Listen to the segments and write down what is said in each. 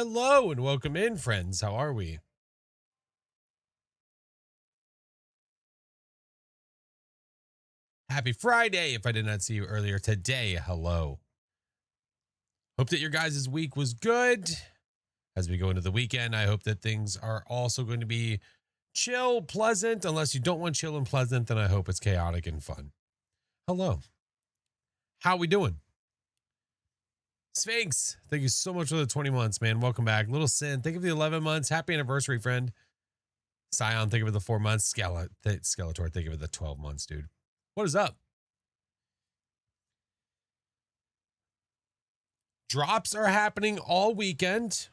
Hello and welcome in, friends. How are we? Happy Friday. If I did not see you earlier today, hello. Hope that your guys' week was good. As we go into the weekend, I hope that things are also going to be chill, pleasant. Unless you don't want chill and pleasant, then I hope it's chaotic and fun. Hello. How we doing? Sphinx, thank you so much for the 20 months, man. Welcome back. Little Sin, thank you for the 11 months. Happy anniversary, friend. Scion, thank you for the 4 months. Skeletor, thank you for the 12 months, dude. What is up? Drops are happening all weekend.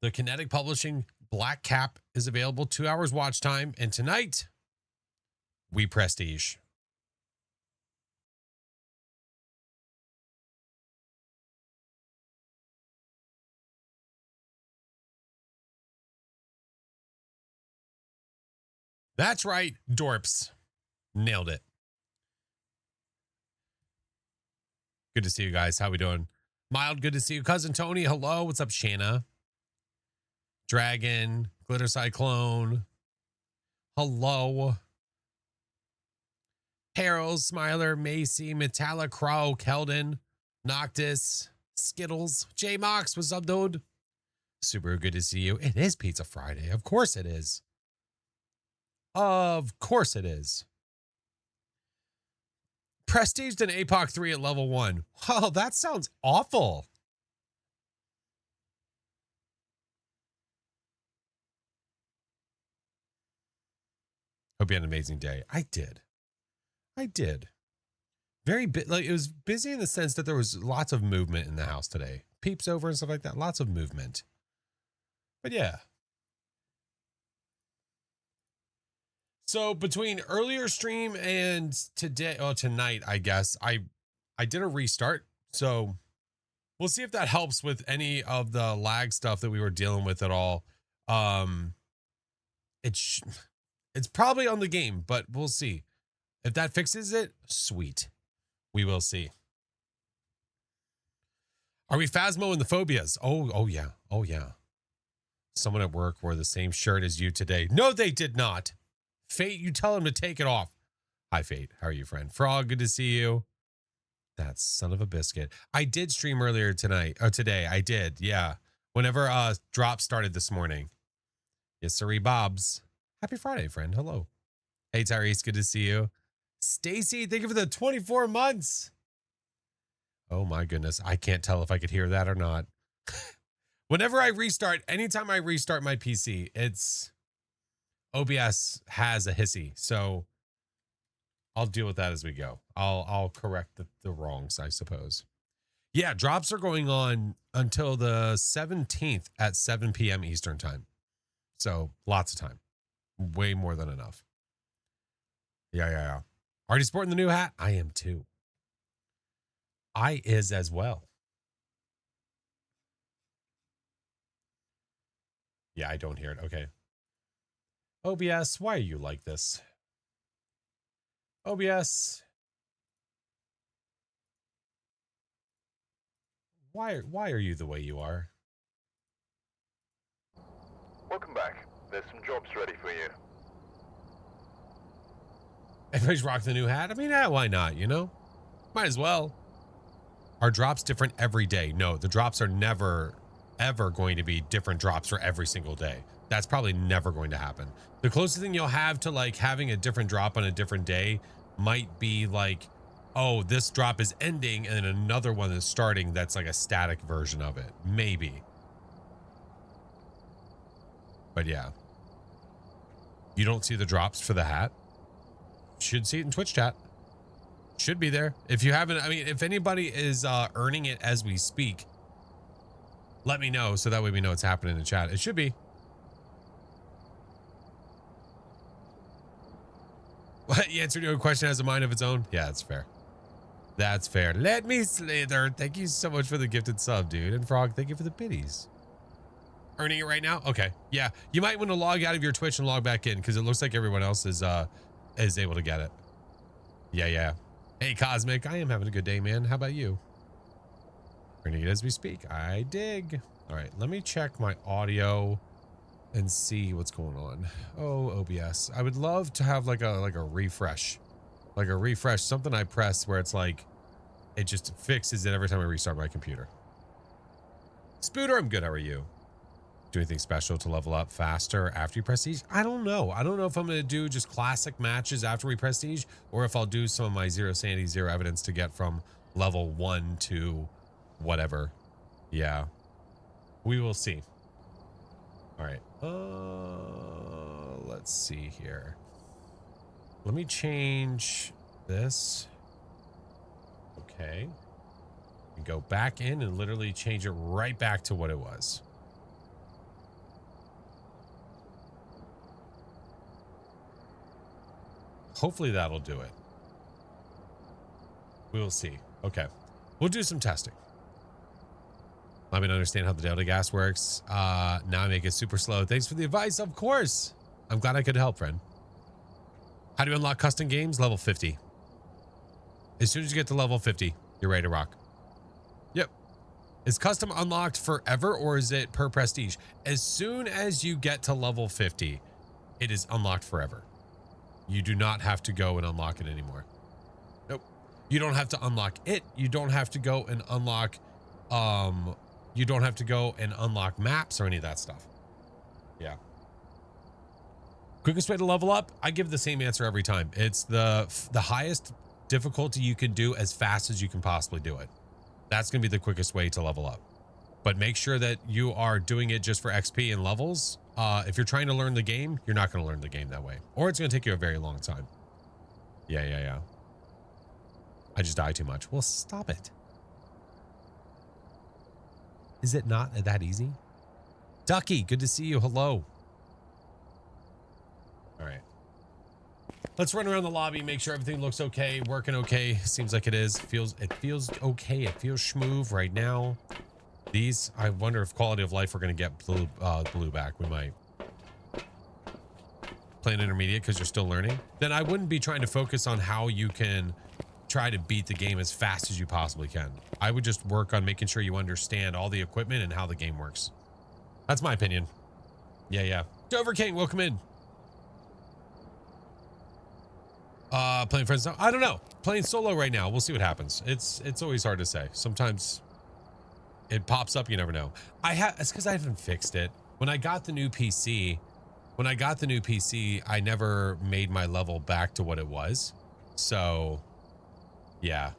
The Kinetic Publishing Black Cap is available, 2 hours watch time. And tonight, we prestige. That's right, Dorps. Nailed it. Good to see you guys. How we doing? Mild, good to see you. Cousin Tony, hello. What's up, Shanna? Dragon, Glitter Cyclone. Hello. Harold, Smiler, Macy, Metallic Crow, Keldon, Noctis, Skittles, J Mox, what's up, dude? Super good to see you. It is Pizza Friday. Of course it is. Of course it is. Prestiged an APOC 3 at level 1. Wow, that sounds awful. Hope you had an amazing day. I did. Very like it was busy in the sense that there was lots of movement in the house today. Peeps over and stuff like that. Lots of movement. But yeah. So between earlier stream and tonight, I guess I did a restart. So we'll see if that helps with any of the lag stuff that we were dealing with at all. It's probably on the game, but we'll see. If that fixes it, sweet. We will see. Are we Phasmo and the phobias? Oh yeah. Oh yeah. Someone at work wore the same shirt as you today. No, they did not. Fate, you tell him to take it off. Hi, Fate. How are you, friend? Frog, good to see you. That son of a biscuit. I did stream earlier today. I did. Yeah. Whenever drop started this morning. Yes, sirree, Bobs. Happy Friday, friend. Hello. Hey, Tyrese. Good to see you. Stacy, thank you for the 24 months. Oh my goodness. I can't tell if I could hear that or not. Whenever I restart, anytime I restart my PC, it's OBS has a hissy. So I'll deal with that as we go. I'll correct the wrongs, I suppose. Yeah, drops are going on until the 17th at 7 p.m. Eastern time. So lots of time. Way more than enough. Yeah. Already sporting the new hat? I am too. I is as well. Yeah, I don't hear it. Okay. OBS, why are you like this? OBS. Why are you the way you are? Welcome back. There's some jobs ready for you. Everybody's rocking the new hat. I mean, why not, you know? Might as well. Are drops different every day? No, the drops are never, ever going to be different drops for every single day. That's probably never going to happen. The closest thing you'll have to like having a different drop on a different day might be like, oh, this drop is ending and then another one is starting that's like a static version of it. Maybe. But yeah. You don't see the drops for the hat? Should see it in Twitch chat. Should be there. If you haven't, I mean, if anybody is earning it as we speak, let me know so that way we know it's happening in the chat. It should be. What? You answered your question has a mind of its own? Yeah, that's fair. That's fair. Let me slither. Thank you so much for the gifted sub, dude. And Frog, thank you for the biddies. Earning it right now? Okay. Yeah. You might want to log out of your Twitch and log back in because it looks like everyone else is able to get it. Yeah. Hey, Cosmic. I am having a good day, man. How about you? Printing it as we speak. I dig. All right, let me check my audio and see what's going on. Oh, OBS. I would love to have like a refresh. Like a refresh, something I press where it's like it just fixes it every time I restart my computer. Spooter, I'm good. How are you? Do anything special to level up faster after you prestige? I don't know. I don't know if I'm going to do just classic matches after we prestige, or if I'll do some of my zero sanity, zero evidence to get from level 1 to whatever. Yeah. We will see. All right. Let's see here. Let me change this. Okay. And go back in and literally change it right back to what it was. Hopefully that'll do it. We will see. Okay. We'll do some testing. Let me understand how the Delta gas works. Now I make it super slow. Thanks for the advice. Of course. I'm glad I could help, friend. How do you unlock custom games? Level 50. As soon as you get to level 50, you're ready to rock. Yep. Is custom unlocked forever or is it per prestige? As soon as you get to level 50, it is unlocked forever. You do not have to go and unlock it anymore. Nope. You don't have to unlock it. You don't have to go and unlock, you don't have to go and unlock maps or any of that stuff. Yeah. Quickest way to level up? I give the same answer every time. It's the highest difficulty you can do as fast as you can possibly do it. That's going to be the quickest way to level up. But make sure that you are doing it just for XP and levels. If you're trying to learn the game, you're not going to learn the game that way. Or it's going to take you a very long time. Yeah. I just die too much. Well, stop it. Is it not that easy? Ducky, good to see you. Hello. All right. Let's run around the lobby, make sure everything looks okay, working okay. Seems like it is. It feels okay. It feels smooth right now. These, I wonder if quality of life we're going to get blue back. We might. Play an intermediate because you're still learning. Then I wouldn't be trying to focus on how you can try to beat the game as fast as you possibly can. I would just work on making sure you understand all the equipment and how the game works. That's my opinion. Yeah. Dover King, welcome in. Playing friends now? I don't know. Playing solo right now. We'll see what happens. It's always hard to say. Sometimes it pops up, you never know. It's because I haven't fixed it. When I got the new PC, I never made my level back to what it was. So, yeah.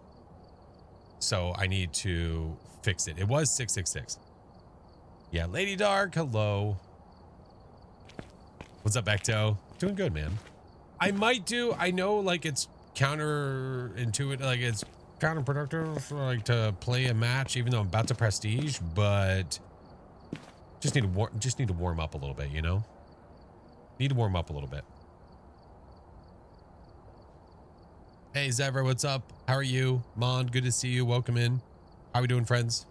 So I need to fix it. It was 666. Yeah, Lady Dark, hello. What's up, Ecto? Doing good, man. I know like it's counterintuitive, like it's counterproductive for like to play a match even though I'm about to prestige, but just need to warm up a little bit, you know? Need to warm up a little bit. Hey Zevra, what's up? How are you? Mond, good to see you. Welcome in. How are we doing, friends?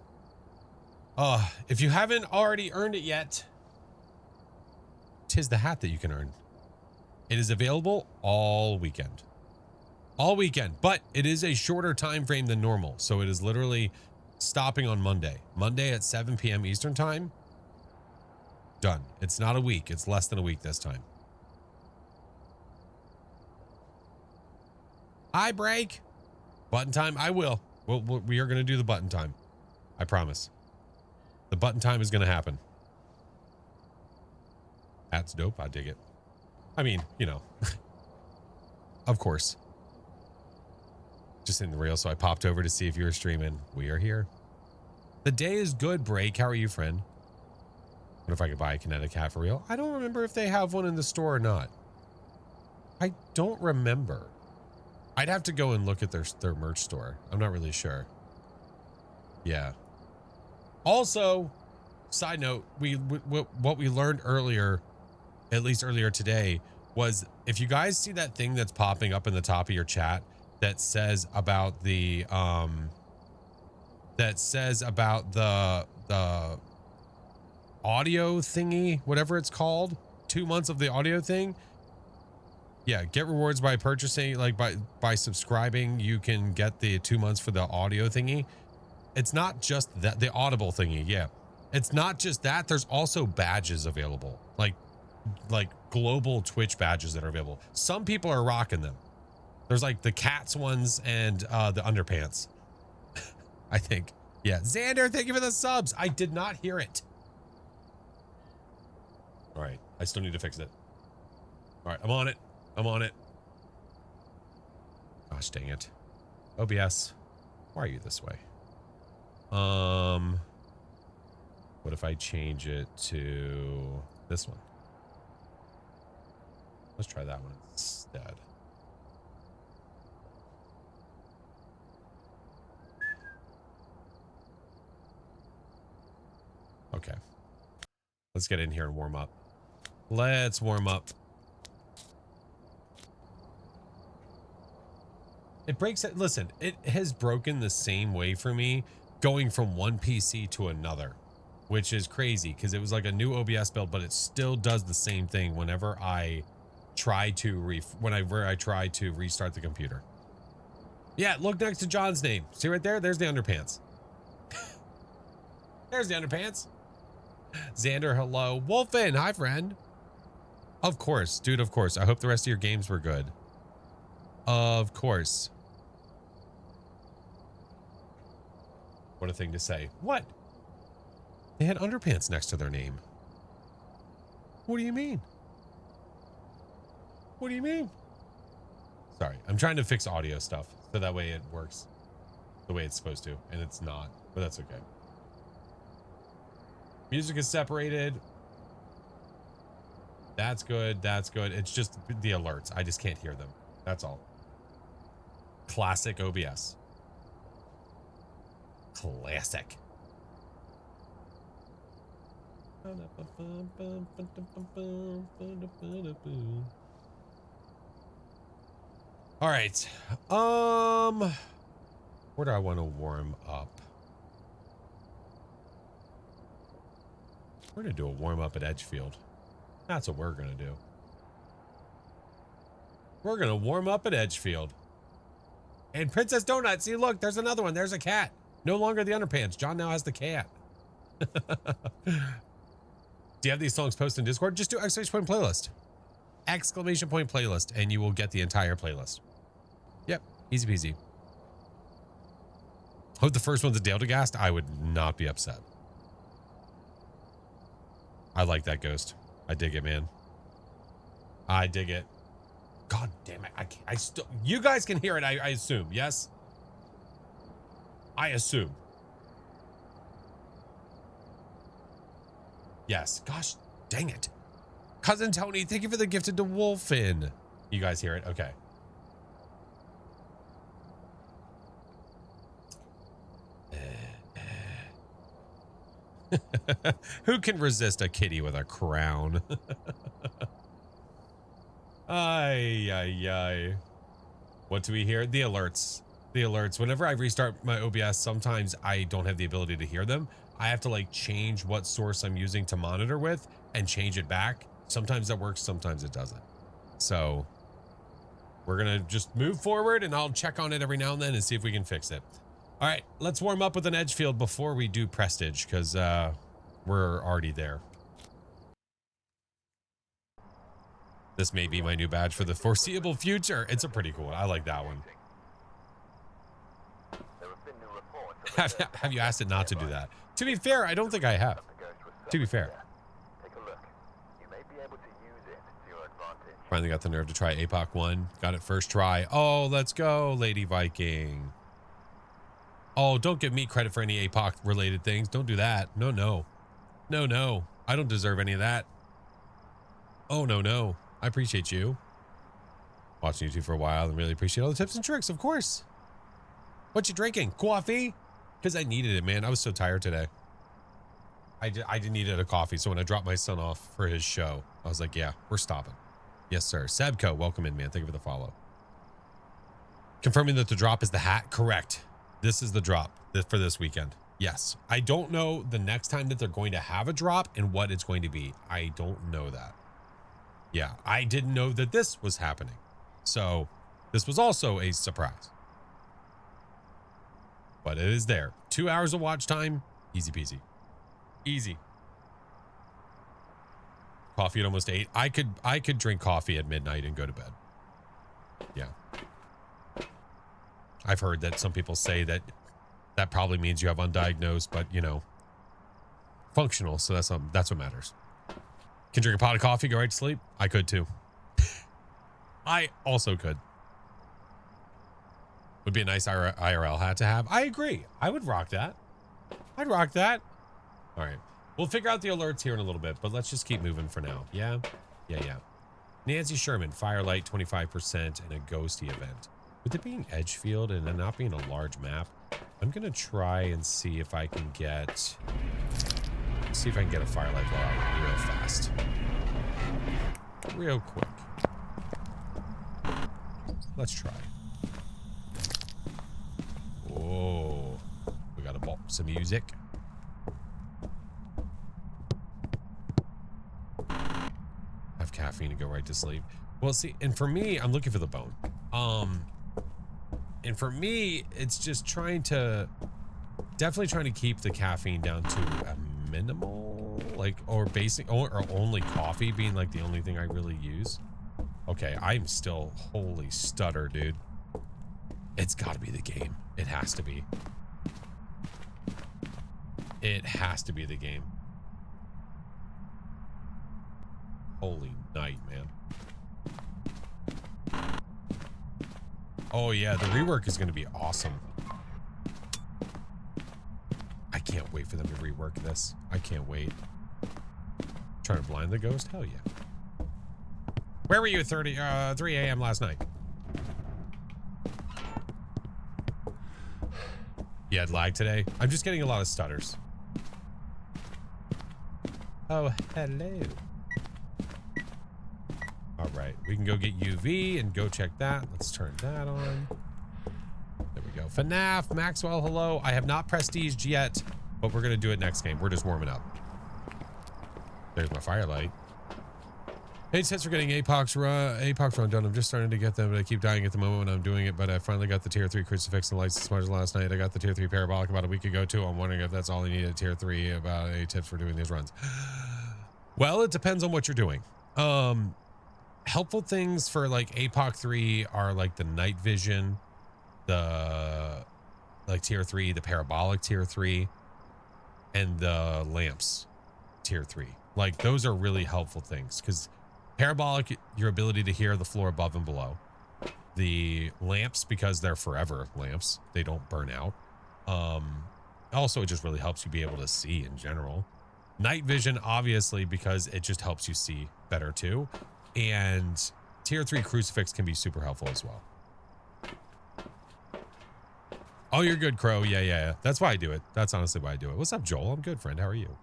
If you haven't already earned it yet, 'tis the hat that you can earn. It is available all weekend. All weekend, but it is a shorter time frame than normal. So it is literally stopping on Monday. Monday at 7 p.m. Eastern time. Done. It's not a week. It's less than a week this time. I break. Button time. I will. We are going to do the button time. I promise. The button time is going to happen. That's dope. I dig it. I mean, you know, of course. Just in the reel, so I popped over to see if you were streaming. We are here. The day is good, Break. How are you, friend? What if I could buy a kinetic hat for real? I don't remember if they have one in the store or not. I don't remember. I'd have to go and look at their merch store. I'm not really sure. Yeah. Also, side note, what we learned earlier, at least earlier today, was if you guys see that thing that's popping up in the top of your chat that says about the audio thingy, whatever it's called, 2 months of the audio thing. Yeah, get rewards by purchasing, like by subscribing, you can get the 2 months for the audio thingy. It's not just that, the audible thingy. Yeah. It's not just that. There's also badges available, like global Twitch badges that are available. Some people are rocking them. There's like the cats ones and the underpants. I think. Yeah. Xander, thank you for the subs. I did not hear it. All right. I still need to fix it. All right. I'm on it. I'm on it. Gosh dang it. OBS. Why are you this way? What if I change it to this one? Let's try that one instead. Okay. Let's get in here and warm up. Let's warm up. It breaks it. Listen, it has broken the same way for me going from one PC to another, which is crazy because it was like a new OBS build, but it still does the same thing whenever I try to restart the computer. Yeah, look next to John's name. See right there? There's the underpants. There's the underpants. Xander, hello. Wolfen, hi friend. Of course, dude, of course. I hope the rest of your games were good. Of course. What a thing to say. What? They had underpants next to their name. What do you mean? What do you mean? Sorry, I'm trying to fix audio stuff so that way it works the way it's supposed to, and it's not, but that's okay. Music is separated. That's good. That's good. It's just the alerts. I just can't hear them. That's all. Classic OBS. Classic. All right. Where do I want to warm up? We're going to do a warm up at Edgefield. That's what we're going to do. We're going to warm up at Edgefield. And Princess Donut, see, look, there's another one. There's a cat. No longer the underpants. John now has the cat. Do you have these songs posted in Discord? Just do exclamation point playlist. Exclamation point playlist, and you will get the entire playlist. Yep, easy peasy. Hope the first one's a Dale DeGast. I would not be upset. I like that ghost. I dig it, man. I dig it. God damn it. I still, you guys can hear it, I assume. Yes? I assume. Yes. Gosh, dang it. Cousin Tony, thank you for the gifted to Wolfen. You guys hear it? Okay. Who can resist a kitty with a crown? Ay, ay, ay. What do we hear? The alerts. The alerts. Whenever I restart my OBS, sometimes I don't have the ability to hear them. I have to like change what source I'm using to monitor with and change it back. Sometimes that works, sometimes it doesn't. So we're gonna just move forward and I'll check on it every now and then and see if we can fix it. All right, let's warm up with an Edgefield before we do Prestige, because we're already there. This may be my new badge for the foreseeable future. It's a pretty cool one. I like that one. Have you asked it not to do that? To be fair, I don't think I have. To be fair. Finally got the nerve to try APOC 1. Got it first try. Oh, let's go, Lady Viking. Oh, don't give me credit for any APOC related things. Don't do that. No, no. No, no. I don't deserve any of that. Oh, no, no. I appreciate you. Watching YouTube for a while and really appreciate all the tips and tricks, of course. What you drinking? Coffee? Because I needed it, man. I was so tired today. I didn't need a coffee. So when I dropped my son off for his show, I was like, yeah, we're stopping. Yes, sir. Sebco, welcome in, man. Thank you for the follow. Confirming that the drop is the hat. Correct. This is the drop for this weekend. Yes. I don't know the next time that they're going to have a drop and what it's going to be. I don't know that. Yeah, I didn't know that this was happening. So this was also a surprise. But it is there. 2 hours of watch time, easy peasy. Easy. Coffee at almost 8. I could drink coffee at midnight and go to bed. Yeah. I've heard that some people say that probably means you have undiagnosed, but you know, functional. So that's what matters. Can drink a pot of coffee, go right to sleep. I could too. I also could. Would be a nice IRL hat to have. I agree. I would rock that. I'd rock that. All right. We'll figure out the alerts here in a little bit, but let's just keep moving for now. Yeah? Yeah. Nancy Sherman, Firelight 25% and a ghosty event. With it being Edgefield and it not being a large map, I'm going to try and see if I can get a Firelight blowout real fast. Real quick. Let's try. Oh, we got to bop some music. Have caffeine to go right to sleep. Well, see, and for me, I'm looking for the bone. And for me, it's just definitely trying to keep the caffeine down to a minimal, like, or basic, or only coffee being like the only thing I really use. Okay, I'm still, holy stutter, dude. It's got to be the game. It has to be. It has to be the game. Holy night, man. Oh yeah, the rework is going to be awesome. I can't wait for them to rework this. I can't wait. Trying to blind the ghost? Hell yeah. Where were you at 3 a.m. last night? You had lag today? I'm just getting a lot of stutters. Oh, hello. All right, we can go get UV and go check that. Let's turn that on. There we go. FNAF, Maxwell, hello. I have not prestiged yet, but we're going to do it next game. We're just warming up. There's my Firelight. Hey, thanks for getting Apox run done. I'm just starting to get them, but I keep dying at the moment when I'm doing it, but I finally got the tier 3 crucifix and lights smudge last night. I got the tier 3 parabolic about a week ago too. I'm wondering if that's all I need at tier 3 about any tips for doing these runs. Well, it depends on what you're doing. Helpful things for like APOC 3 are like the night vision, the like tier 3, the parabolic tier 3, and the lamps tier 3. Like those are really helpful things because parabolic, your ability to hear the floor above and below. The lamps, because they're forever lamps, they don't burn out. Also, it just really helps you be able to see in general. Night vision, obviously, because it just helps you see better too. And tier 3 crucifix can be super helpful as well. Oh, you're good, Crow. Yeah. That's why I do it. That's honestly why I do it. What's up, Joel? I'm good, friend. How are you?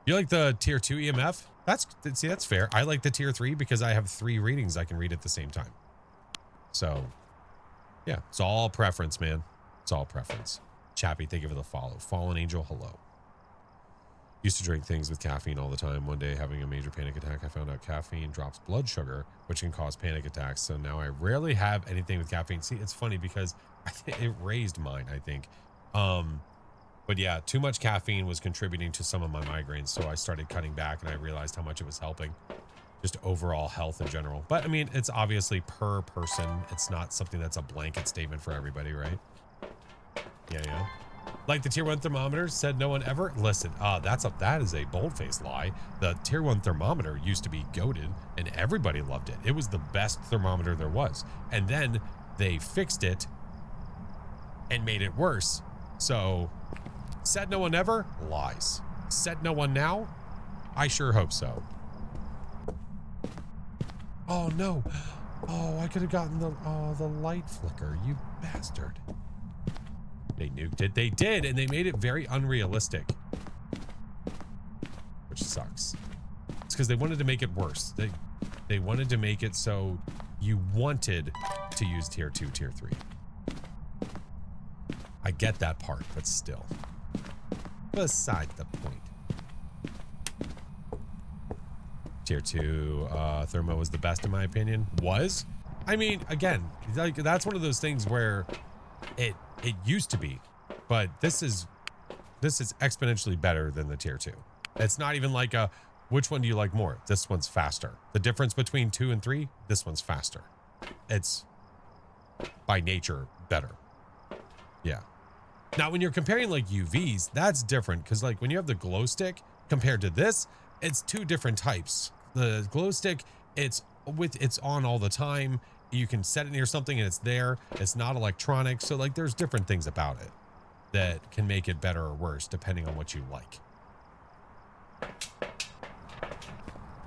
You like the tier 2 EMF? That's fair. I like the tier 3 because I have 3 readings I can read at the same time. So, yeah, it's all preference, man. It's all preference. Chappie, thank you for the follow. Fallen Angel, hello. Used to drink things with caffeine all the time. One day, having a major panic attack, I found out caffeine drops blood sugar, which can cause panic attacks. So now I rarely have anything with caffeine. See, it's funny because it raised mine, I think. But yeah, too much caffeine was contributing to some of my migraines. So I started cutting back and I realized how much it was helping. Just overall health in general. But I mean, it's obviously per person. It's not something that's a blanket statement for everybody, right? Yeah. Like the tier 1 thermometer, said no one ever. Listen, that is a bold-faced lie. The tier 1 thermometer used to be goated and everybody loved it. It was the best thermometer there was. And then they fixed it and made it worse. So, said no one ever? Lies. Said no one now? I sure hope so. Oh no. Oh, I could have gotten the light flicker, you bastard. They nuked it. They did, and they made it very unrealistic. Which sucks. It's because they wanted to make it worse. They wanted to make it so you wanted to use tier 2, tier 3. I get that part, but still. Beside the point. Tier 2 thermo was the best in my opinion. Was? I mean, again, like that's one of those things where it used to be, But this is exponentially better than the tier 2. It's not even like a, which one do you like more? This one's faster. The difference between 2 and 3, this one's faster. It's by nature better. Yeah. Now, when you're comparing like UVs, that's different because like when you have the glow stick compared to this, it's two different types. The glow stick, it's on all the time. You can set it near something and it's there. It's not electronic. So like there's different things about it that can make it better or worse depending on what you like.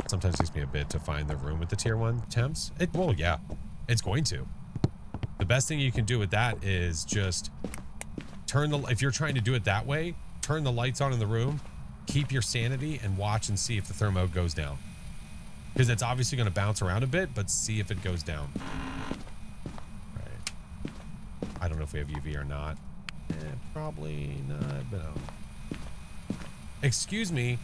Sometimes it takes me a bit to find the room with the tier 1 temps. Well, yeah, it's going to. The best thing you can do with that is just if you're trying to do it that way, turn the lights on in the room, keep your sanity, and watch and see if the thermo goes down. Because it's obviously going to bounce around a bit, but see if it goes down. Right. I don't know if we have UV or not. Probably not, but excuse me.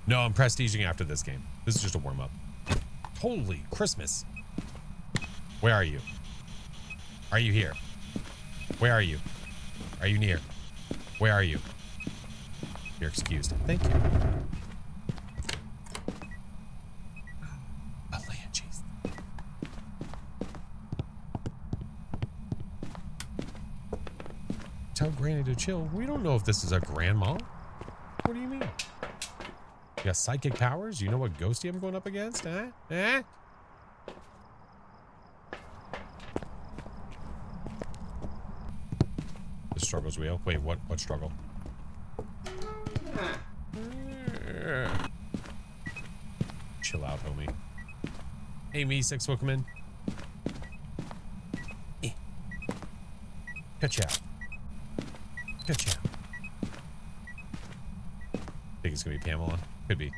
No, I'm prestiging after this game. This is just a warm-up. Holy Christmas. Where are you? Are you here? Where are you? Are you near? Where are you? You're excused. Thank you. A land cheese. Tell Granny to chill. We don't know if this is a grandma. What do you mean? You got psychic powers? You know what ghosty I'm going up against? The struggle's real. Wait, what struggle? Chill out, homie. Hey, me, 6 Wookaman. Ka-chow. Ka-chow. Think it's gonna be Pamela? Could be.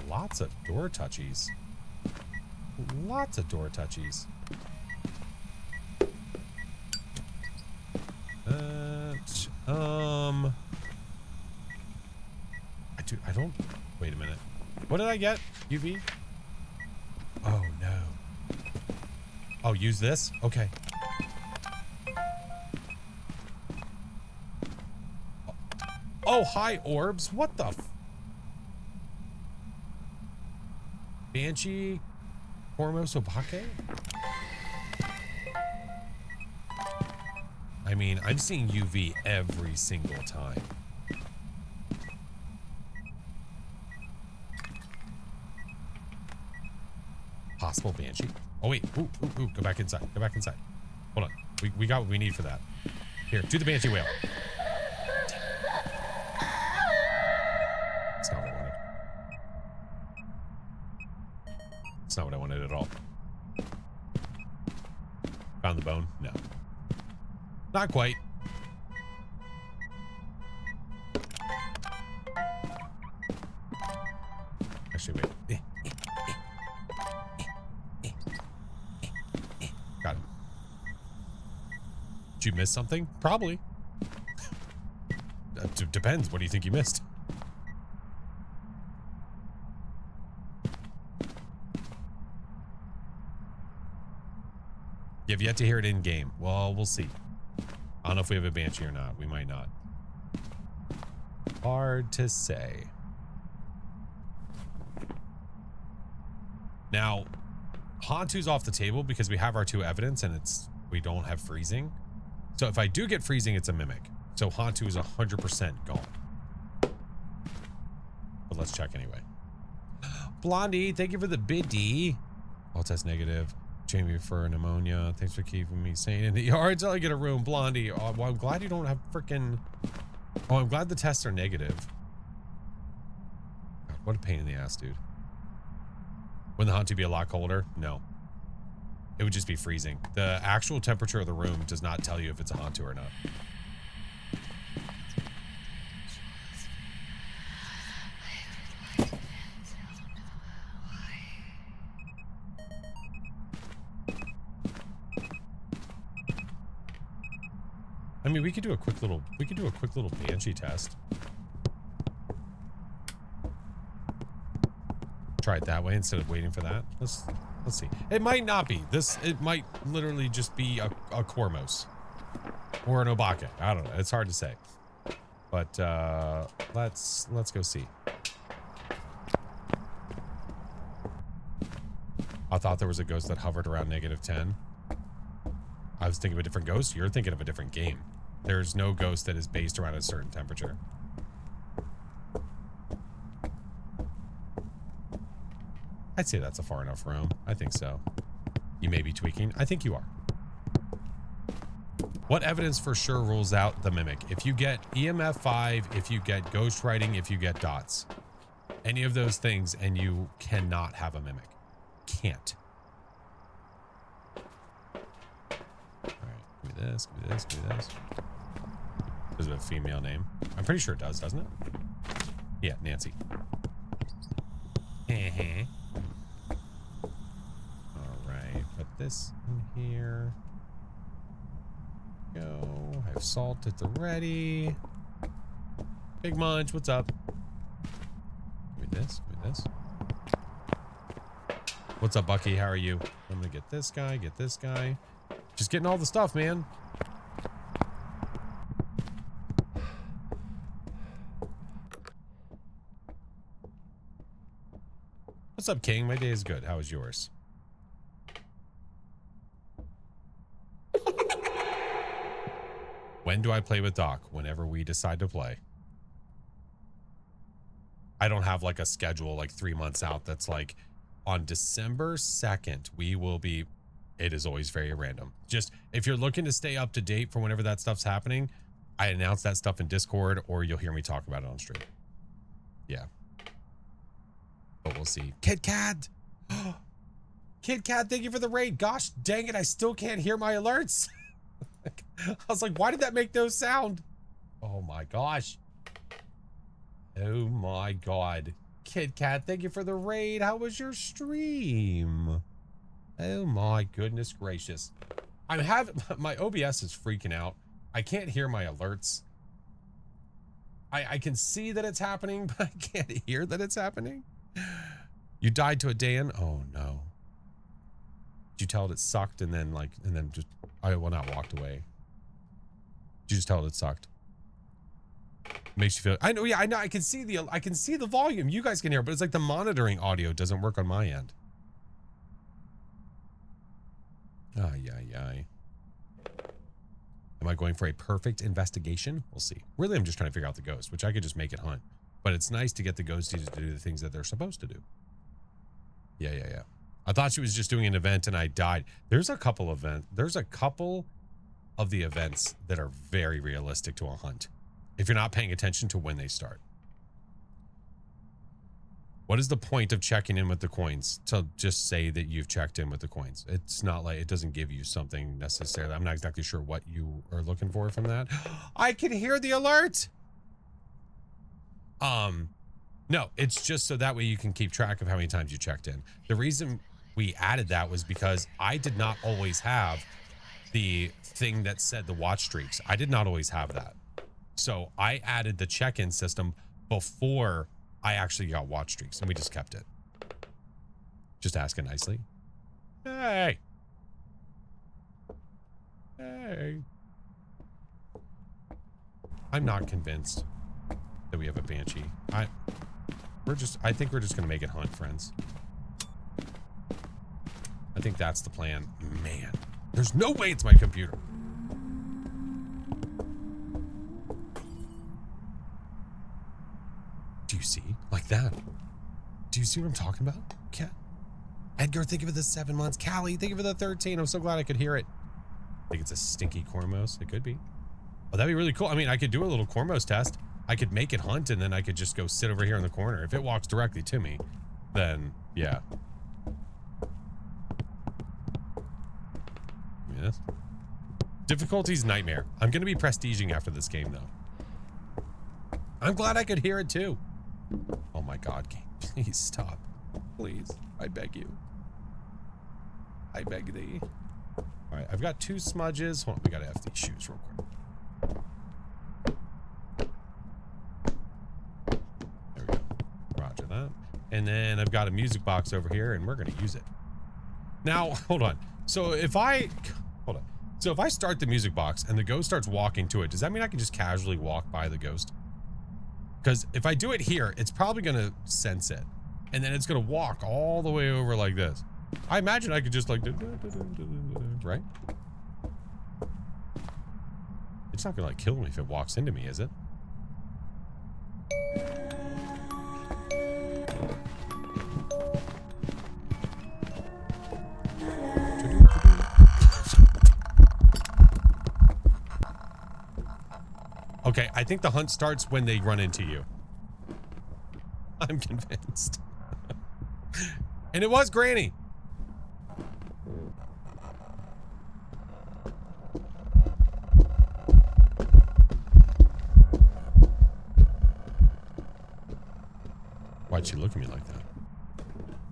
Lots of door touchies. Lots of door touchies. I don't. Wait a minute. What did I get? UV? Oh no. Oh, use this? Okay. Oh, hi, orbs. What the Banshee Phasmophobia? I mean, I'm seeing UV every single time. Possible Banshee. Oh, wait. Ooh. Go back inside. Go back inside. Hold on. We got what we need for that. Here, do the Banshee whale. That's not what I wanted. That's not what I wanted at all. Found the bone? No. Not quite. Actually, wait. Got him. Did you miss something? Probably. Depends. What do you think you missed? You have yet to hear it in game. Well, we'll see. I don't know if we have a Banshee or not. We might not. Hard to say. Now, Hantu's off the table because we have our 2 evidence and we don't have freezing. So if I do get freezing, it's a mimic. So Hantu is 100% gone. But let's check anyway. Blondie, thank you for the biddy. All test negative. Jamie for pneumonia. Thanks for keeping me sane in the yard until I get a room. Blondie. Oh, well, I'm glad you don't have freaking. Oh, I'm glad the tests are negative. God, what a pain in the ass, dude. Wouldn't the Hantu be a lot colder? No. It would just be freezing. The actual temperature of the room does not tell you if it's a Hantu or not. I mean, we could do a quick little Banshee test. try it that way instead of waiting for that. Let's see. It might not be. It might literally just be a Cormos. Or an Obake. I don't know. It's hard to say. But let's go see. I thought there was a ghost that hovered around -10. I was thinking of a different ghost. You're thinking of a different game. There's no ghost that is based around a certain temperature. I'd say that's a far enough roam. I think so. You may be tweaking. I think you are. What evidence for sure rules out the mimic? If you get EMF 5, if you get ghost writing, if you get dots. Any of those things, and you cannot have a mimic. Can't. Alright, give me this, give me this, give me this. Does it have a female name? I'm pretty sure it does, doesn't it? Yeah, Nancy. Alright, put this in here. Go. I have salt at the ready. Big Munch, what's up? Give me this, give me this. What's up, Bucky? How are you? I'm gonna get this guy, get this guy. Just getting all the stuff, man. What's up, King? My day is good. How is yours? When do I play with Doc? Whenever we decide to play. I don't have like a schedule like 3 months out that's like on December 2nd, we will be, it is always very random. Just if you're looking to stay up to date for whenever that stuff's happening, I announce that stuff in Discord or you'll hear me talk about it on stream. Yeah. But we'll see. Kid Cat! Kid Cat, thank you for the raid. Gosh dang it, I still can't hear my alerts. I was like, why did that make no sound? Oh my gosh. Oh my god. Kid Cat, thank you for the raid. How was your stream? Oh my goodness gracious. I'm having, my OBS is freaking out. I can't hear my alerts. I can see that it's happening, but I can't hear that it's happening. You died to a Dan? Oh no. Did you tell it sucked and then just, I will not walked away. Did you just tell it sucked? Makes you feel, I know, yeah, I know, I can see the volume. You guys can hear, but it's like the monitoring audio doesn't work on my end. Ay, ay, ay. Am I going for a perfect investigation? We'll see. Really, I'm just trying to figure out the ghost, which I could just make it hunt. But it's nice to get the ghosties to do the things that they're supposed to do. Yeah, yeah, yeah. I thought she was just doing an event and I died. There's a couple of the events that are very realistic to a hunt. If you're not paying attention to when they start. What is the point of checking in with the coins? To just say that you've checked in with the coins. It's not like, it doesn't give you something necessarily. I'm not exactly sure what you are looking for from that. I can hear the alert. No, it's just so that way you can keep track of how many times you checked in. The reason we added that was because I did not always have the thing that said the watch streaks. I did not always have that. So I added the check-in system before I actually got watch streaks, and we just kept it. Just asking nicely. Hey. Hey. I'm not convinced that we have a Banshee. I think we're just gonna make it hunt, friends. I think that's the plan. Man, there's no way it's my computer. Do you see? Like that. Do you see what I'm talking about? Cat. Edgar, thank you for the 7 months. Callie, thank you for the 13. I'm so glad I could hear it. I think it's a stinky Cormos. It could be. Oh, that'd be really cool. I mean, I could do a little Cormos test. I could make it hunt and then I could just go sit over here in the corner. If it walks directly to me, then yeah. Yes. Difficulty's nightmare. I'm going to be prestiging after this game though. I'm glad I could hear it too. Oh my God, game. Please stop. Please. I beg you. I beg thee. All right, I've got 2 smudges. Hold on, we got to have these shoes real quick. There we go. Roger that. And then I've got a music box over here, and we're going to use it. Now, hold on. So if I start the music box and the ghost starts walking to it, does that mean I can just casually walk by the ghost? Because if I do it here, it's probably going to sense it. And then it's going to walk all the way over like this. I imagine I could just like, right? It's not going to like kill me if it walks into me, is it? Okay, I think the hunt starts when they run into you. I'm convinced. And it was Granny. Why'd she look at me like that?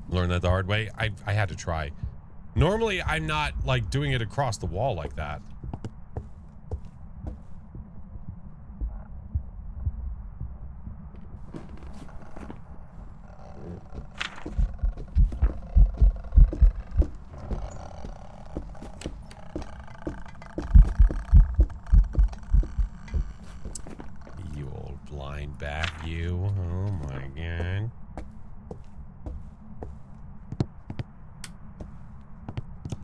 Learn that the hard way? I had to try. Normally, I'm not like doing it across the wall like that. You old blind bat, you. Oh my god.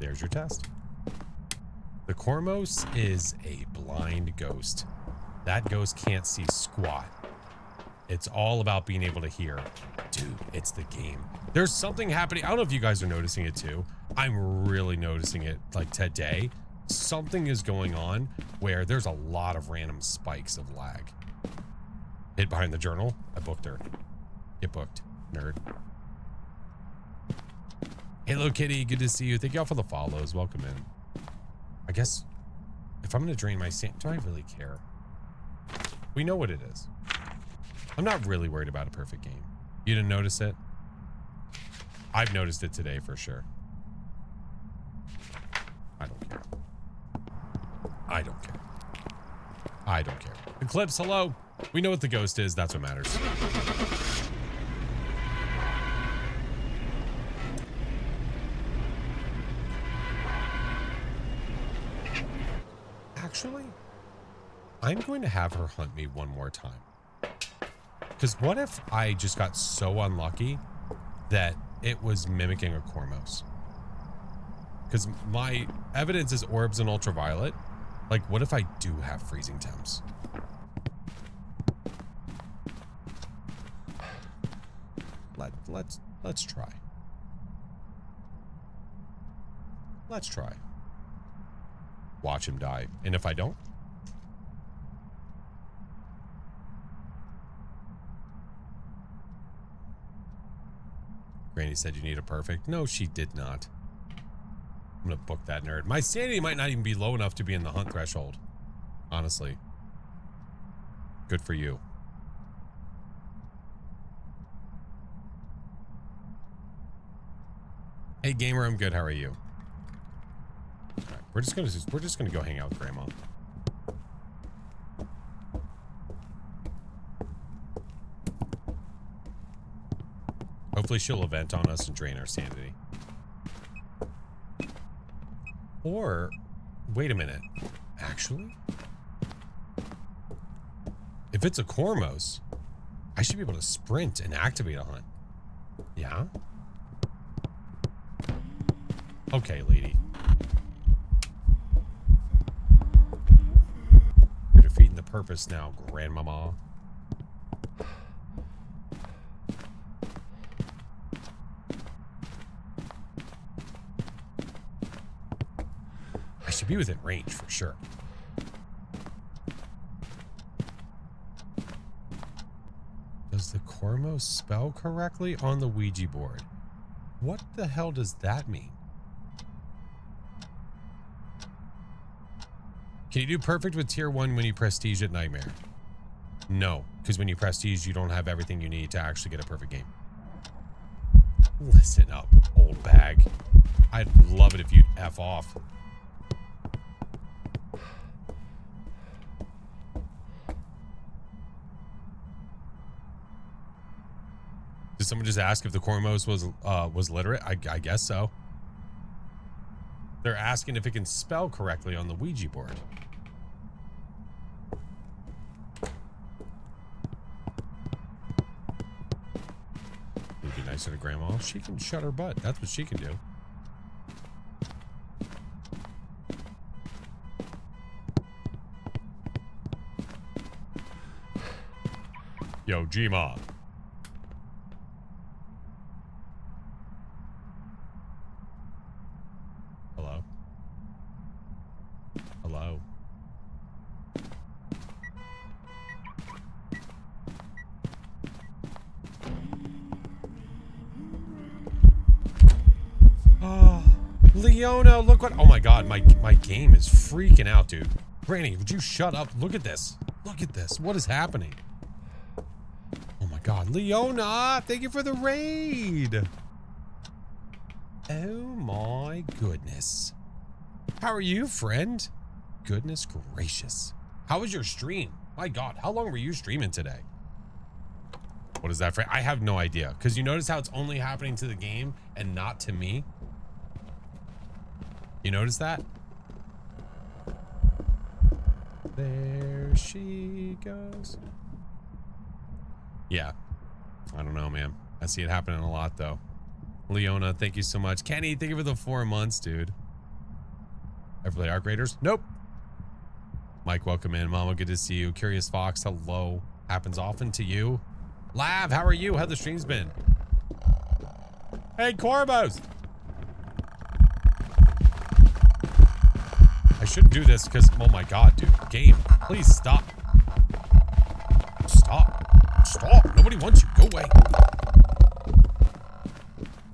There's your test. The Cormos is a blind ghost. That ghost can't see squat. It's all about being able to hear. Dude, it's the game. There's something happening. I don't know if you guys are noticing it too. I'm really noticing it like today. Something is going on where there's a lot of random spikes of lag. Hid behind the journal. I booked her. Get booked, nerd. Hello, Kitty. Good to see you. Thank y'all for the follows. Welcome in. I guess if I'm going to drain my sand, do I really care? We know what it is. I'm not really worried about a perfect game. You didn't notice it? I've noticed it today for sure. I don't care. I don't care. I don't care. Eclipse, hello. We know what the ghost is. That's what matters. Actually, I'm going to have her hunt me one more time. Because what if I just got so unlucky that it was mimicking a Cormos? Because my evidence is orbs and ultraviolet. Like, what if I do have freezing temps? Let's try. Let's try. Watch him die. And if I don't? Granny said you need a perfect. No, she did not. I'm gonna book that nerd. My sanity might not even be low enough to be in the hunt threshold. Honestly. Good for you. Hey gamer, I'm good. How are you? All right, we're just gonna go hang out with Grandma. Hopefully she'll event on us and drain our sanity. Or, wait a minute. Actually, if it's a Cormos, I should be able to sprint and activate a hunt. Yeah? Okay, lady. You're defeating the purpose now, Grandmama. I should be within range for sure. Does the Cormos spell correctly on the Ouija board? What the hell does that mean? Can you do perfect with tier 1 when you prestige at Nightmare? No, because when you prestige, you don't have everything you need to actually get a perfect game. Listen up, old bag. I'd love it if you'd F off. Did someone just ask if the Cormos was literate? I guess so. They're asking if it can spell correctly on the Ouija board. It'd be nicer to grandma. She can shut her butt. That's what she can do. Yo, G-Ma. Hello? Hello? Oh, Leona, look what... Oh my god, my game is freaking out, dude. Granny, would you shut up? Look at this. Look at this. What is happening? Oh my god. Leona, thank you for the raid. Oh my goodness. How are you, friend? Goodness gracious. How was your stream? My god, how long were you streaming today? What is that for? I have no idea. Because you notice how it's only happening to the game and not to me? You notice that? There she goes. Yeah. I don't know, man. I see it happening a lot, though. Leona, thank you so much. Kenny, thank you for the 4 months, dude. Ever play Arc Raiders? Nope. Mike, welcome in. Mama, good to see you. Curious Fox, hello. Happens often to you. Lav, how are you? How the stream's been? Hey, Corbos! I shouldn't do this because, oh my god, dude. Game, please stop. Stop. Stop. Nobody wants you. Go away. I'm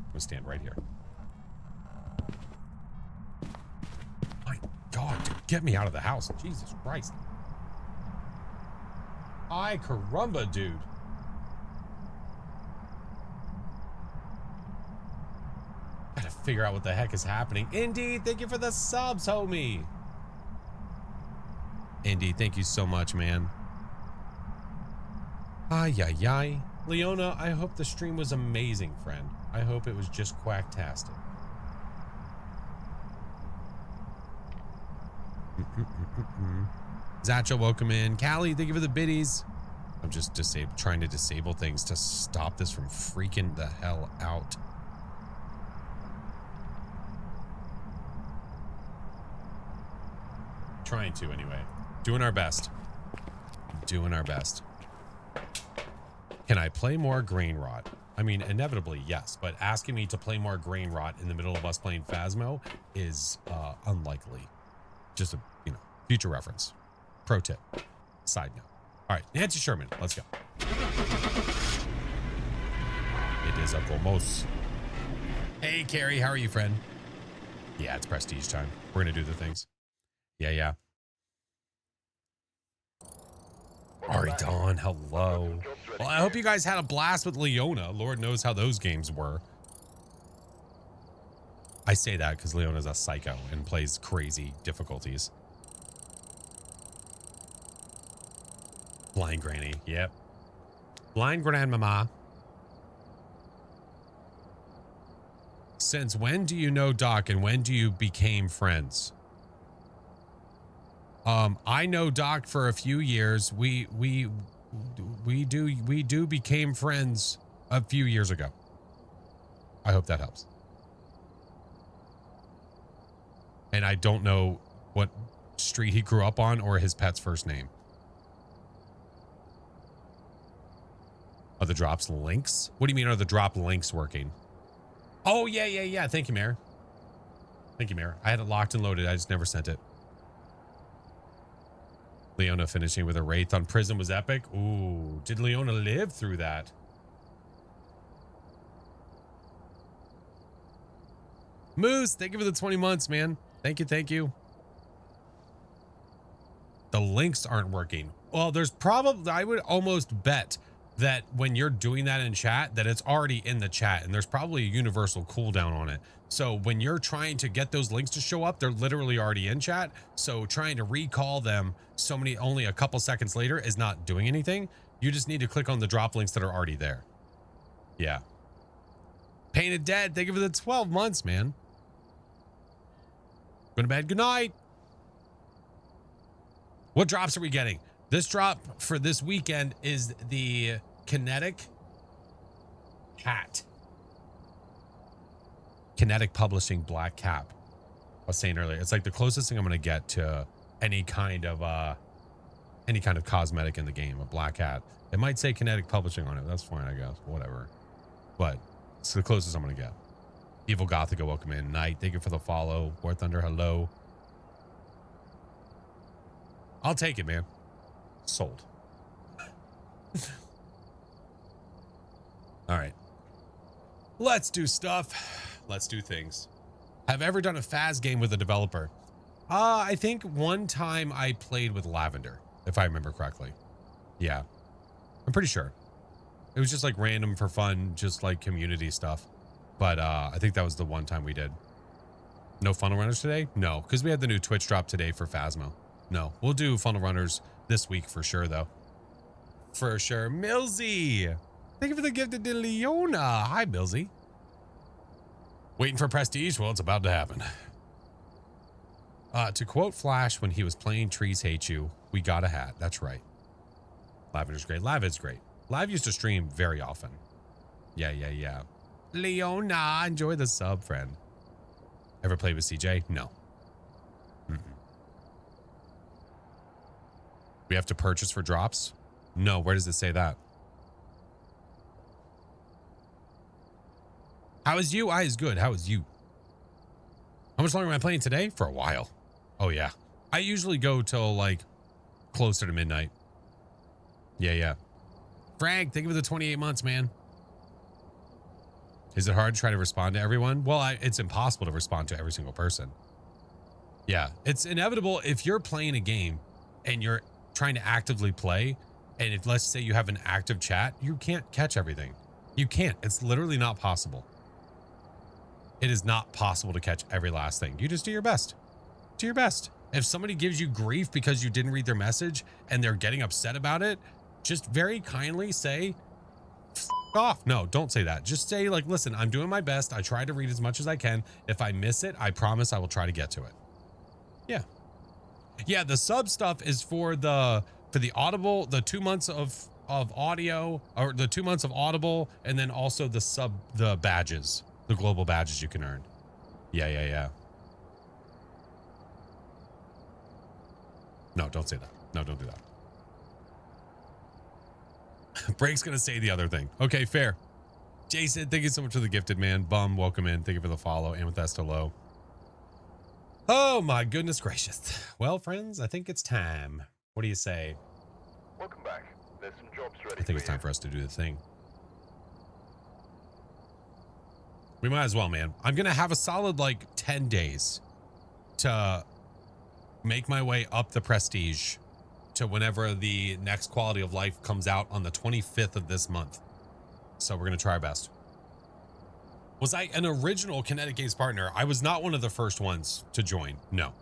gonna stand right here. My god, dude. Get me out of the house. Jesus Christ. Ay, caramba, dude. Gotta figure out what the heck is happening. Indeed, thank you for the subs, homie. Indeed, thank you so much, man. Ay, ay, ay. Leona, I hope the stream was amazing, friend. I hope it was just quacktastic. Zacha, welcome in. Callie, thank you for the biddies. I'm just trying to disable things to stop this from freaking the hell out. Trying to, anyway. Doing our best. Doing our best. Can I play more Grain Rot? I mean, inevitably, yes, but asking me to play more Grain Rot in the middle of us playing Phasmo is unlikely. Just a, future reference. Pro tip. Side note. All right, Nancy Sherman, let's go. It is a Gomos. Hey, Carrie, how are you, friend? Yeah, it's prestige time. We're going to do the things. Yeah. Ari Dawn, hello. Well, I hope you guys had a blast with Leona. Lord knows how those games were. I say that because Leona's a psycho and plays crazy difficulties. Blind Granny, yep. Blind Grandmama. Since when do you know Doc and when do you became friends? I know Doc for a few years. We became friends a few years ago. I hope that helps. And I don't know what street he grew up on or his pet's first name. Are the drops links? What do you mean are the drop links working? Oh, yeah. Thank you, Mayor. Thank you, Mayor. I had it locked and loaded. I just never sent it. Leona finishing with a Wraith on Prison was epic. Ooh, did Leona live through that? Moose, thank you for the 20 months, man. Thank you. The links aren't working. Well, there's probably, I would almost bet that when you're doing that in chat, that it's already in the chat and there's probably a universal cooldown on it. So when you're trying to get those links to show up, they're literally already in chat. So trying to recall them only a couple seconds later is not doing anything. You just need to click on the drop links that are already there. Yeah. Painted Dead, thank you for the 12 months, man. Going to bed. Good night. What drops are we getting? This drop for this weekend is the Kinetic hat. Kinetic Publishing black cap. I was saying earlier, it's like the closest thing I'm going to get to any kind of cosmetic in the game, a black hat. It might say Kinetic Publishing on it. That's fine, I guess. Whatever. But it's the closest I'm going to get. Evil Gothica, welcome in. Night, thank you for the follow. War Thunder, hello. I'll take it, man. Sold. All right. Let's do stuff. Let's do things. Have I ever done a Phas game with a developer? I think one time I played with Lavender, if I remember correctly. Yeah. I'm pretty sure. It was just like random for fun, just like community stuff. But I think that was the one time we did. No funnel runners today? No, because we had the new Twitch drop today for Phasmo. No, we'll do funnel runners this week for sure, though. For sure. Millsy, thank you for the gift to Leona. Hi, Millsy. Waiting for Prestige? Well, it's about to happen. To quote Flash when he was playing Trees Hate You, we got a hat. That's right. Lavender's great. Lav is great. Lav used to stream very often. Yeah. Leona, enjoy the sub, friend. Ever played with CJ? No. We have to purchase for drops? No, where does it say that? How is you? I is good. How is you? How much longer am I playing today? For a while. Oh, yeah. I usually go till like closer to midnight. Yeah. Frank, thank you for the 28 months, man. Is it hard to try to respond to everyone? Well, it's impossible to respond to every single person. Yeah, it's inevitable if you're playing a game and you're trying to actively play, and if let's say you have an active chat, you can't catch everything. You can't. It's literally not possible. It is not possible to catch every last thing. You just do your best. Do your best. If somebody gives you grief because you didn't read their message and they're getting upset about it, just very kindly say, F off. No, don't say that. Just say like, listen, I'm doing my best. I try to read as much as I can. If I miss it, I promise I will try to get to it. Yeah. Yeah, the sub stuff is for the Audible, the 2 months of audio, or the 2 months of Audible, and then also the badges, the global badges you can earn. Yeah. No, don't say that. No, don't do that. Break's gonna say the other thing. Okay, fair. Jason, thank you so much for the gifted, man. Bum, welcome in. Thank you for the follow. Amethyst, hello. Oh my goodness gracious. Well, friends, I think it's time. What do you say? Welcome back. There's some jobs ready. I think it's time for us to do the thing. We might as well, man. I'm gonna have a solid like 10 days to make my way up the prestige to whenever the next quality of life comes out on the 25th of this month. So we're gonna try our best. Was I an original Kinetic Games partner? I was not one of the first ones to join. No.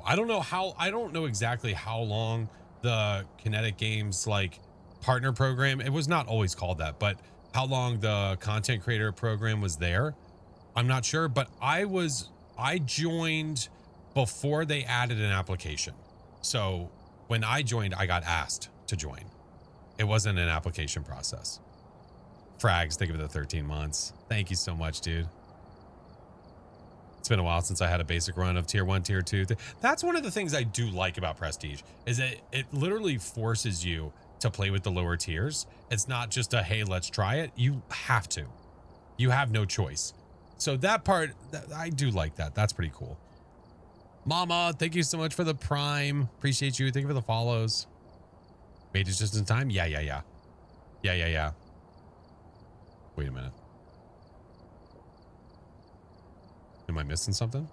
I don't know exactly how long the Kinetic Games like partner program, it was not always called that, but how long the content creator program was there, I'm not sure, but I joined before they added an application. So when I joined, I got asked to join. It wasn't an application process. Frags, think of the 13 months. Thank you so much, dude. It's been a while since I had a basic run of tier 1, tier 2. That's one of the things I do like about Prestige, is that it literally forces you to play with the lower tiers. It's not just a, hey, let's try it. You have to. You have no choice. So that part, I do like that. That's pretty cool. Mama, thank you so much for the prime. Appreciate you. Thank you for the follows. Made it just in time? Yeah. Wait a minute. Am I missing something?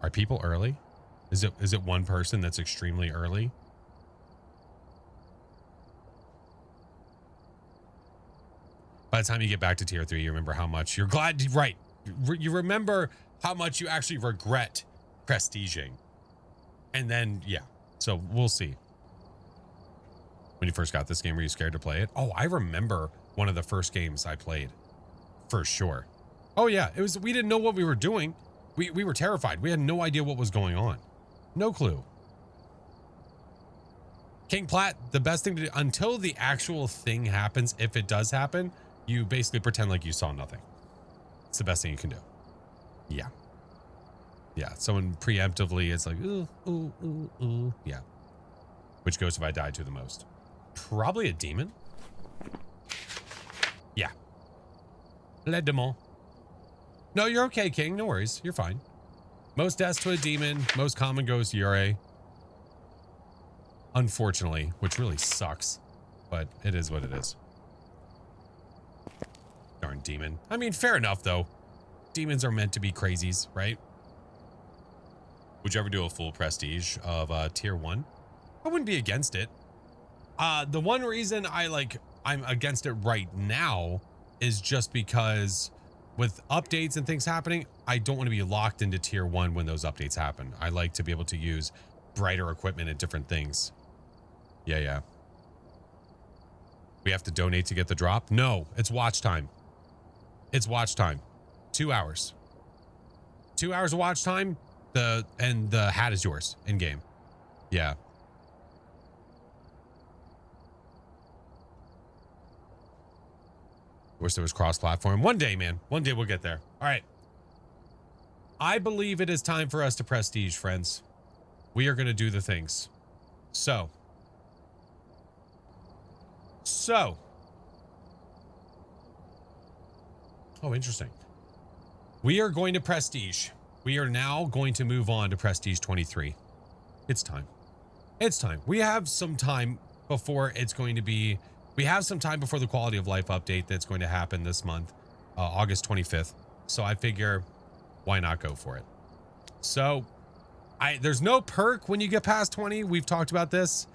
Are people early? Is it one person that's extremely early? By the time you get back to tier 3, you remember how much you're glad, right? You remember how much you actually regret prestiging. And then, yeah. So we'll see. When you first got this game, were you scared to play it? Oh, I remember One of the first games I played, for sure. Oh yeah, it was. We didn't know what we were doing. We were terrified. We had no idea what was going on. No clue. King Platt, the best thing to do until the actual thing happens, if it does happen, you basically pretend like you saw nothing. It's the best thing you can do. Yeah. Yeah. Someone preemptively is like, ooh, ooh, ooh, ooh. Yeah. Which ghost have I died to the most? Probably a demon. Yeah. Les demons. No, you're okay, King. No worries. You're fine. Most deaths to a demon. Most common ghost, URA. Unfortunately, which really sucks. But it is what it is. Darn demon. I mean, fair enough, though. Demons are meant to be crazies, right? Would you ever do a full prestige of tier 1? I wouldn't be against it. The one reason I'm against it right now is just because with updates and things happening, I don't want to be locked into tier 1 when those updates happen. I like to be able to use brighter equipment and different things. Yeah. We have to donate to get the drop? No, it's watch time. It's watch time. 2 hours. 2 hours of watch time, and the hat is yours in game. Yeah. Wish there was cross-platform. One day, man. One day we'll get there. All right. I believe it is time for us to prestige, friends. We are going to do the things. So. Oh, interesting. We are going to prestige. We are now going to move on to prestige 23. It's time. It's time. We have some time before it's going to be... We have some time before the quality of life update that's going to happen this month, August 25th. So I figure, why not go for it? So there's no perk when you get past 20. We've talked about this.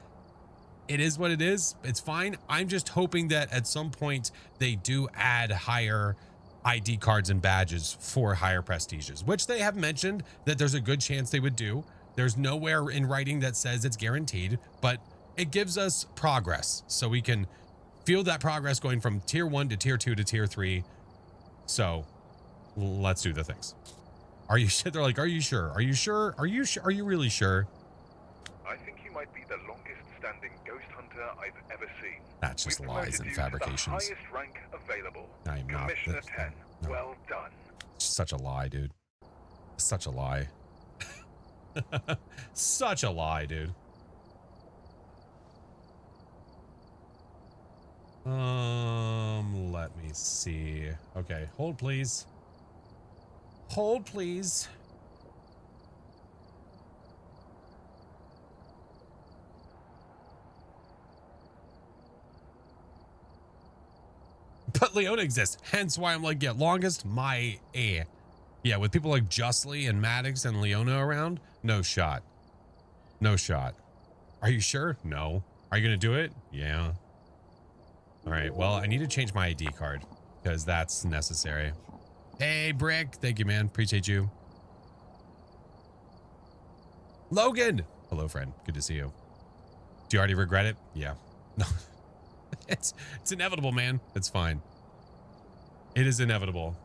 It is what it is. It's fine. I'm just hoping that at some point they do add higher ID cards and badges for higher prestiges, which they have mentioned that there's a good chance they would do. There's nowhere in writing that says it's guaranteed, but it gives us progress so we can feel that progress going from tier 1 to tier 2 to tier 3. So let's do the things. Are you sure? They're like, are you sure? Are you sure? Are you sure? Are you really sure? I think you might be the longest standing ghost hunter I've ever seen. That's just We've lies and promoted you to fabrications. the highest rank available. I am not. Commissioner 10. No. Well done. Such a lie, dude. Such a lie. Such a lie, dude. Let me see. Okay, hold please. Hold please. But Leona exists, hence why I'm like, yeah, longest, my A. Yeah, with people like Justly and Maddox and Leona around, no shot. No shot. Are you sure? No. Are you gonna do it? Yeah. All right, well, I need to change my ID card because that's necessary. Hey, Brick. Thank you, man. Appreciate you. Logan. Hello, friend. Good to see you. Do you already regret it? Yeah. No. It's inevitable, man. It's fine. It is inevitable.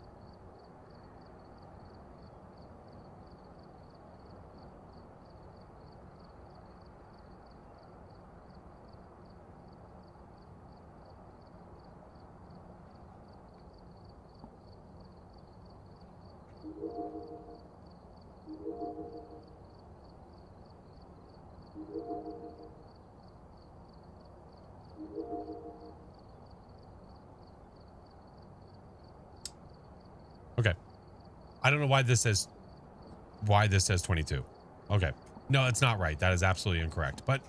Okay. I don't know why this says 22. Okay. No, it's not right. That is absolutely incorrect, but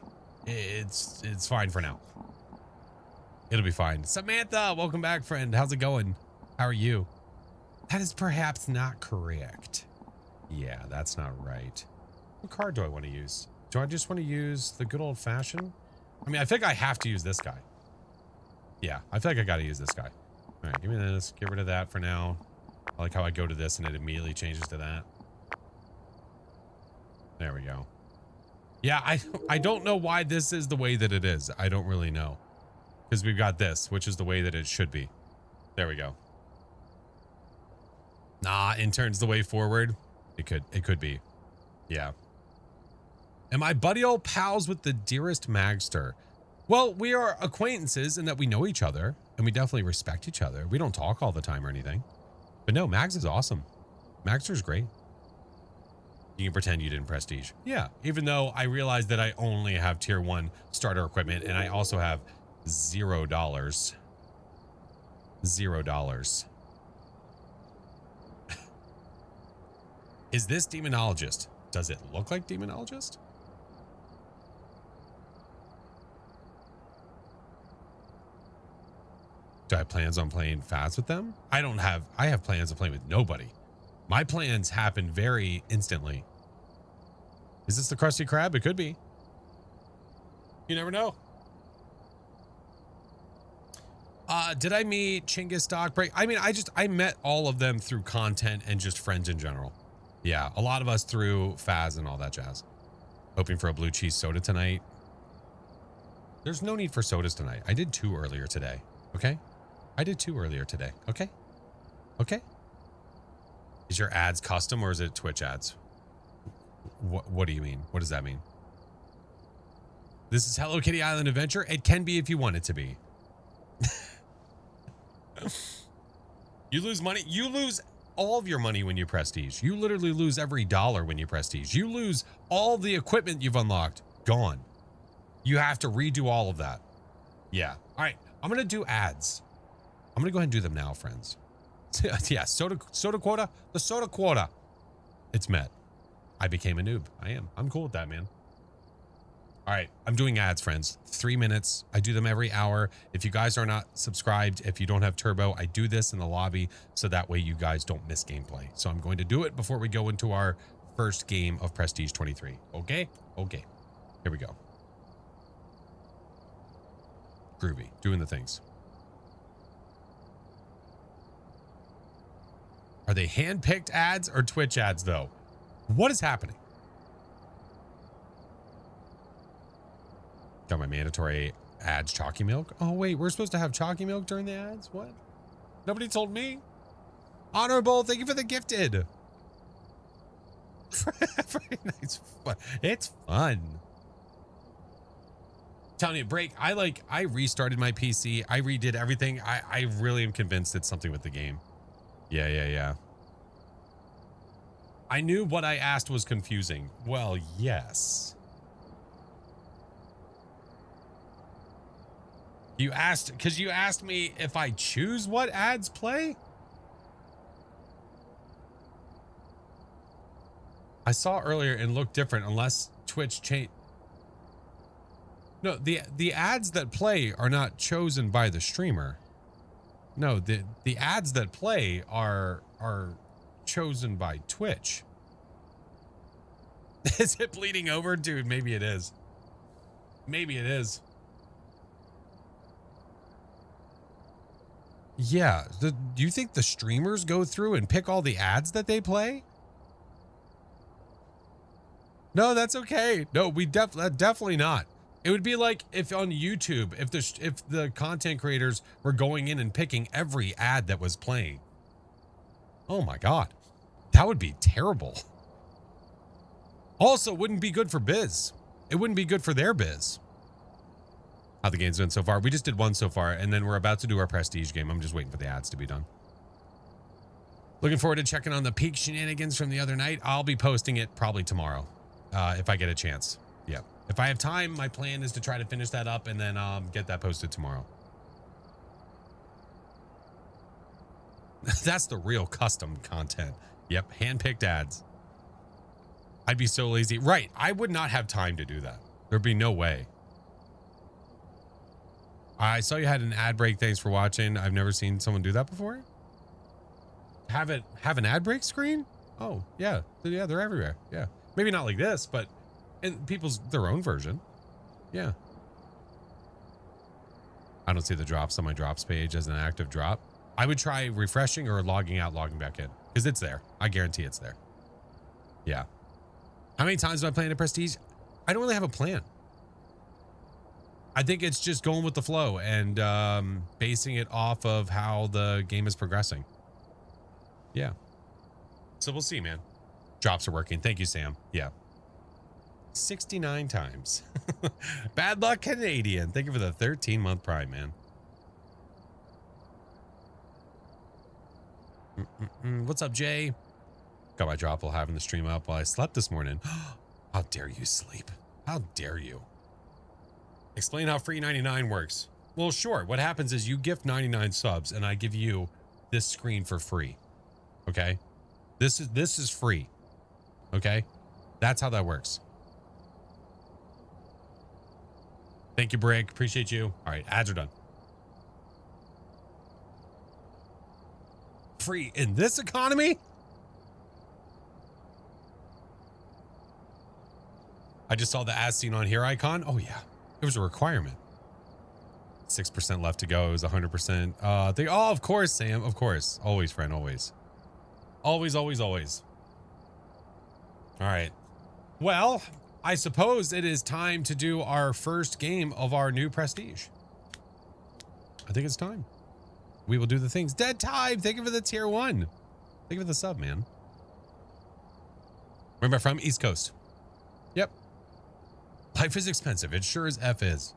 it's fine for now. It'll be fine. Samantha, welcome back, friend. How's it going? How are you? That is perhaps not correct. Yeah, that's not right. What card do I want to use? Do I just want to use the good old fashioned? I mean, I think I have to use this guy. Yeah, I feel like I got to use this guy. All right, give me this. Get rid of that for now. I like how I go to this and it immediately changes to that. There we go. Yeah, I don't know why this is the way that it is. I don't really know. because we've got this, which is the way that it should be. There we go. Nah, intern's the way forward. It could be. Yeah. Am I buddy old pals with the dearest Magster? Well, we are acquaintances in that we know each other and we definitely respect each other. We don't talk all the time or anything. But no, Mags is awesome. Magster's great. You can pretend you didn't prestige. Yeah, even though I realize that I only have tier 1 starter equipment and I also have $0. $0. Is this Demonologist? Does it look like Demonologist? Do I have plans on playing fast with them? I have plans on playing with nobody. My plans happen very instantly. Is this the Krusty Krab? It could be. You never know. Did I meet Chinggis Stockbreak? I mean, I met all of them through content and just friends in general. Yeah, a lot of us through Phaz and all that jazz. Hoping for a blue cheese soda tonight. There's no need for sodas tonight. I did 2 earlier today. Okay? I did 2 earlier today. Okay? Okay? Is your ads custom or is it Twitch ads? What do you mean? What does that mean? This is Hello Kitty Island Adventure. It can be if you want it to be. You lose money. You lose all of your money when you prestige. You literally lose every dollar when you prestige. You lose all the equipment you've unlocked. Gone. You have to redo all of that. Yeah. All right. I'm going to do ads. I'm going to go ahead and do them now, friends. Yeah. Soda quota. The soda quota. It's met. I became a noob. I am. I'm cool with that, man. All right. I'm doing ads, friends. 3 minutes. I do them every hour. If you guys are not subscribed, if you don't have turbo, I do this in the lobby so that way you guys don't miss gameplay. So I'm going to do it before we go into our first game of Prestige 23. Okay? Okay. Here we go. Groovy. Doing the things. Are they hand-picked ads or Twitch ads, though? What is happening? Got my mandatory ads chalky milk. Oh, wait, we're supposed to have chalky milk during the ads? What? Nobody told me. Honorable, thank you for the gifted. Very nice. It's fun. Telling you, break. I restarted my PC. I redid everything. I really am convinced it's something with the game. Yeah. I knew what I asked was confusing. Well, yes. You asked, because you asked me if I choose what ads play? I saw earlier and looked different unless Twitch changed. No, the ads that play are not chosen by the streamer. No, the ads that play are chosen by Twitch. Is it bleeding over? Dude, maybe it is. Maybe it is. Yeah. Do you think the streamers go through and pick all the ads that they play? No, that's okay. No, we definitely not. It would be like if on YouTube, if the content creators were going in and picking every ad that was playing. Oh my God. That would be terrible. Also, wouldn't be good for biz. It wouldn't be good for their biz. How the game's been so far. We just did one so far, and then we're about to do our prestige game. I'm just waiting for the ads to be done. Looking forward to checking on the peak shenanigans from the other night. I'll be posting it probably tomorrow, if I get a chance. Yeah. If I have time, my plan is to try to finish that up and then get that posted tomorrow. That's the real custom content. Yep, hand-picked ads. I'd be so lazy. Right, I would not have time to do that. There'd be no way. I saw you had an ad break. Thanks for watching. I've never seen someone do that before. Have an ad break screen? Oh, yeah. Yeah, they're everywhere. Yeah. Maybe not like this, but in their own version. Yeah. I don't see the drops on my drops page as an active drop. I would try refreshing or logging out, logging back in because it's there. I guarantee it's there. Yeah. How many times am I playing a prestige? I don't really have a plan. I think it's just going with the flow and basing it off of how the game is progressing. Yeah. So we'll see, man. Drops are working. Thank you, Sam. Yeah. 69 times. Bad luck, Canadian. Thank you for the 13-month Prime, man. What's up, Jay? Got my drop while having the stream up while I slept this morning. How dare you sleep? How dare you? Explain how free 99 works. Well, sure. What happens is you gift 99 subs and I give you this screen for free. Okay? This is free. Okay? That's how that works. Thank you, Brick. Appreciate you. All right, ads are done. Free in this economy? I just saw the as seen on here icon. Oh yeah, it was a requirement. 6% left to go. It was 100%. Oh, of course, Sam. Of course. Always, friend. Always. Always, always, always. All right. Well, I suppose it is time to do our first game of our new prestige. I think it's time. We will do the things. Dead Time. Thank you for the tier 1. Thank you for the sub, man. Where am I from? East Coast. Yep. Life is expensive. It sure as F is.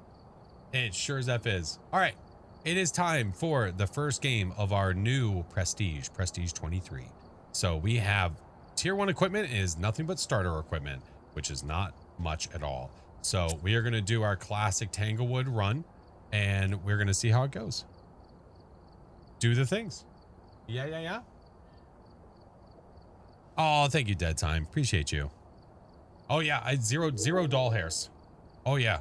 It sure as F is. All right. It is time for the first game of our new Prestige, Prestige 23. So we have tier 1 equipment is nothing but starter equipment, which is not much at all. So we are going to do our classic Tanglewood run and we're going to see how it goes. Do the things. Yeah. Oh, thank you, Dead Time. Appreciate you. Oh yeah, I zero doll hairs. Oh yeah.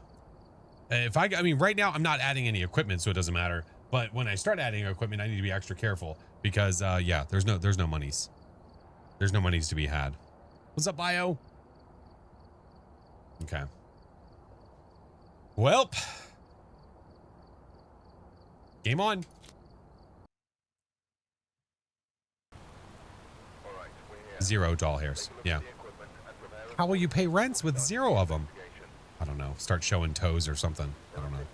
I mean, right now I'm not adding any equipment, so it doesn't matter. But when I start adding equipment, I need to be extra careful because, yeah, there's no monies. There's no monies to be had. What's up, Bio? Okay. Welp. Game on. Zero doll hairs. Yeah. How will you pay rents with 0 of them? I don't know. Start showing toes or something. I don't know.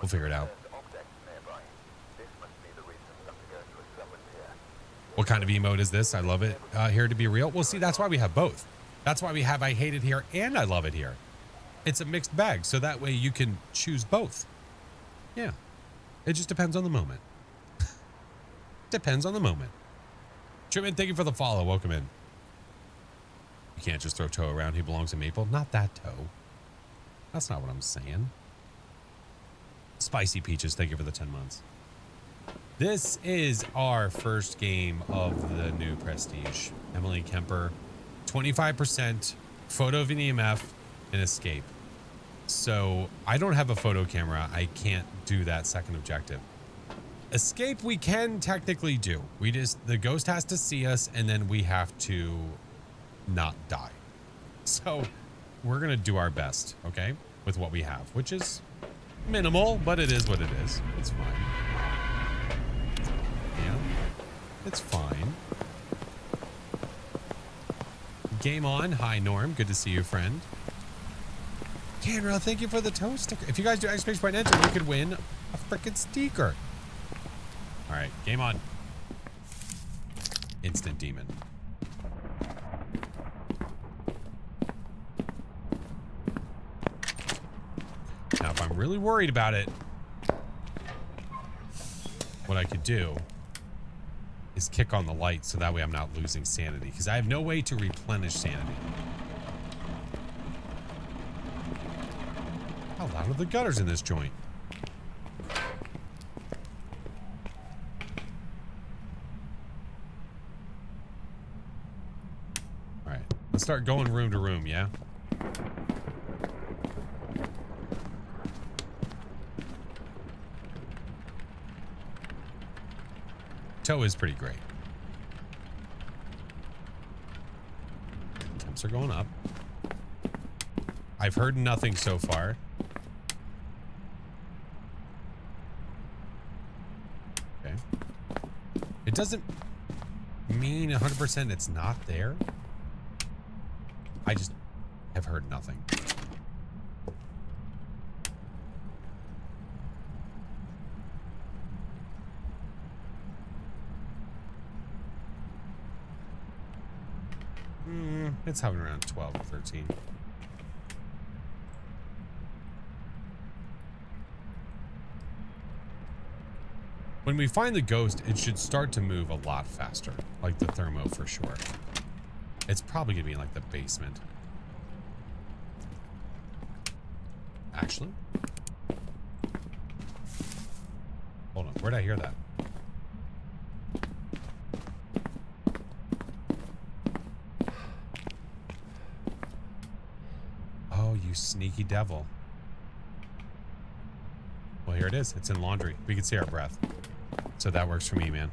We'll figure it out. What kind of emote is this? I love it here to be real. Well, see, that's why we have both. That's why we have I hate it here and I love it here. It's a mixed bag, so that way you can choose both. Yeah. It just depends on the moment. Depends on the moment. Truman, thank you for the follow. Welcome in. You can't just throw Toe around. He belongs in Maple. Not that Toe. That's not what I'm saying. Spicy Peaches, thank you for the 10 months. This is our first game of the new Prestige. Emily Kemper, 25%, photo of an EMF, and escape. So I don't have a photo camera. I can't do that second objective. Escape we can technically do. The ghost has to see us and then we have to not die. So we're gonna do our best, okay, with what we have, which is minimal, but it is what it is. It's fine. Yeah, it's fine. Game on. Hi, Norm. Good to see you, friend. Canra, thank you for the toe sticker. If you guys do exclamation point enter, you could win a freaking sticker. All right, game on. Instant demon. Now, if I'm really worried about it, what I could do is kick on the light so that way I'm not losing sanity, because I have no way to replenish sanity. How loud are the gutters in this joint? All right, let's start going room to room, yeah? Toe is pretty great. Temps are going up. I've heard nothing so far. Okay. It doesn't mean 100% it's not there. I just have heard nothing. It's hovering around 12 or 13. When we find the ghost, it should start to move a lot faster. Like the thermo for sure. It's probably gonna be in like the basement. Actually. Hold on, where'd I hear that? Oh, you sneaky devil. Well, here it is. It's in laundry. We can see our breath. So that works for me, man.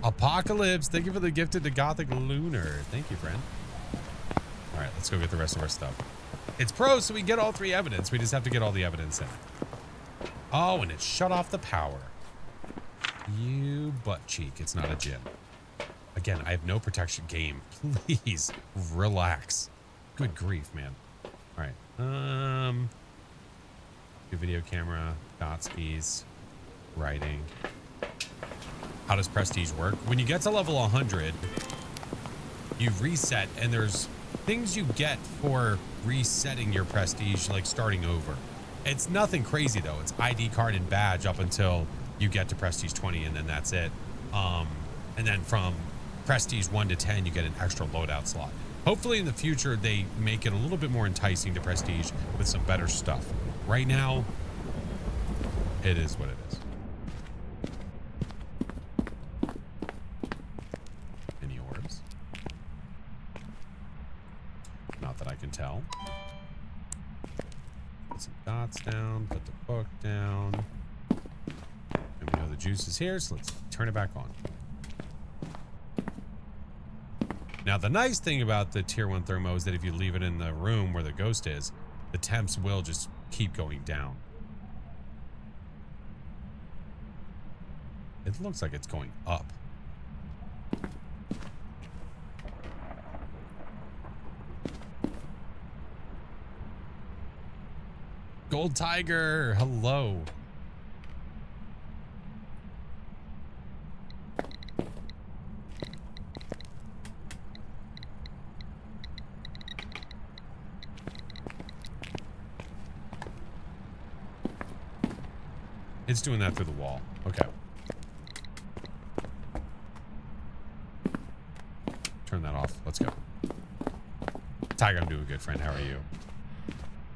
Apocalypse, thank you for the gifted to Gothic Lunar. Thank you, friend. All right, let's go get the rest of our stuff. It's pro, so we get all 3 evidence. We just have to get all the evidence in. Oh, and it shut off the power. You butt cheek. It's not a gym. Again, I have no protection. Game, please relax. Good grief, man. All right. Do video camera, dot skis, writing. How does prestige work? When you get to level 100, you reset, and there's things you get for resetting your prestige, like starting over. It's nothing crazy though. It's ID card and badge up until you get to prestige 20, and then that's it. And then from prestige 1 to 10, you get an extra loadout slot. Hopefully in the future, they make it a little bit more enticing to prestige with some better stuff. Right now, it is what it is. Any orbs? Not that I can tell. Put some dots down, put the book down. And we know the juice is here, so let's turn it back on. Now, the nice thing about the tier 1 thermo is that if you leave it in the room where the ghost is, the temps will just keep going down. It looks like it's going up. Gold Tiger, hello. It's doing that through the wall. Okay. Turn that off. Let's go. Tiger, I'm doing good, friend. How are you?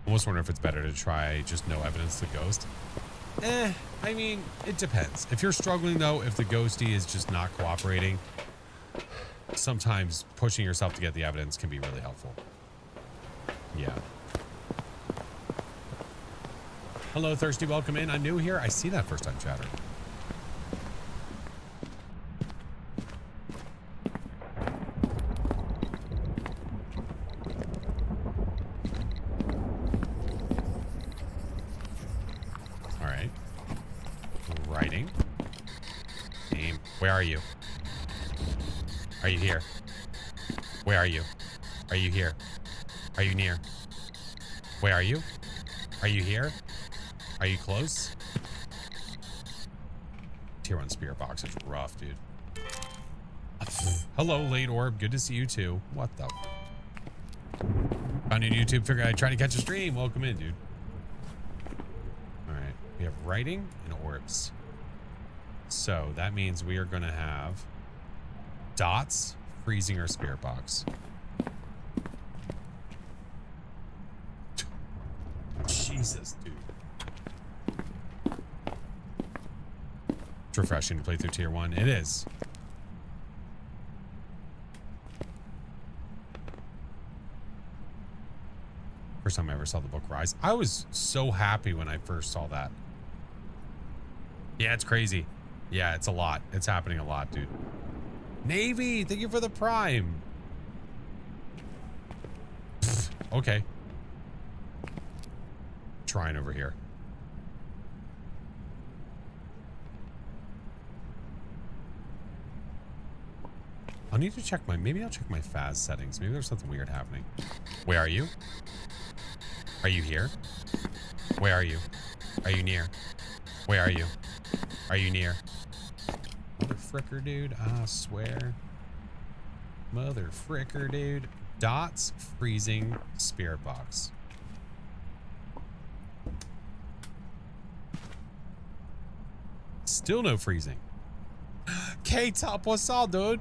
Almost wonder if it's better to try just no evidence to ghost. I mean, it depends. If you're struggling, though, if the ghosty is just not cooperating, sometimes pushing yourself to get the evidence can be really helpful. Yeah. Hello, Thirsty. Welcome in. I'm new here. I see that first time chatter. All right. Writing. Name. Where are you? Are you here? Where are you? Are you here? Are you near? Where are you? Are you here? Are you close? Tier 1 spirit box is rough, dude. Hello, late orb. Good to see you too. What the? Found you on YouTube. Figured I'd try to catch a stream. Welcome in, dude. All right. We have writing and orbs. So that means we are going to have dots, freezing, or spirit box. Jesus, dude. It's refreshing to play through tier 1. It is. First time I ever saw the book rise. I was so happy when I first saw that. Yeah, it's crazy. Yeah, it's a lot. It's happening a lot, dude. Navy, thank you for the prime. Pfft, okay. Trying over here. I'll need to check my, maybe I'll check my Phas settings. Maybe there's something weird happening. Where are you? Are you here? Where are you? Are you near? Where are you? Are you near? Mother fricker, dude. I swear. Mother fricker, dude. Dots, freezing, spirit box. Still no freezing. K-Top, what's up, dude?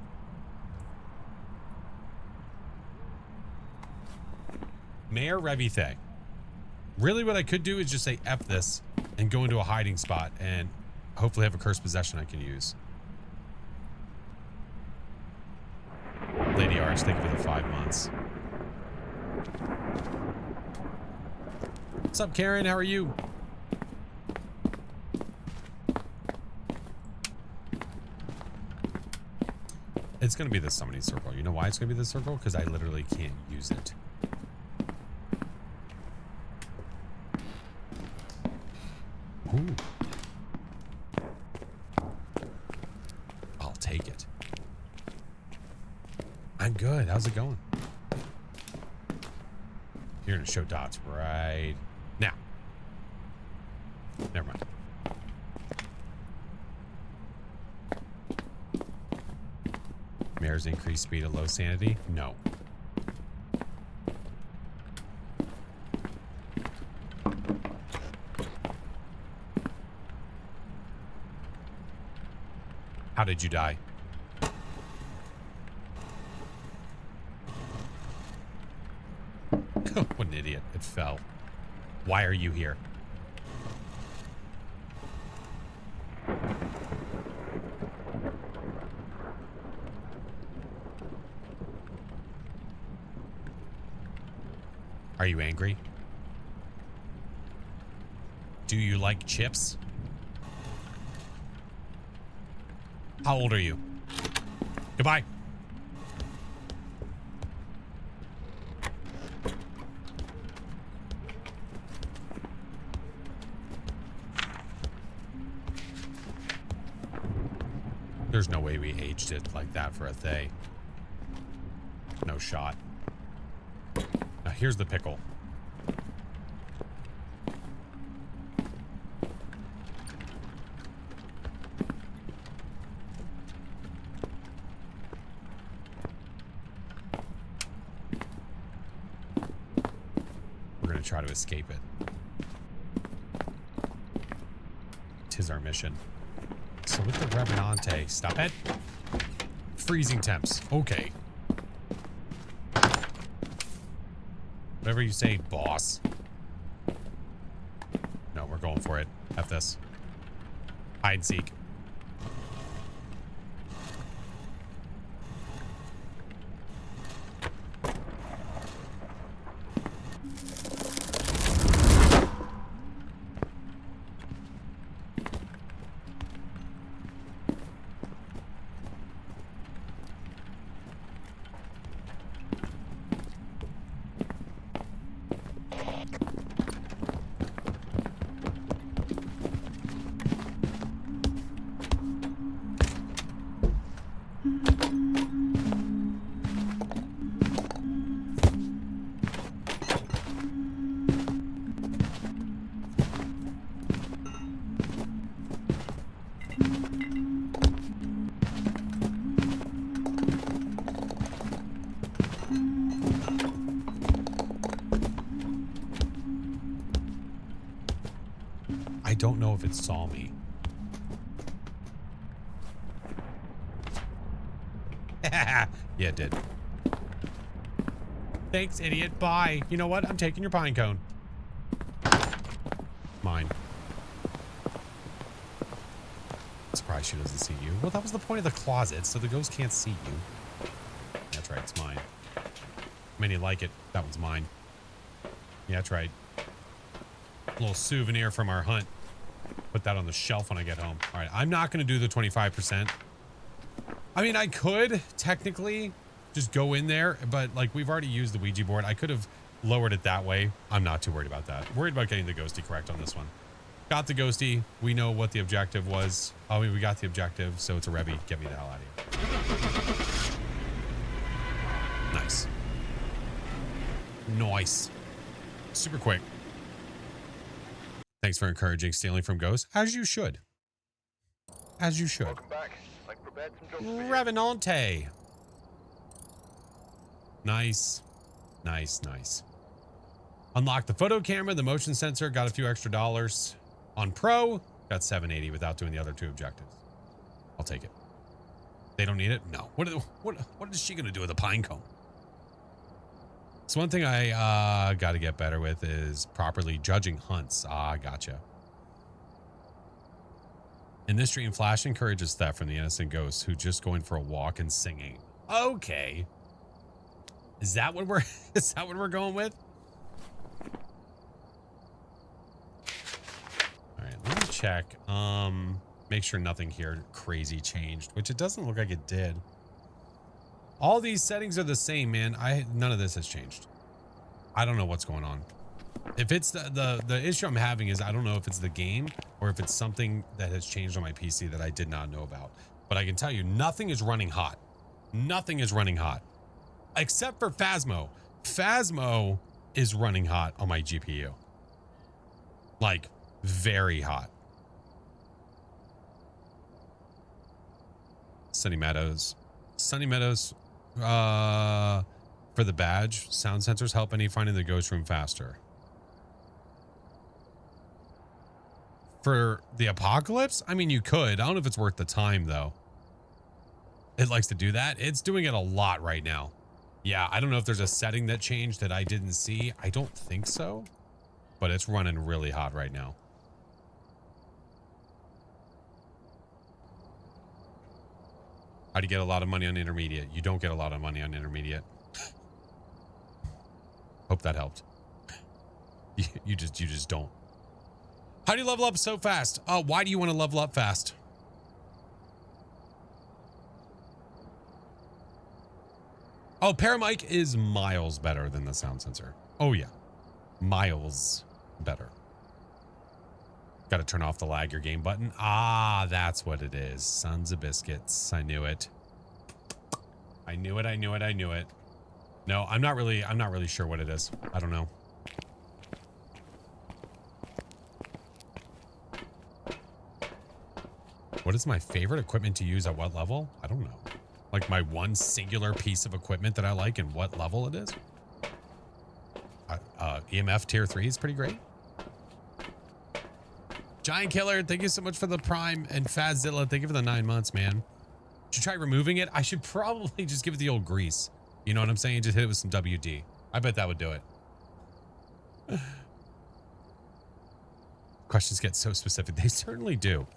Mayor Revithe. Really what I could do is just say F this and go into a hiding spot and hopefully have a cursed possession I can use. Lady Arch, thank you for the 5 months. What's up, Karen? How are you? It's going to be the summoning circle. You know why it's going to be the circle? Because I literally can't use it. Ooh. I'll take it. I'm good. How's it going? You're going to show dots right now. Never mind. Mare's increased speed at low sanity? No. How did you die? What an idiot. It fell. Why are you here? Are you angry? Do you like chips? How old are you? Goodbye. There's no way we aged it like that for a Thay. No shot. Now here's the pickle. We're gonna try to escape it. 'Tis our mission. So with the Revenante, stop it. Freezing temps. Okay. Whatever you say, boss. No, we're going for it. F this. Hide and seek. I don't know if it saw me. Yeah, it did. Thanks, idiot. Bye. You know what? I'm taking your pine cone. Mine. Surprised she doesn't see you. Well, that was the point of the closet, so the ghost can't see you. That's right, it's mine. Many like it. That one's mine. Yeah, that's right. A little souvenir from our hunt. Put that on the shelf when I get home. All right, I'm not going to do the 25%. I mean, I could technically just go in there, but like we've already used the Ouija board. I could have lowered it that way. I'm not too worried about that. Worried about getting the ghosty correct on this one. Got the ghosty. We know what the objective was. I mean, we got the objective, so it's a Revy. Get me the hell out of here. Nice. Nice. Super quick. Thanks for encouraging stealing from ghosts, as you should. As you should. Welcome back. I've prepared some jobs for you. Revenante. Nice. Nice, nice. Unlock the photo camera, the motion sensor, got a few extra dollars. On Pro, got 780 without doing the other 2 objectives. I'll take it. They don't need it? No. What is she going to do with a pine cone? So one thing I got to get better with is properly judging hunts. Ah, gotcha. In this stream, Flash encourages theft from the innocent ghosts who just going for a walk and singing. Okay. Is that what we're going with? All right, let me check. Make sure nothing here crazy changed, which it doesn't look like it did. All these settings are the same, man. None of this has changed. I don't know what's going on. If it's the issue I'm having is I don't know if it's the game or if it's something that has changed on my PC that I did not know about. But I can tell you, nothing is running hot. Nothing is running hot. Except for Phasmo. Phasmo is running hot on my GPU. Like, very hot. Sunny Meadows. Sunny Meadows, for the badge, sound sensors help any finding the ghost room faster. For the apocalypse, I mean, you could. I don't know if it's worth the time, though. It likes to do that. It's doing it a lot right now. Yeah, I don't know if there's a setting that changed that I didn't see. I don't think so, but it's running really hot right now. How do you get a lot of money on intermediate? You don't get a lot of money on intermediate. Hope that helped. You just don't. How do you level up so fast? Why do you want to level up fast? Oh, Paramic is miles better than the sound sensor. Oh yeah, miles better. Got to turn off the lag your game button. Ah, that's what it is. Sons of biscuits. I knew it. I knew it. I knew it. I knew it. No, I'm not really sure what it is. I don't know. What is my favorite equipment to use at what level? I don't know. Like my one singular piece of equipment that I like and what level it is? EMF tier 3 is pretty great. Giant Killer, thank you so much for the Prime. And Fazilla, thank you for the 9 months, man. Should try removing it. I should probably just give it the old grease. You know what I'm saying? Just hit it with some WD. I bet that would do it. Questions get so specific. They certainly do.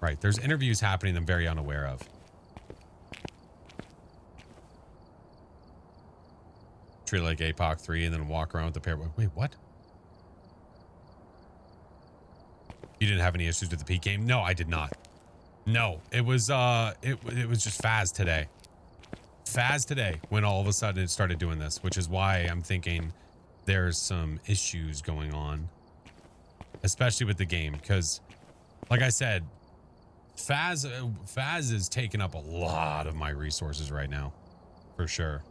Right. There's interviews happening I'm very unaware of. Treat it like APOC 3 and then walk around with the pair. Wait, what? You didn't have any issues with the P game? No, I did not. No, it was it was just Faz today. Faz today when all of a sudden it started doing this, which is why I'm thinking there's some issues going on, especially with the game, because like I said, Faz is taking up a lot of my resources right now, for sure.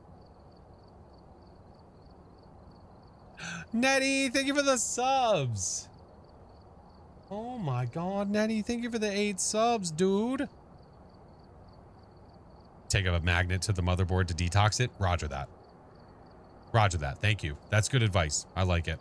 Nettie, thank you for the subs. Oh my God, Nettie, thank you for the 8 subs, dude. Take up a magnet to the motherboard to detox it. Roger that. Roger that. Thank you. That's good advice. I like it.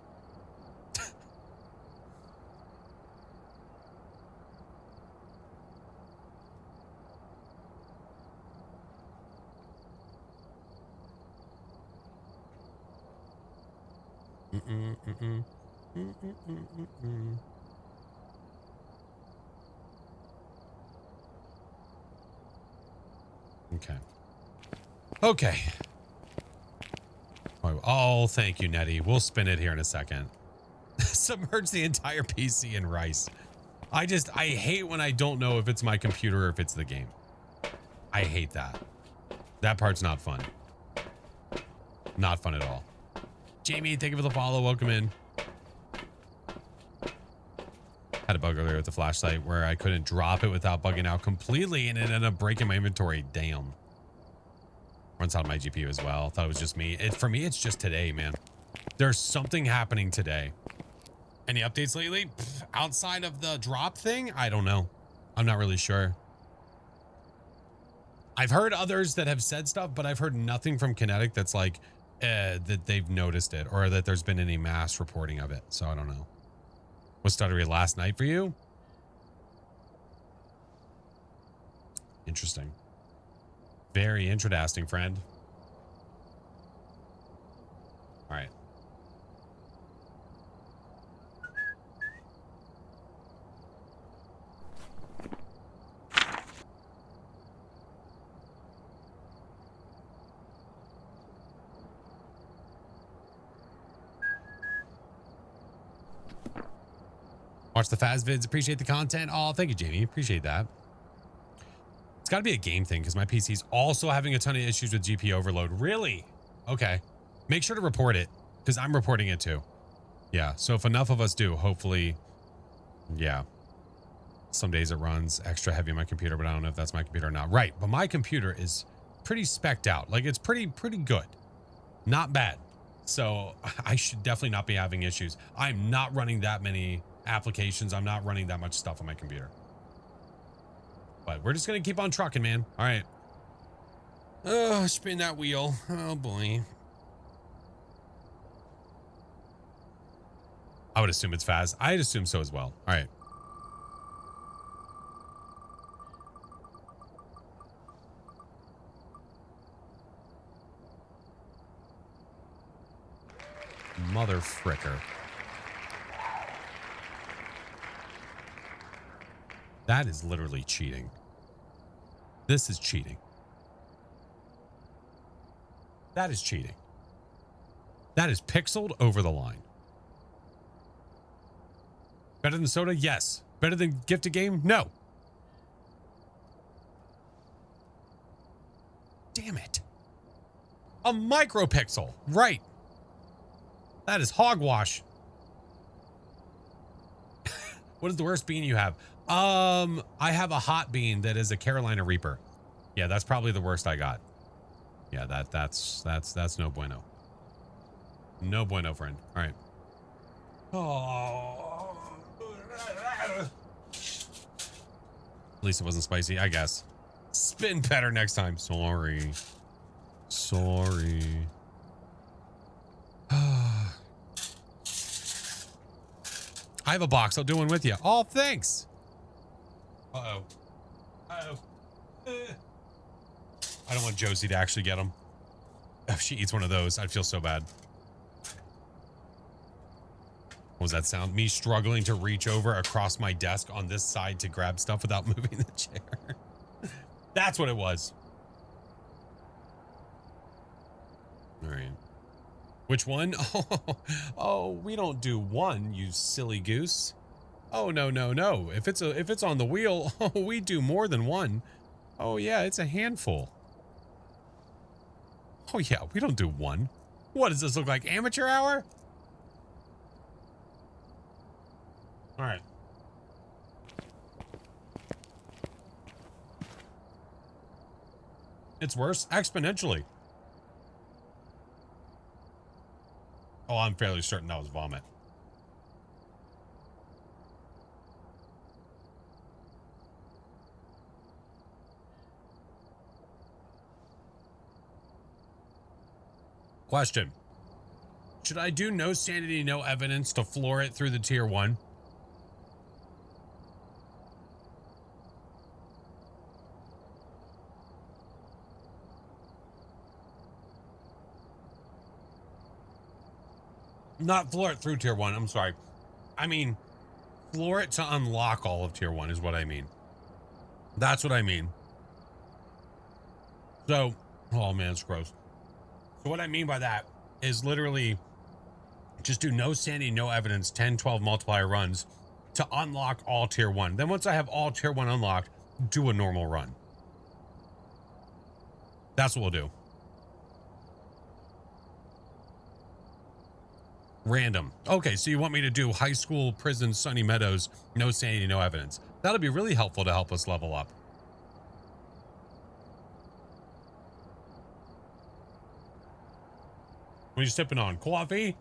Okay. Okay. Oh, thank you, Nettie. We'll spin it here in a second. Submerge the entire PC in rice. I hate when I don't know if it's my computer or if it's the game. I hate that. That part's not fun. Not fun at all. Jamie, thank you for the follow. Welcome in. Had a bug earlier with the flashlight where I couldn't drop it without bugging out completely, and it ended up breaking my inventory. Damn. Runs out of my GPU as well. Thought it was just me. For me, it's just today, man. There's something happening today. Any updates lately? Outside of the drop thing? I don't know. I'm not really sure. I've heard others that have said stuff, but I've heard nothing from Kinetic that's like that they've noticed it or that there's been any mass reporting of it. So I don't know. Was stuttery last night for you? Interesting. Very interesting, friend. All right. Watch the Faz vids. Appreciate the content. Oh, thank you, Jamie. Appreciate that. It's got to be a game thing because my PC's also having a ton of issues with GPU overload. Really? Okay. Make sure to report it because I'm reporting it too. Yeah. So if enough of us do, hopefully, yeah. Some days it runs extra heavy on my computer, but I don't know if that's my computer or not. Right. But my computer is pretty specced out. Like it's pretty good. Not bad. So I should definitely not be having issues. I'm not running that many applications. I'm not running that much stuff on my computer. But we're just going to keep on trucking, man. All right. Oh, spin that wheel. Oh, boy. I would assume it's Faz. I'd assume so as well. All right. Mother fricker. That is literally cheating. This is cheating. That is cheating. That is pixeled over the line. Better than soda? Yes. Better than gifted game? No. Damn it. A micropixel. Right. That is hogwash. What is the worst bean you have? I have a hot bean that is a Carolina Reaper. Yeah, that's probably the worst I got. Yeah, that's no bueno. No bueno, friend. All right. Oh. At least it wasn't spicy, I guess. Spin better next time. Sorry. Sorry. I have a box. I'll do one with you. Oh, thanks. Uh-oh. Uh-oh. I don't want Josie to actually get them. If she eats one of those, I'd feel so bad. What was that sound? Me struggling to reach over across my desk on this side to grab stuff without moving the chair. That's what it was. All right. Which one? Oh, we don't do one, you silly goose. Oh, no, no, no. If it's on the wheel, oh, we do more than one. Oh, yeah, it's a handful. Oh, yeah, we don't do one. What does this look like? Amateur hour? All right. It's worse exponentially. Oh, I'm fairly certain that was vomit. Question. Should I do no sanity, no evidence to floor it through the tier 1? Not floor it through tier 1. I'm sorry. I mean, floor it to unlock all of tier 1 is what I mean. That's what I mean. So, oh man, it's gross. So what I mean by that is literally just do no sanity, no evidence, 10, 12 multiplier runs to unlock all tier 1. Then once I have all tier 1 unlocked, do a normal run. That's what we'll do. Random. Okay, so you want me to do high school, prison, Sunny Meadows, no sanity, no evidence. That'll be really helpful to help us level up. What are you sipping on? Coffee?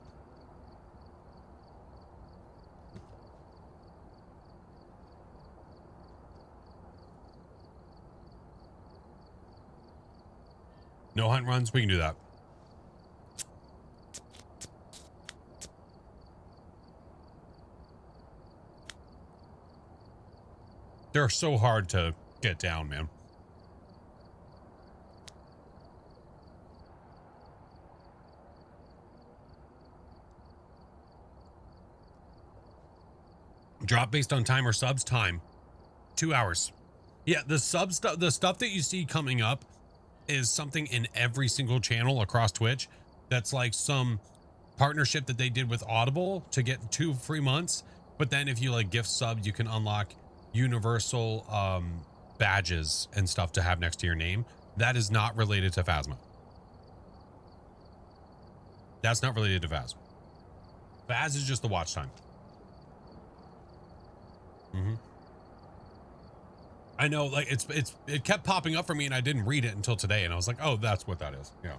No hunt runs? We can do that. They're so hard to get down, man. Drop based on time or subs? Time. 2 hours. Yeah, the sub stuff, the stuff that you see coming up is something in every single channel across Twitch. That's like some partnership that they did with Audible to get 2 free months. But then if you like gift sub, you can unlock universal badges and stuff to have next to your name. That is not related to Phasmo. That's not related to Phas. Phas is just the watch time. I know, like it kept popping up for me and I didn't read it until today, and I was like, oh, that's what that is. Yeah.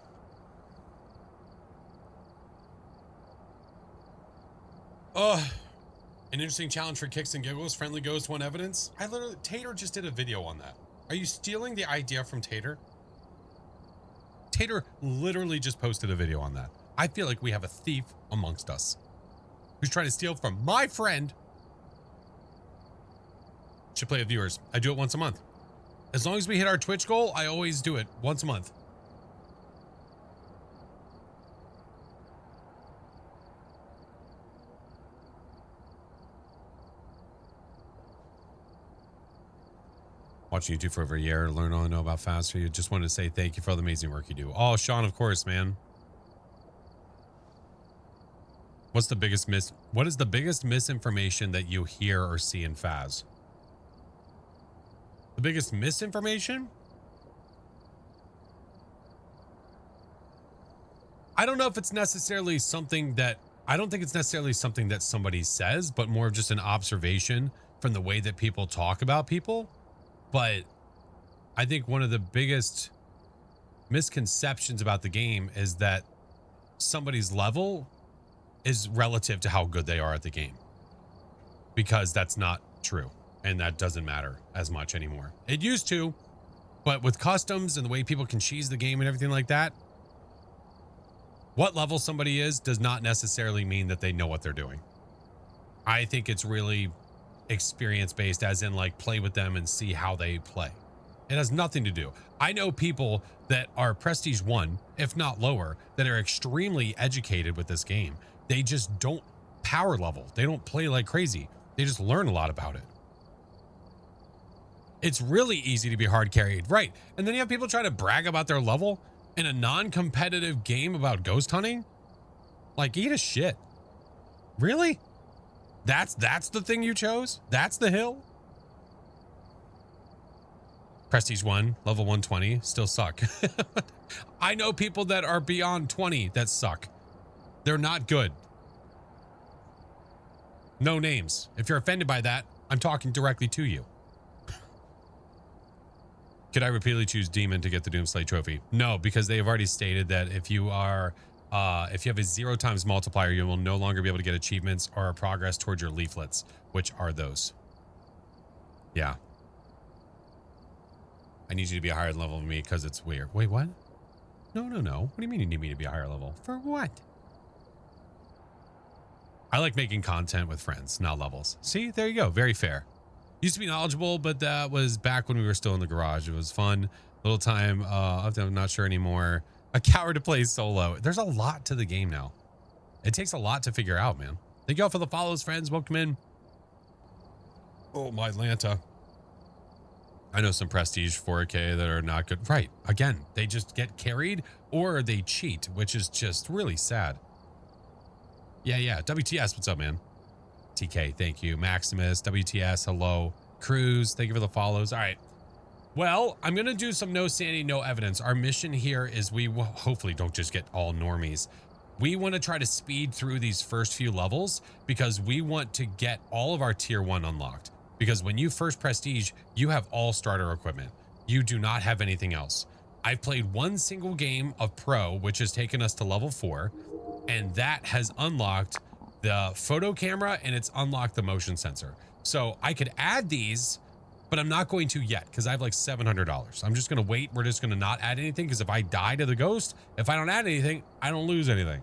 An interesting challenge for kicks and giggles. Friendly Ghost One Evidence. Tater just did a video on that. Are you stealing the idea from Tater? Tater literally just posted a video on that. I feel like we have a thief amongst us who's trying to steal from my friend. Should play with viewers. I do it once a month. As long as we hit our Twitch goal, I always do it once a month. Watching YouTube for over a year, learn all I know about Fast for you. Just wanted to say thank you for all the amazing work you do. Oh, Sean, of course, man. What is the biggest misinformation that you hear or see in Faz? The biggest misinformation? I don't know if it's necessarily something that, I don't think it's necessarily something that somebody says, but more of just an observation from the way that people talk about people. But I think one of the biggest misconceptions about the game is that somebody's level is relative to how good they are at the game, because that's not true. And that doesn't matter as much anymore. It used to, but with customs and the way people can cheese the game and everything like that, what level somebody is does not necessarily mean that they know what they're doing. I think it's really experience based, as in like play with them and see how they play. It has nothing to do. I know people that are Prestige 1, if not lower, that are extremely educated with this game. They just don't power level. They don't play like crazy. They just learn a lot about it. It's really easy to be hard carried, right? And then you have people trying to brag about their level in a non-competitive game about ghost hunting. Like, eat a shit. Really? That's the thing you chose? That's the hill? Prestige 1, level 120, still suck. I know people that are beyond 20 that suck. They're not good. No names. If you're offended by that, I'm talking directly to you. Could I repeatedly choose Demon to get the Doomslay trophy? No, because they have already stated that if you are, if you have a 0 times multiplier, you will no longer be able to get achievements or progress towards your leaflets, which are those. Yeah. I need you to be a higher level than me because it's weird. Wait, what? No. What do you mean you need me to be a higher level? For what? I like making content with friends, not levels. See, there you go. Very fair. Used to be knowledgeable, but that was back when we were still in the garage. It was fun. Little time. I'm not sure anymore. A coward to play solo. There's a lot to the game now. It takes a lot to figure out, man. Thank you all for the follows, friends. Welcome in. Oh, my Atlanta. I know some Prestige 4K that are not good. Right. Again, they just get carried or they cheat, which is just really sad. Yeah. WTS, what's up, man? TK, thank you. Maximus, WTS, hello. Cruz, thank you for the follows. All right. Well, I'm going to do some no sanity, no evidence. Our mission here is we hopefully don't just get all normies. We want to try to speed through these first few levels because we want to get all of our tier 1 unlocked. Because when you first prestige, you have all starter equipment. You do not have anything else. I've played one single game of pro, which has taken us to level 4, and that has unlocked the photo camera and it's unlocked the motion sensor. So I could add these, but I'm not going to yet because I have like $700. I'm just going to wait. We're just going to not add anything because if I die to the ghost, if I don't add anything, I don't lose anything.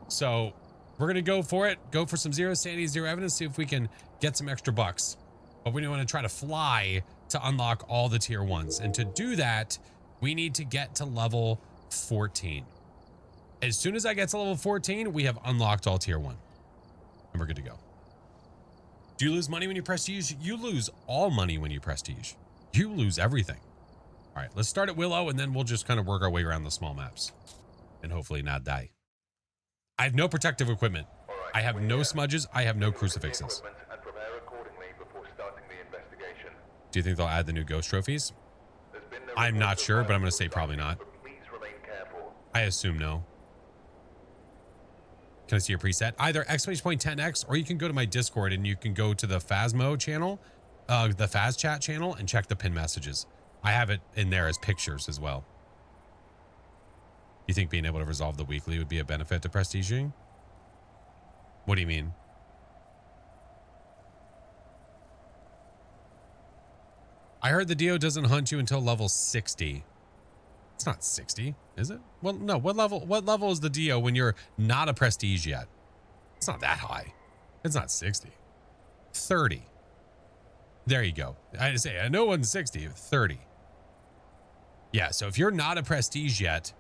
So we're going to go for it. Go for some 0 sanity, 0 evidence. See if we can get some extra bucks. but we want to try to fly to unlock all the tier 1s. And to do that, we need to get to level 14. As soon as I get to level 14, we have unlocked all tier 1. And we're good to go. Do you lose money when you prestige? You lose all money when you prestige. You lose everything. All right, let's start at Willow, and then we'll just kind of work our way around the small maps. And hopefully not die. I have no protective equipment. I have no smudges. I have no crucifixes. Do you think they'll add the new ghost trophies? I'm not sure, but I'm going to say probably not. I assume no. Can I see your preset? Either !10x, or you can go to my Discord and you can go to the Phasmo channel, the Phaz chat channel, and check the pin messages. I have it in there as pictures as well. You think being able to resolve the weekly would be a benefit to prestiging? What do you mean? I heard the Dio doesn't hunt you until level 60. It's not 60, is it? Well, no. What level is the Dio when you're not a prestige yet? It's not that high. It's not 60. 30. There you go. I know 160, 30. Yeah, so if you're not a prestige yet,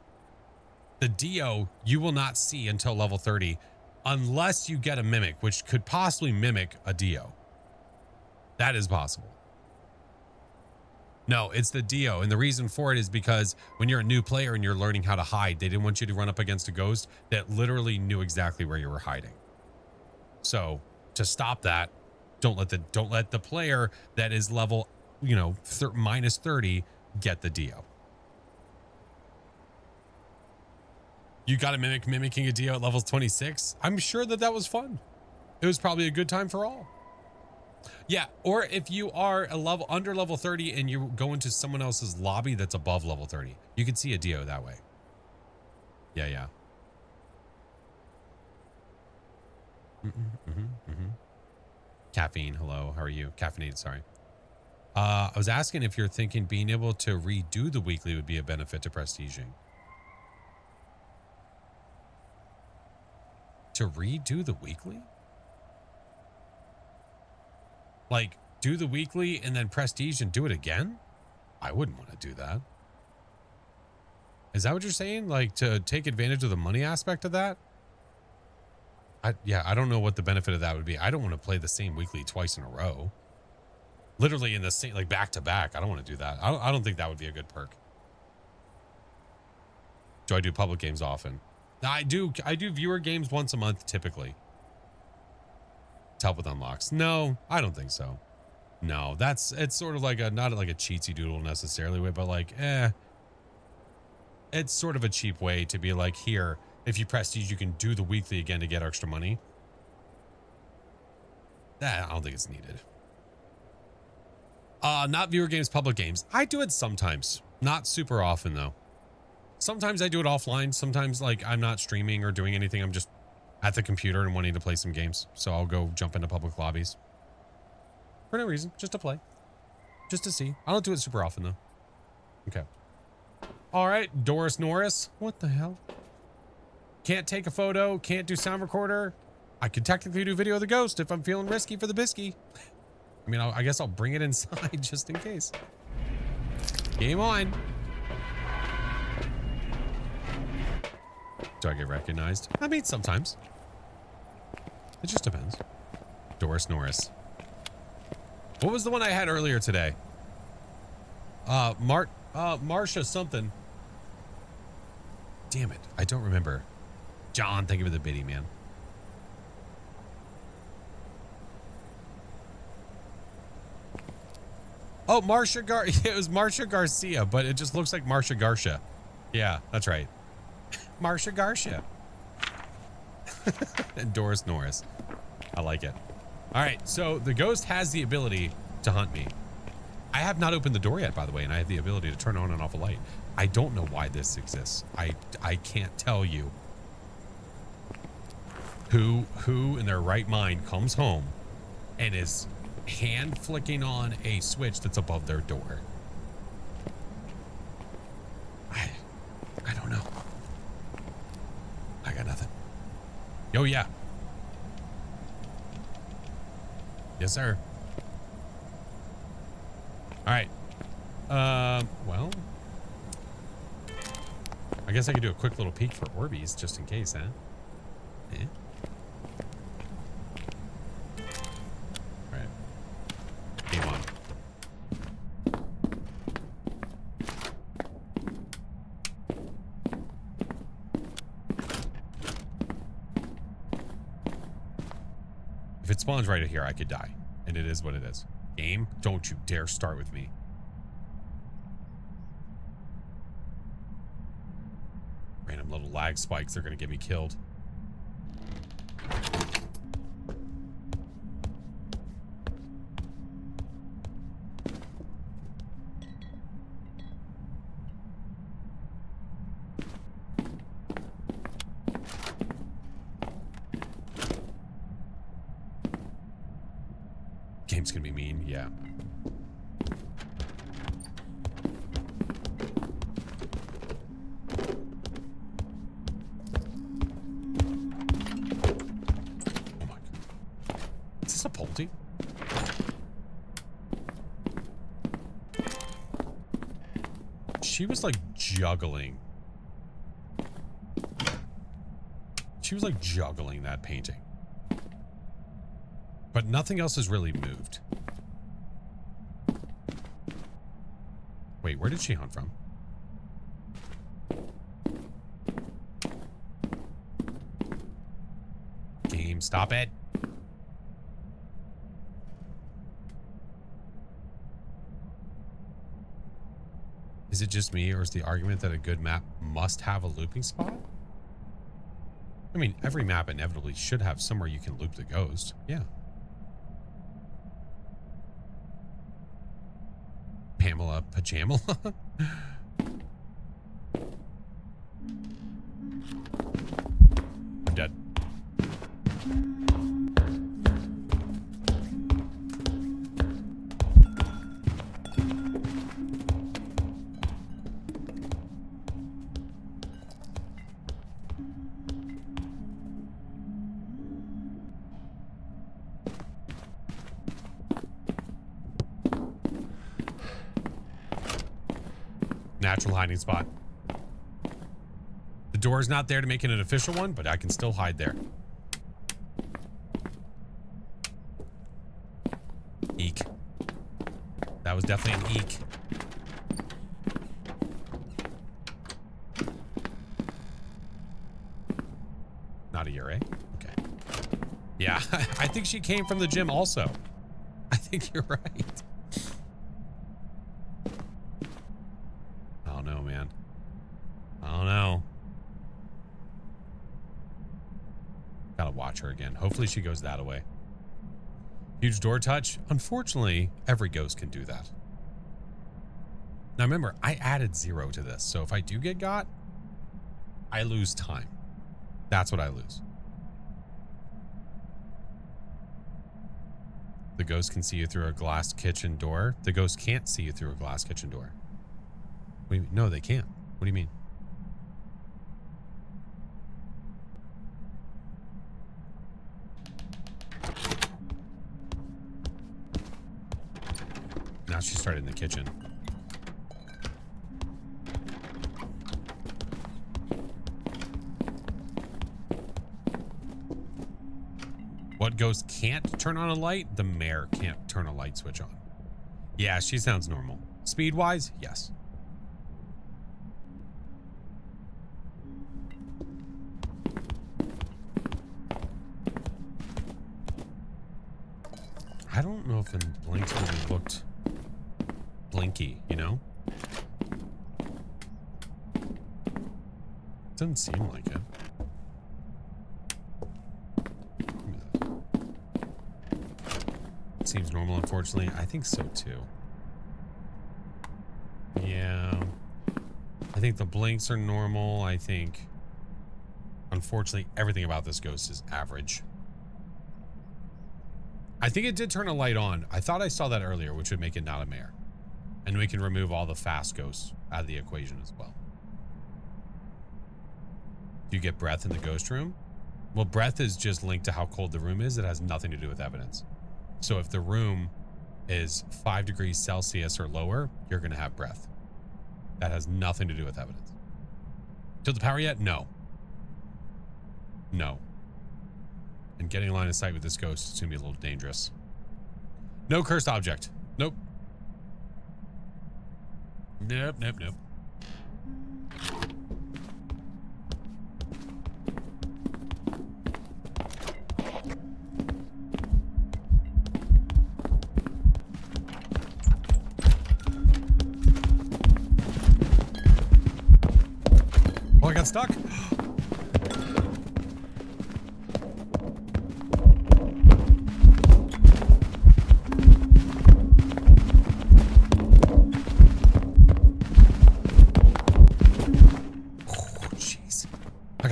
the Dio you will not see until level 30 unless you get a mimic, which could possibly mimic a Dio. That is possible. No, it's the Dio. And the reason for it is because when you're a new player and you're learning how to hide, they didn't want you to run up against a ghost that literally knew exactly where you were hiding. So to stop that, don't let the player that is level, minus 30 get the Dio. You got a mimicking a Dio at level 26. I'm sure that was fun. It was probably a good time for all. Yeah, or if you are under level 30 and you go into someone else's lobby that's above level 30, you can see a Dio that way. Yeah. Caffeine, hello, how are you? Caffeinated, sorry. I was asking if you're thinking being able to redo the weekly would be a benefit to prestiging. To redo the weekly? Like, do the weekly and then prestige and do it again? I wouldn't want to do that. Is that what you're saying? Like, to take advantage of the money aspect of that? I don't know what the benefit of that would be. I don't want to play the same weekly twice in a row. Literally in the same, like, back to back. I don't want to do that. I don't think that would be a good perk. Do I do public games often? I do viewer games once a month, typically. To help with unlocks. No, I don't think so. No, it's sort of like not like a cheatsy doodle necessarily way, but like, it's sort of a cheap way to be like, here, if you prestige, you can do the weekly again to get extra money. I don't think it's needed. Not viewer games, public games. I do it sometimes, not super often though. Sometimes I do it offline. Sometimes like I'm not streaming or doing anything. I'm just at the computer and wanting to play some games. So I'll go jump into public lobbies. For no reason, just to play. Just to see. I don't do it super often though. Okay. All right, Doris Norris. What the hell? Can't take a photo, can't do sound recorder. I could technically do video of the ghost if I'm feeling risky for the biscuit. I mean, I guess I'll bring it inside just in case. Game on. Do I get recognized? I mean, sometimes. It just depends. Doris Norris. What was the one I had earlier today? Marsha something. Damn it. I don't remember. John, thank you for the biddy, man. Oh, it was Marsha Garcia, but it just looks like Marsha Garcia. Yeah, that's right. Marsha Garcia. And Doris Norris. I like it. All right, so the ghost has the ability to hunt me. I have not opened the door yet, by the way, and I have the ability to turn on and off a light. I don't know why this exists. I can't tell you who in their right mind comes home and is hand flicking on a switch that's above their door. I don't know. I got nothing. Oh, yeah. Yes, sir. All right. Well, I guess I could do a quick little peek for Orbeez just in case, huh? Yeah. All right. Game on. If it spawns right here, I could die. And it is what it is. Game, don't you dare start with me. Random little lag spikes, they're going to get me killed. Game's gonna be mean, yeah. Oh my god. Is this a Polty? She was like juggling. She was like juggling that painting. But nothing else has really moved. Wait, where did she hunt from? Game, stop it. Is it just me, or is the argument that a good map must have a looping spot? I mean, every map inevitably should have somewhere you can loop the ghost. Yeah. Pamela Pajamala? I'm dead. Natural hiding spot. The door is not there to make it an official one, but I can still hide there. Eek. That was definitely an eek. Not a year, eh? Okay. Yeah, I think she came from the gym also. I think you're right. Her again. Hopefully she goes that away. Huge door touch. Unfortunately, every ghost can do that. Now remember, I added 0 to this, so if I do get got, I lose time. That's what I lose. The ghost can see you through a glass kitchen door. The ghost can't see you through a glass kitchen door. No, they can't. What do you mean? Now she started in the kitchen. What ghost can't turn on a light? The mayor can't turn a light switch on. Yeah, she sounds normal. Speed-wise, yes. I don't know if the blinks really looked blinky, you know? Doesn't seem like it. It seems normal, unfortunately. I think so too. Yeah. I think the blinks are normal. I think, unfortunately, everything about this ghost is average. I think it did turn a light on. I thought I saw that earlier, which would make it not a mare. And we can remove all the fast ghosts out of the equation as well. Do you get breath in the ghost room? Well, breath is just linked to how cold the room is. It has nothing to do with evidence. So if the room is 5 degrees Celsius or lower, you're going to have breath. That has nothing to do with evidence. Killed the power yet? No. No. And getting a line of sight with this ghost is going to be a little dangerous. No cursed object. Nope. Nope, nope, nope. Oh, I got stuck.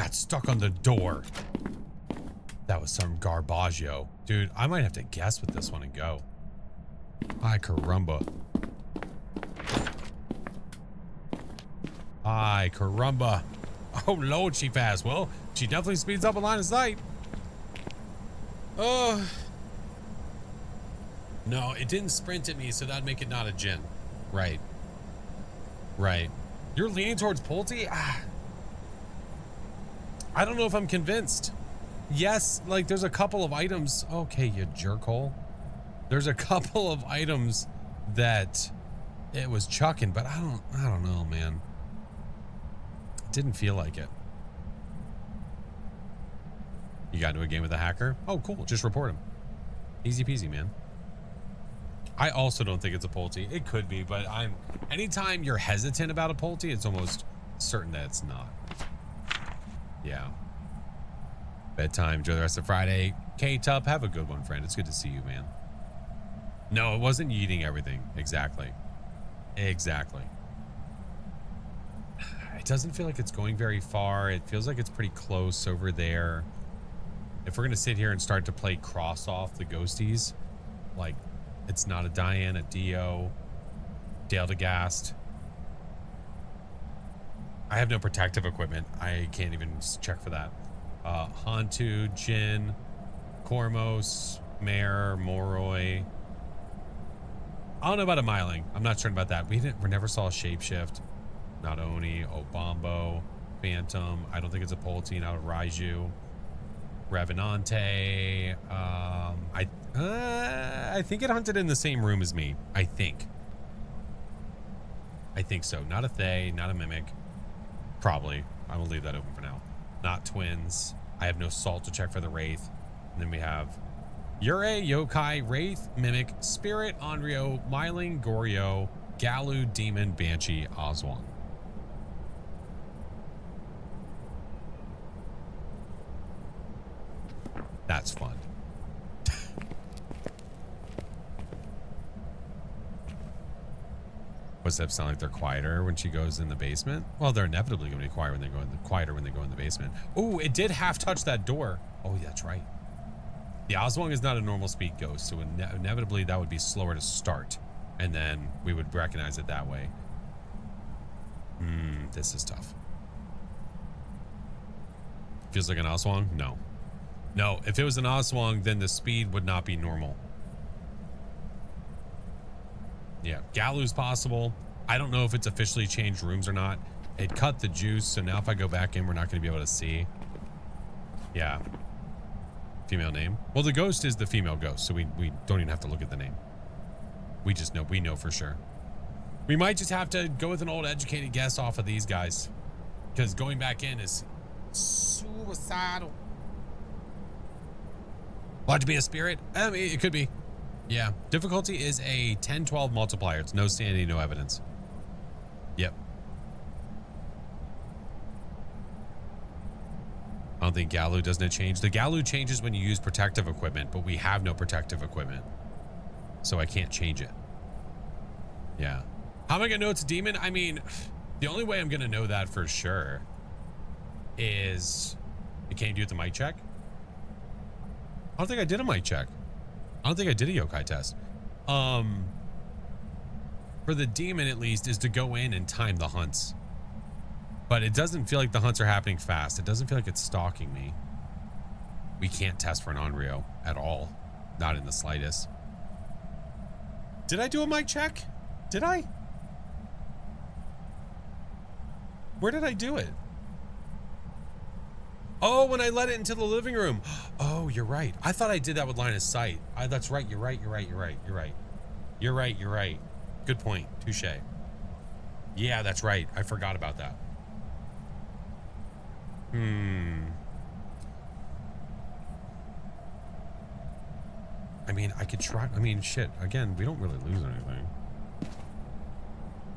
Stuck on the door. That was some garbaggio. Dude, I might have to guess with this one and go. Ay, caramba. Ay, caramba. Oh, Lord, she fast. Well, she definitely speeds up a line of sight. Oh. No, it didn't sprint at me, so that'd make it not a Jinn. Right. Right. You're leaning towards Pulte? Ah. I don't know if I'm convinced. Yes, like there's a couple of items. Okay, you jerkhole. There's a couple of items that it was chucking, but I don't know, man. It didn't feel like it. You got into a game with a hacker? Oh, cool. Just report him. Easy peasy, man. I also don't think it's a Pulte. It could be, but anytime you're hesitant about a Pulte, it's almost certain that it's not. Yeah. Bedtime. Enjoy the rest of Friday. K-Tup, have a good one, friend. It's good to see you, man. No, it wasn't yeeting everything. Exactly. Exactly. It doesn't feel like it's going very far. It feels like it's pretty close over there. If we're going to sit here and start to play cross off the ghosties, like it's not a Diane, a Dio, Dale DeGast. I have no protective equipment. I can't even check for that. Hantu, Jin, Kormos, Mare, Moroi. I don't know about a Myling. I'm not certain about that. We never saw a shapeshift. Not Oni, Obambo, Phantom. I don't think it's a Pulte out of Raiju. Revenante. I think it hunted in the same room as me. I think so. Not a Thay, not a Mimic. Probably. I will leave that open for now. Not twins. I have no salt to check for the Wraith. And then we have Yurei, Yokai, Wraith, Mimic, Spirit, Onryo, Myling, Goryo, Galu, Demon, Banshee, Oswong. That's fun. Footsteps sound like they're quieter when she goes in the basement. Well, they're inevitably going to be quieter when they go in the basement. Oh, it did half touch that door. Oh, that's right. The Oswong is not a normal speed ghost, so inevitably that would be slower to start, and then we would recognize it that way. This is tough. Feels like an Oswong? No. No, if it was an Oswong, then the speed would not be normal. Yeah, Galu's possible. I don't know if it's officially changed rooms or not. It cut the juice, so now if I go back in, we're not going to be able to see. Yeah. Female name. Well, the ghost is the female ghost, so we don't even have to look at the name. We just know, we know for sure. We might just have to go with an old educated guess off of these guys, because going back in is suicidal. Want to be a spirit? I mean, it could be. Yeah. Difficulty is a 10-12 multiplier. It's no sanity, no evidence. Yep. I don't think Galu doesn't change. The Galu changes when you use protective equipment, but we have no protective equipment. So I can't change it. Yeah. How am I going to know it's a demon? I mean, the only way I'm going to know that for sure is... Can you do it the mic check? I don't think I did a mic check. I don't think I did a yokai test. For the demon, at least, is to go in and time the hunts. But it doesn't feel like the hunts are happening fast. It doesn't feel like it's stalking me. We can't test for an Onryo at all. Not in the slightest. Did I do a mic check? Did I? Where did I do it? Oh, when I let it into the living room. Oh, you're right. I thought I did that with line of sight. That's right. You're right. You're right. You're right. You're right. You're right. You're right. Good point. Touche. Yeah, that's right. I forgot about that. I mean, I could try. I mean, shit. Again, we don't really lose anything.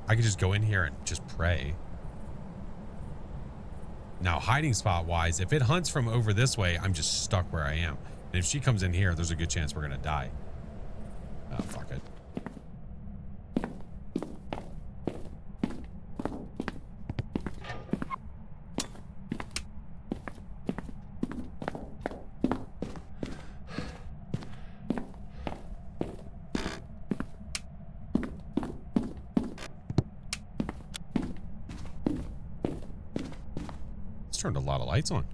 I could just go in here and just pray. Now, hiding spot wise, if it hunts from over this way, I'm just stuck where I am. And if she comes in here, there's a good chance we're going to die. Oh, fuck it. Turned a lot of lights on.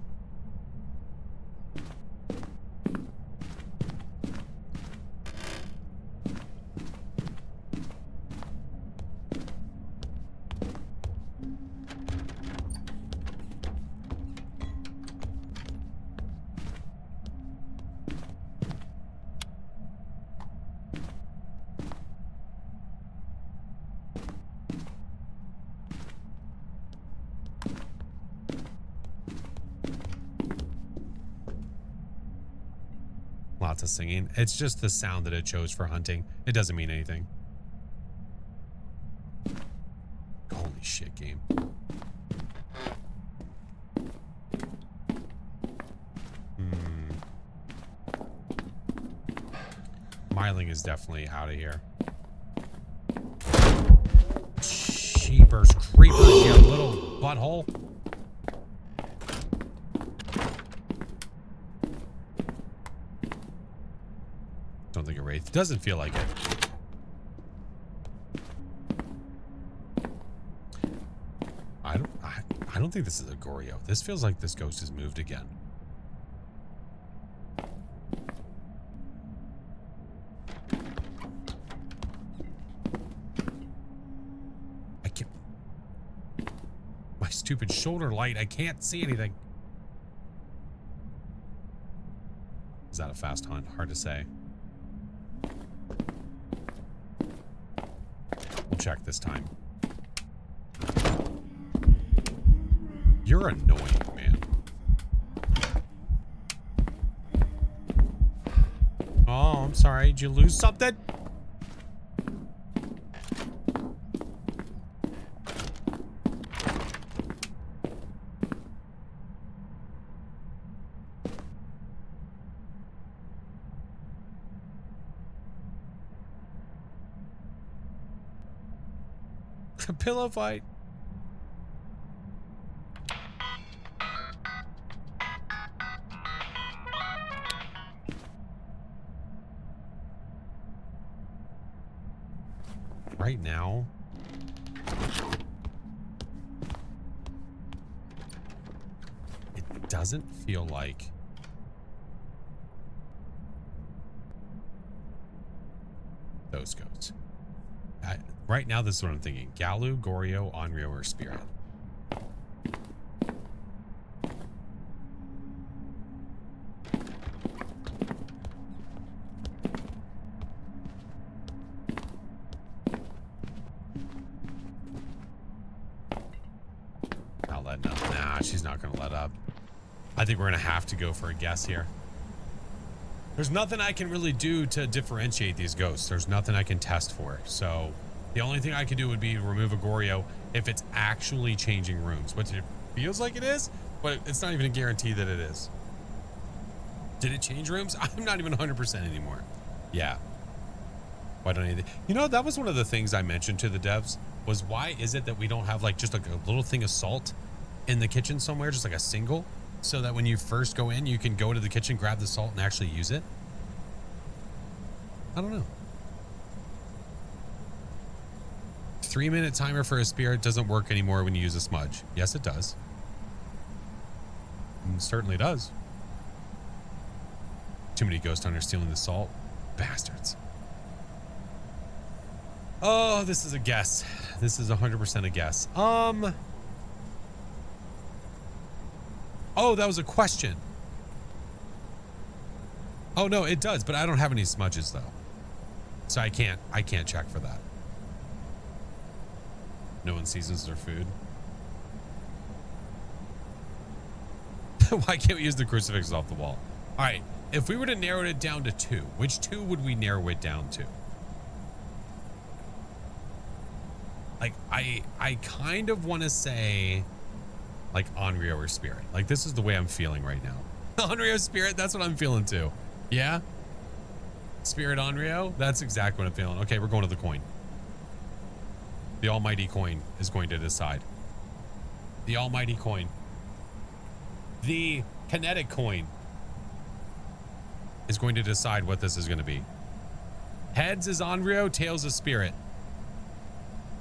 Lots of singing. It's just the sound that it chose for hunting. It doesn't mean anything. Holy shit, game. Myling is definitely out of here. Sheepers, creepers, you little butthole. Don't think a wraith. Doesn't feel like it. I don't think this is a Goryo. This feels like this ghost has moved again. I can't. My stupid shoulder light. I can't see anything. Is that a fast hunt? Hard to say. We'll check this time. You're annoying, man. Oh, I'm sorry. Did you lose something? A pillow fight. Right now, it doesn't feel like those ghosts. Right now, this is what I'm thinking. Galu, Goryo, Onryo, or Spirit. Not letting up. Nah, she's not going to let up. I think we're going to have to go for a guess here. There's nothing I can really do to differentiate these ghosts. There's nothing I can test for. So the only thing I can do would be remove a Goryo if it's actually changing rooms, which it feels like it is, but it's not even a guarantee that it is. Did it change rooms? I'm not even 100% anymore. Yeah. Why don't you? You know, that was one of the things I mentioned to the devs was why is it that we don't have like just like a little thing of salt in the kitchen somewhere, just like a single, so that when you first go in, you can go to the kitchen, grab the salt and actually use it? I don't know. 3-minute timer for a spirit doesn't work anymore when you use a smudge. Yes, it does. It certainly does. Too many ghost hunters stealing the salt. Bastards. Oh, this is a guess. This is 100% a guess. Oh, that was a question. Oh no, it does, but I don't have any smudges though. So I can't check for that. No one seasons their food. Why can't we use the crucifixes off the wall? All right, if we were to narrow it down to 2, which 2 would we narrow it down to? Like, I kind of want to say, like, Onryo or Spirit. Like, this is the way I'm feeling right now. Onryo, Spirit, that's what I'm feeling too. Yeah? Spirit, Onryo, that's exactly what I'm feeling. Okay, we're going to the coin. The almighty coin is going to decide. The almighty coin. The kinetic coin is going to decide what this is going to be. Heads is Onryo, tails is Spirit.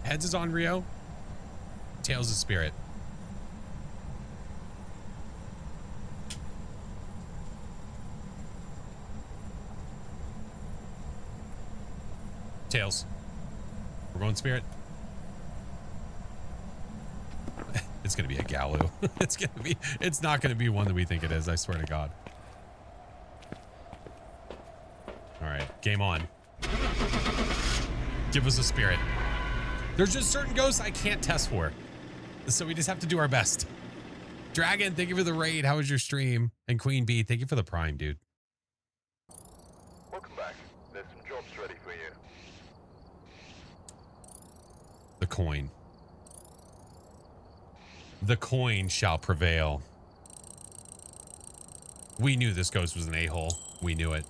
Heads is Onryo, tails is Spirit. Tails. We're going Spirit. It's going to be a Galu. It's not going to be one that we think it is. I swear to God. All right. Game on. Give us a Spirit. There's just certain ghosts I can't test for. So we just have to do our best. Dragon, thank you for the raid. How was your stream? And Queen Bee, thank you for the prime, dude. Welcome back. There's some jobs ready for you. The coin. The coin shall prevail. We knew this ghost was an a-hole. We knew it.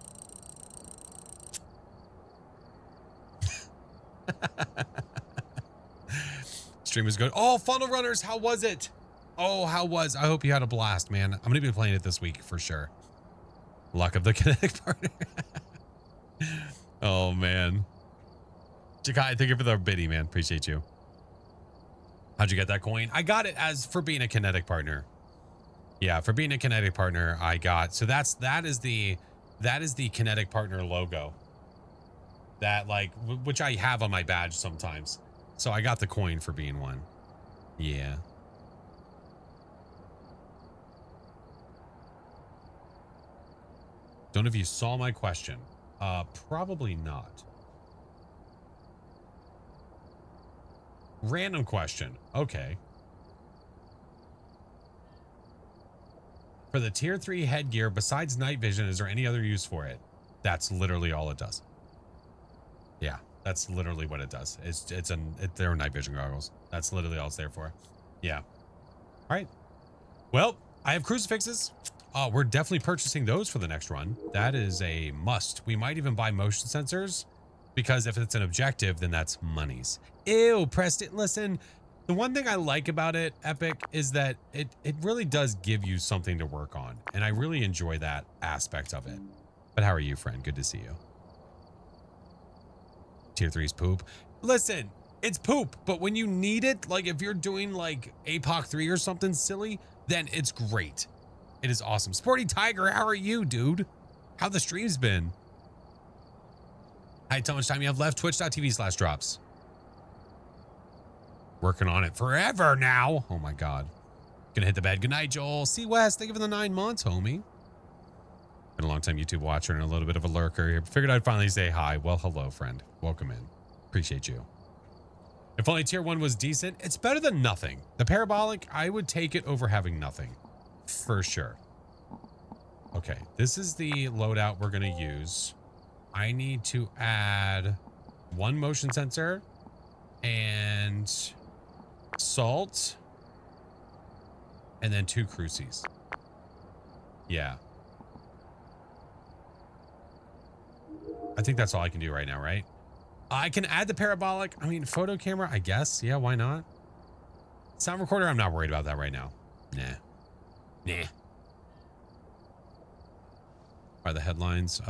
Stream is good. Oh, Funnel Runners, how was it? Oh, how was? I hope you had a blast, man. I'm going to be playing it this week for sure. Luck of the kinetic partner. Oh, man. Jakai, thank you for the biddy, man. Appreciate you. How'd you get that coin? I got it as for being a kinetic partner. Yeah, for being a kinetic partner, I got. So that is the kinetic partner logo. That like which I have on my badge sometimes. So I got the coin for being one. Yeah. Don't know if you saw my question. Probably not. Random question. Okay. For the tier 3 headgear, besides night vision, is there any other use for it? That's literally all it does. Yeah, that's literally what it does. They're night vision goggles. That's literally all it's there for. Yeah. All right. Well, I have crucifixes. We're definitely purchasing those for the next run. That is a must. We might even buy motion sensors because if it's an objective, then that's monies. Ew, Preston, listen. The one thing I like about it, Epic, is that it really does give you something to work on. And I really enjoy that aspect of it. But how are you, friend? Good to see you. Tier 3's poop. Listen, it's poop, but when you need it, like if you're doing like APOC 3 or something silly, then it's great. It is awesome. Sporty Tiger, how are you, dude? How the stream's been? Hi, how much time you have left? Twitch.tv/drops. Working on it forever now. Oh my God. Gonna hit the bed. Good night, Joel. C West, thank you for the 9 months, homie. Been a long time YouTube watcher and a little bit of a lurker here. Figured I'd finally say hi. Well, hello, friend. Welcome in. Appreciate you. If only tier 1 was decent, it's better than nothing. The parabolic, I would take it over having nothing. For sure. Okay, this is the loadout we're gonna use. I need to add 1 motion sensor and salt and then 2 crucies. Yeah. I think that's all I can do right now, right? I can add the parabolic. I mean, photo camera, I guess. Yeah, why not? Sound recorder, I'm not worried about that right now. Nah. By the headlines,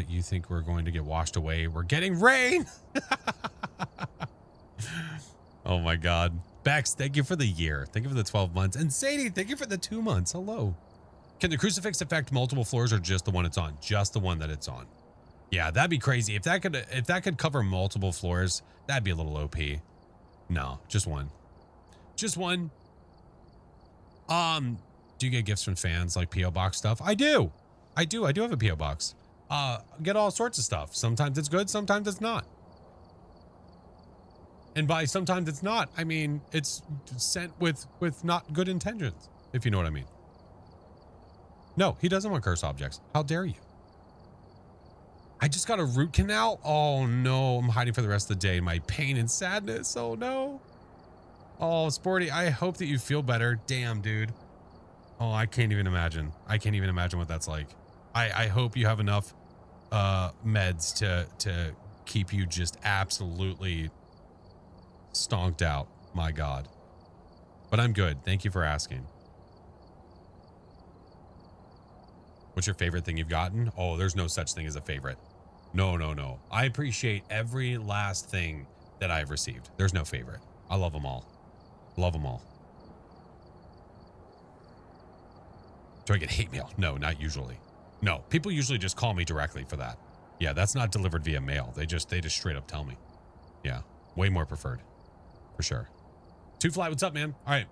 you think we're going to get washed away? We're getting rain. Oh my God. Bex, thank you for the year. Thank you for the 12 months. And Sadie, thank you for the 2 months. Hello. Can the crucifix affect multiple floors or just the one it's on? Just the one that it's on. Yeah, that'd be crazy. If that could cover multiple floors, that'd be a little OP. No, just one. Just one. Do you get gifts from fans like PO box stuff? I do have a PO box. Get all sorts of stuff. Sometimes it's good, sometimes it's not. And by sometimes it's not, I mean it's sent with not good intentions, if you know what I mean. No, he doesn't want curse objects. How dare you? I just got a root canal. Oh no, I'm hiding for the rest of the day. My pain and sadness. Oh no. Oh, Sporty, I hope that you feel better. Damn, dude. Oh, I can't even imagine. I can't even imagine what that's like. I hope you have enough meds to keep you just absolutely stonked out. My God. But I'm good. Thank you for asking. What's your favorite thing you've gotten? Oh, there's no such thing as a favorite. No, no, no. I appreciate every last thing that I've received. There's no favorite. I love them all. Love them all. Do I get hate mail? No, not usually. No, people usually just call me directly for that. Yeah, that's not delivered via mail. They just straight up tell me. Yeah, way more preferred. For sure. Two Fly, what's up, man? All right.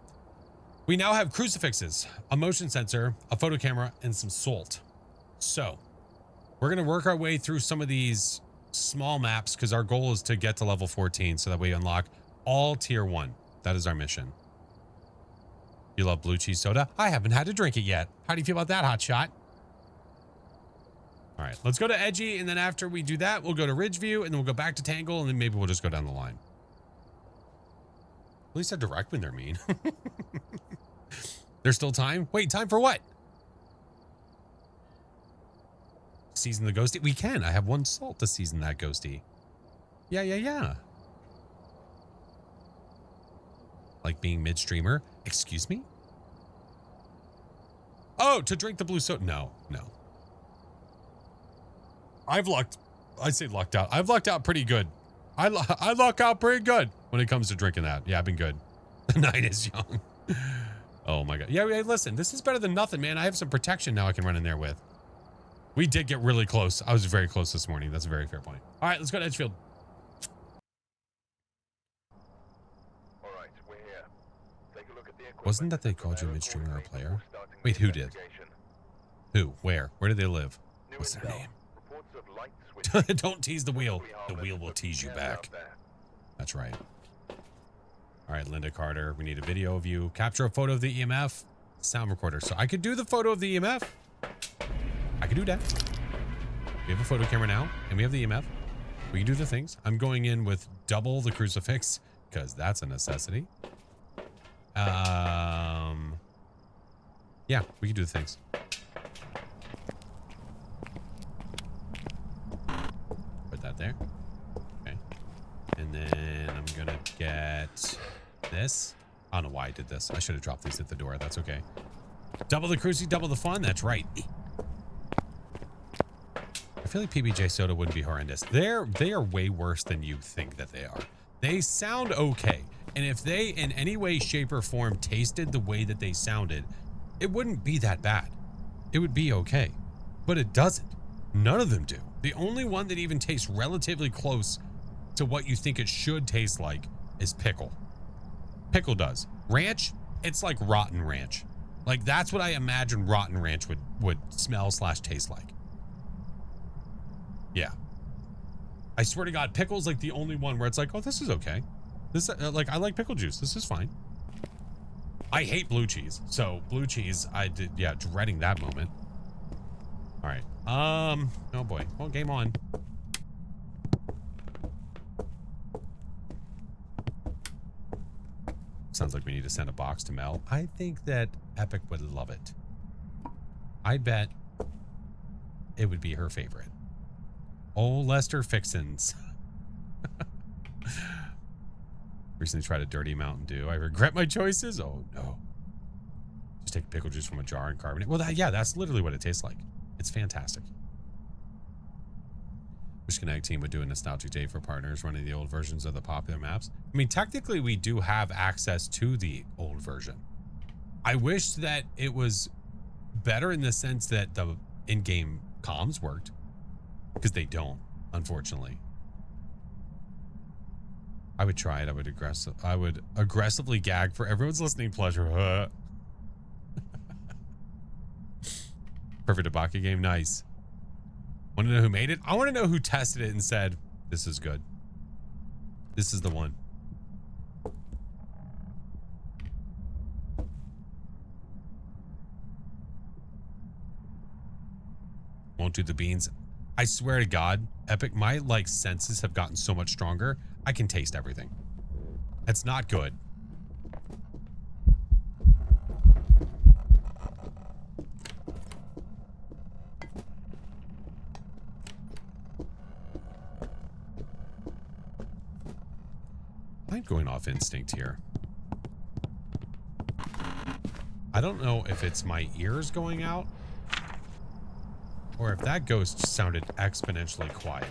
We now have crucifixes, a motion sensor, a photo camera, and some salt. So we're going to work our way through some of these small maps because our goal is to get to level 14 so that we unlock all tier 1. That is our mission. You love blue cheese soda? I haven't had to drink it yet. How do you feel about that, hotshot? All right, let's go to Edgy, and then after we do that, we'll go to Ridgeview, and then we'll go back to Tangle, and then maybe we'll just go down the line. At least I direct when they're mean. There's still time? Wait, time for what? Season the ghosty? We can. I have 1 salt to season that ghosty. Yeah. Like being mid-streamer? Excuse me? Oh, to drink the blue soda? No. I've lucked out. I've lucked out pretty good. I luck out pretty good when it comes to drinking that. Yeah, I've been good. The night is young. Oh my God. Yeah, listen, this is better than nothing, man. I have some protection now I can run in there with. We did get really close. I was very close this morning. That's a very fair point. All right, let's go to Edgefield. All right, we're here. Take a look at the equipment. Wasn't that they called you a mid-streamer or a player? Wait, who did? Who? Where? Where do they live? What's their name? Don't tease the wheel. The wheel will tease you back. That's right. All right, Linda Carter, we need a video of you. Capture a photo of the EMF. Sound recorder. So I could do the photo of the EMF. I could do that. We have a photo camera now, and we have the EMF. We can do the things. I'm going in with double the crucifix, because that's a necessity. Yeah, we can do the things. Put that there. Okay. And then I'm gonna get this. I don't know why I did this. I should have dropped these at the door. That's okay. Double the cruci, double the fun. That's right. I feel like PBJ soda wouldn't be horrendous. They are way worse than you think that they are. They sound okay. And if they in any way, shape, or form tasted the way that they sounded, it wouldn't be that bad. It would be okay. But it doesn't. None of them do. The only one that even tastes relatively close to what you think it should taste like is pickle. Pickle does. Ranch, it's like rotten ranch. Like that's what I imagine rotten ranch would smell / taste like. Yeah. I swear to God, pickle's like the only one where it's like, oh, this is okay. This like I like pickle juice. This is fine. I hate blue cheese. So blue cheese, I did, yeah, dreading that moment. All right. Oh boy. Well, game on. Sounds like we need to send a box to Mel. I think that Epic would love it. I bet it would be her favorite. Oh, Lester Fixins. Recently tried a dirty Mountain Dew. I regret my choices. Oh no. Just take pickle juice from a jar and carbonate. Well, yeah, that's literally what it tastes like. It's fantastic. Wish Connect team would do a nostalgic day for partners running the old versions of the popular maps. I mean, technically we do have access to the old version. I wish that it was better in the sense that the in-game comms worked. Because they don't, unfortunately. I would try it. I would aggressively gag for everyone's listening pleasure. Perfect Ibaka game. Nice. Want to know who made it? I want to know who tested it and said, this is good. This is the one. Won't do the beans. I swear to God, Epic, my like senses have gotten so much stronger. I can taste everything. It's not good. I'm going off instinct here. I don't know if it's my ears going out or if that ghost sounded exponentially quiet.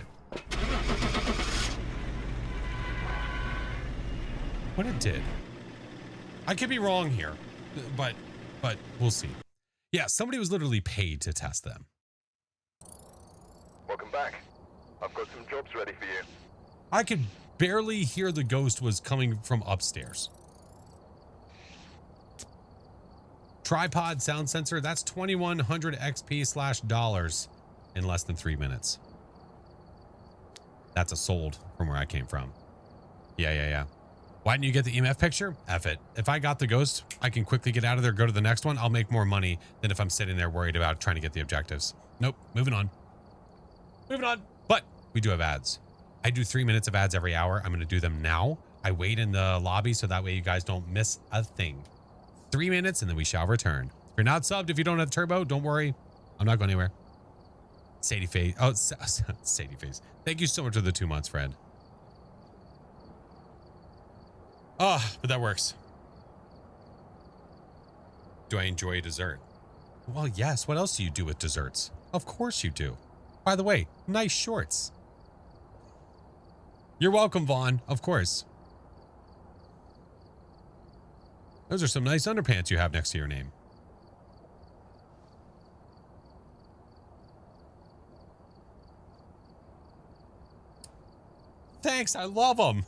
What it did. I could be wrong here, but we'll see. Yeah, somebody was literally paid to test them. Welcome back. I've got some jobs ready for you. I could barely hear the ghost was coming from upstairs. Tripod sound sensor, that's 2100 XP $/ in less than 3 minutes. That's a sold from where I came from. Yeah. Why didn't you get the EMF picture? F it. If I got the ghost, I can quickly get out of there, go to the next one. I'll make more money than if I'm sitting there worried about trying to get the objectives. Nope. Moving on. But we do have ads. I do 3 minutes of ads every hour. I'm going to do them now. I wait in the lobby so that way you guys don't miss a thing. 3 minutes and then we shall return. If you're not subbed, if you don't have turbo, don't worry. I'm not going anywhere. Sadie Face. Oh, Sadie Face. Thank you so much for the 2 months, friend. Oh, but that works. Do I enjoy a dessert? Well, yes. What else do you do with desserts? Of course you do. By the way, nice shorts. You're welcome, Vaughn. Of course. Those are some nice underpants you have next to your name. Thanks. I love them.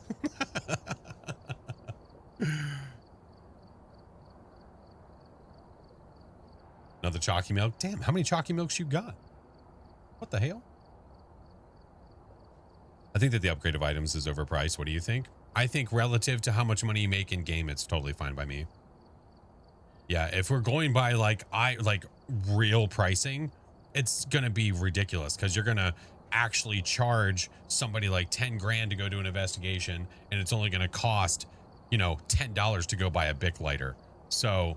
Another chalky milk. Damn, how many chalky milks you got? What the hell? I think that the upgrade of items is overpriced. What do you think? I think relative to how much money you make in game, it's totally fine by me. Yeah, if we're going by like real pricing, it's gonna be ridiculous because you're gonna actually charge somebody like 10 grand to go do an investigation, and it's only gonna cost, you know, $10 to go buy a Bic lighter. So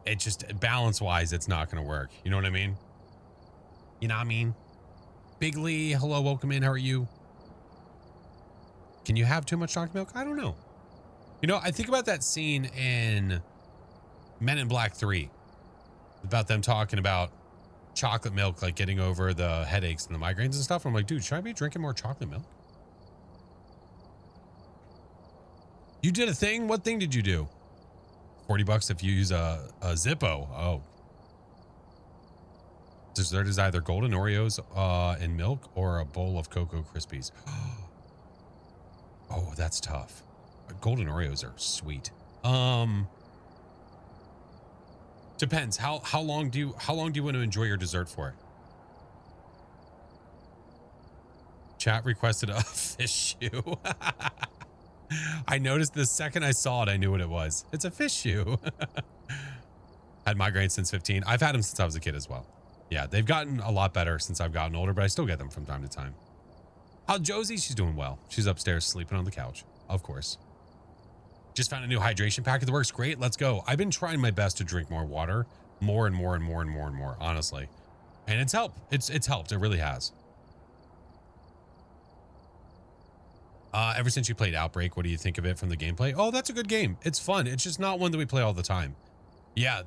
it just balance wise, it's not gonna work. You know what I mean? You know what I mean? Big Lee, hello, welcome in. How are you? Can you have too much chocolate milk? I don't know. You know, I think about that scene in Men in Black 3 about them talking about chocolate milk, like getting over the headaches and the migraines and stuff. I'm like, dude, should I be drinking more chocolate milk? You did a thing? What thing did you do? $40 if you use a Zippo. Oh. Dessert is either golden Oreos and milk or a bowl of Cocoa Krispies. Oh, that's tough. Golden Oreos are sweet. Depends. How long do you want to enjoy your dessert for? Chat requested a fish shoe. I noticed the second I saw it, I knew what it was. It's a fish shoe. Had migraines since 15. I've had them since I was a kid as well. Yeah, they've gotten a lot better since I've gotten older, but I still get them from time to time. How Josie? She's doing well. She's upstairs sleeping on the couch, of course. Just found a new hydration packet that works great. Let's go. I've been trying my best to drink more water, more, honestly. And it's helped. It's helped. It really has. Ever since you played Outbreak, what do you think of it from the gameplay? Oh, that's a good game. It's fun. It's just not one that we play all the time. Yeah,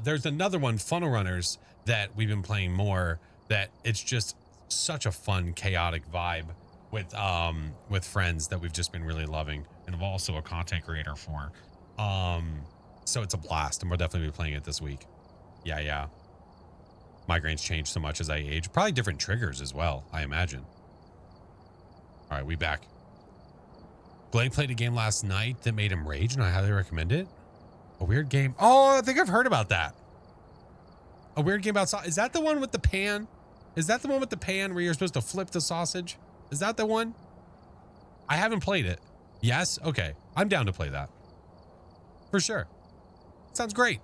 there's another one, Funnel Runners, that we've been playing more, that it's just such a fun, chaotic vibe with friends that we've just been really loving, and I'm also a content creator for. So it's a blast, and we'll definitely be playing it this week. Yeah. Migraines change so much as I age. Probably different triggers as well, I imagine. All right, we back. Glenn played a game last night that made him rage, and I highly recommend it. A weird game. Oh, I think I've heard about that. A weird game about sausage. Is that the one with the pan? Is that the one with the pan where you're supposed to flip the sausage? Is that the one? I haven't played it. Yes? Okay. I'm down to play that. For sure. Sounds great.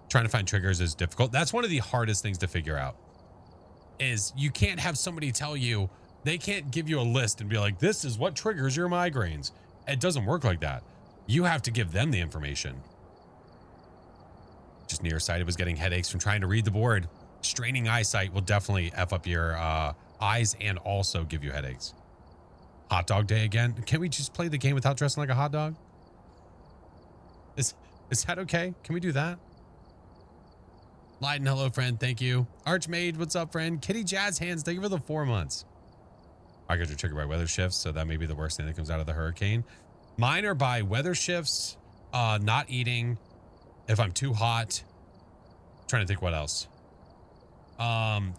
Trying to find triggers is difficult. That's one of the hardest things to figure out. Is you can't have somebody tell you, they can't give you a list and be like, this is what triggers your migraines. It doesn't work like that. You have to give them the information. Just nearsighted was getting headaches from trying to read the board. Straining eyesight will definitely F up your eyes and also give you headaches. Hot dog day again. Can we just play the game without dressing like a hot dog? Is that okay? Can we do that? Leiden, hello, friend. Thank you. Archmaid, what's up, friend? Kitty Jazz Hands, thank you for the 4 months. I got you triggered by weather shifts, so that may be the worst thing that comes out of the hurricane. Mine are by weather shifts, not eating, if I'm too hot. Trying to think what else.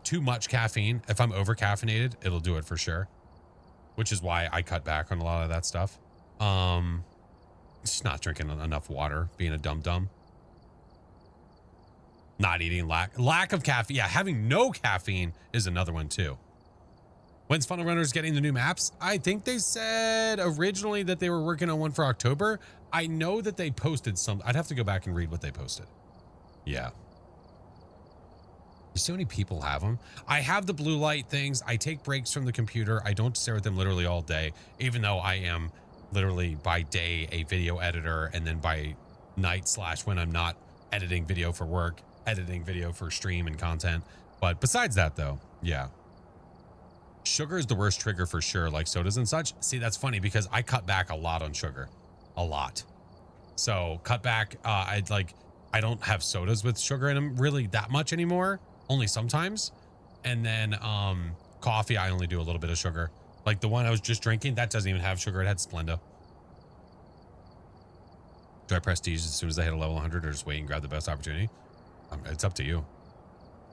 Too much caffeine. If I'm over caffeinated, it'll do it for sure. Which is why I cut back on a lot of that stuff. Just not drinking enough water, being a dum-dum. Not eating, lack of caffeine. Yeah, having no caffeine is another one too. When's Funnel Runners getting the new maps? I think they said originally that they were working on one for October. I know that they posted some. I'd have to go back and read what they posted. Yeah. You see how many people have them? I have the blue light things. I take breaks from the computer. I don't stare at them literally all day, even though I am literally by day a video editor, and then by night / when I'm not editing video for work, editing video for stream and content. But besides that though, yeah. Sugar is the worst trigger for sure, like sodas and such. See, that's funny because I cut back a lot on sugar. A lot. So cut back, I don't have sodas with sugar in them really that much anymore. Only sometimes. And then coffee, I only do a little bit of sugar. Like the one I was just drinking, that doesn't even have sugar. It had Splenda. Do I prestige as soon as I hit a level 100 or just wait and grab the best opportunity? It's up to you.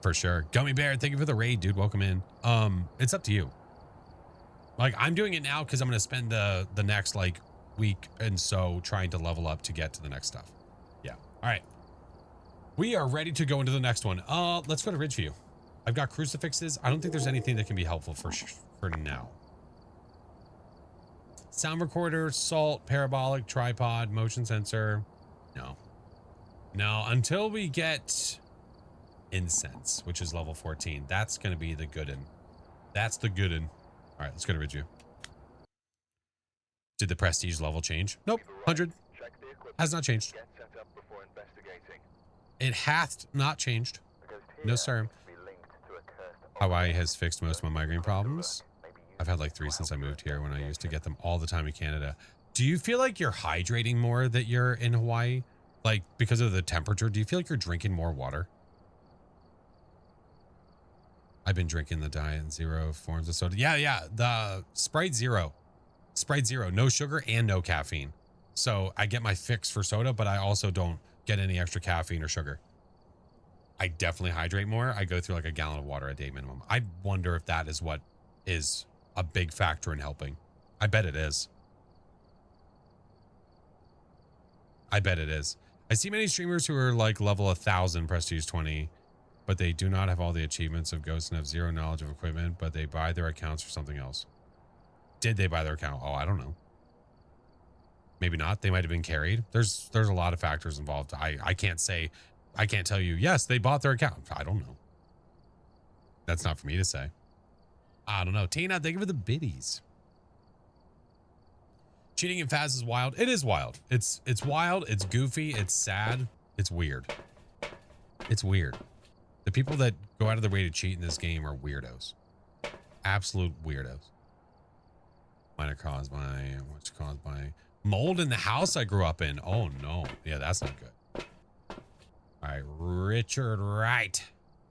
For sure. Gummy Bear, thank you for the raid, dude. Welcome in. It's up to you. Like, I'm doing it now because I'm going to spend the next, like, week and so trying to level up to get to the next stuff. Yeah. All right. We are ready to go into the next one. Let's go to Ridgeview. I've got crucifixes. I don't think there's anything that can be helpful for now. Sound recorder, salt, parabolic, tripod, motion sensor. No. No, until we get incense, which is level 14. That's going to be the good one. That's the good one. All right, let's go to Ridgeview. Did the prestige level change? Nope. 100. Has not changed. It hath not changed. No, sir. Hawaii has fixed most of my migraine problems. I've had like 3 since I moved here when I used to get them all the time in Canada. Do you feel like you're hydrating more that you're in Hawaii? Like because of the temperature, do you feel like you're drinking more water? I've been drinking the Diet Zero forms of soda. Yeah. The Sprite Zero. Sprite Zero. No sugar and no caffeine. So I get my fix for soda, but I also don't get any extra caffeine or sugar. I definitely hydrate more. I go through like a gallon of water a day minimum. I wonder if that is what is a big factor in helping. I bet it is. I bet it is. I see many streamers who are like level 1000 prestige 20, but they do not have all the achievements of Ghosts and have zero knowledge of equipment, but they buy their accounts for something else. Did they buy their account? Oh, I don't know. Maybe not. They might have been carried. There's a lot of factors involved. I can't say, I can't tell you, yes, they bought their account. I don't know. That's not for me to say. I don't know. Tina, thank you for the biddies. Cheating in Phas is wild. It is wild. It's wild. It's goofy. It's sad. It's weird. It's weird. The people that go out of their way to cheat in this game are weirdos. Absolute weirdos. Mine are caused by, what's caused by mold in the house I grew up in. Oh no. Yeah, that's not good. All right, Richard Wright.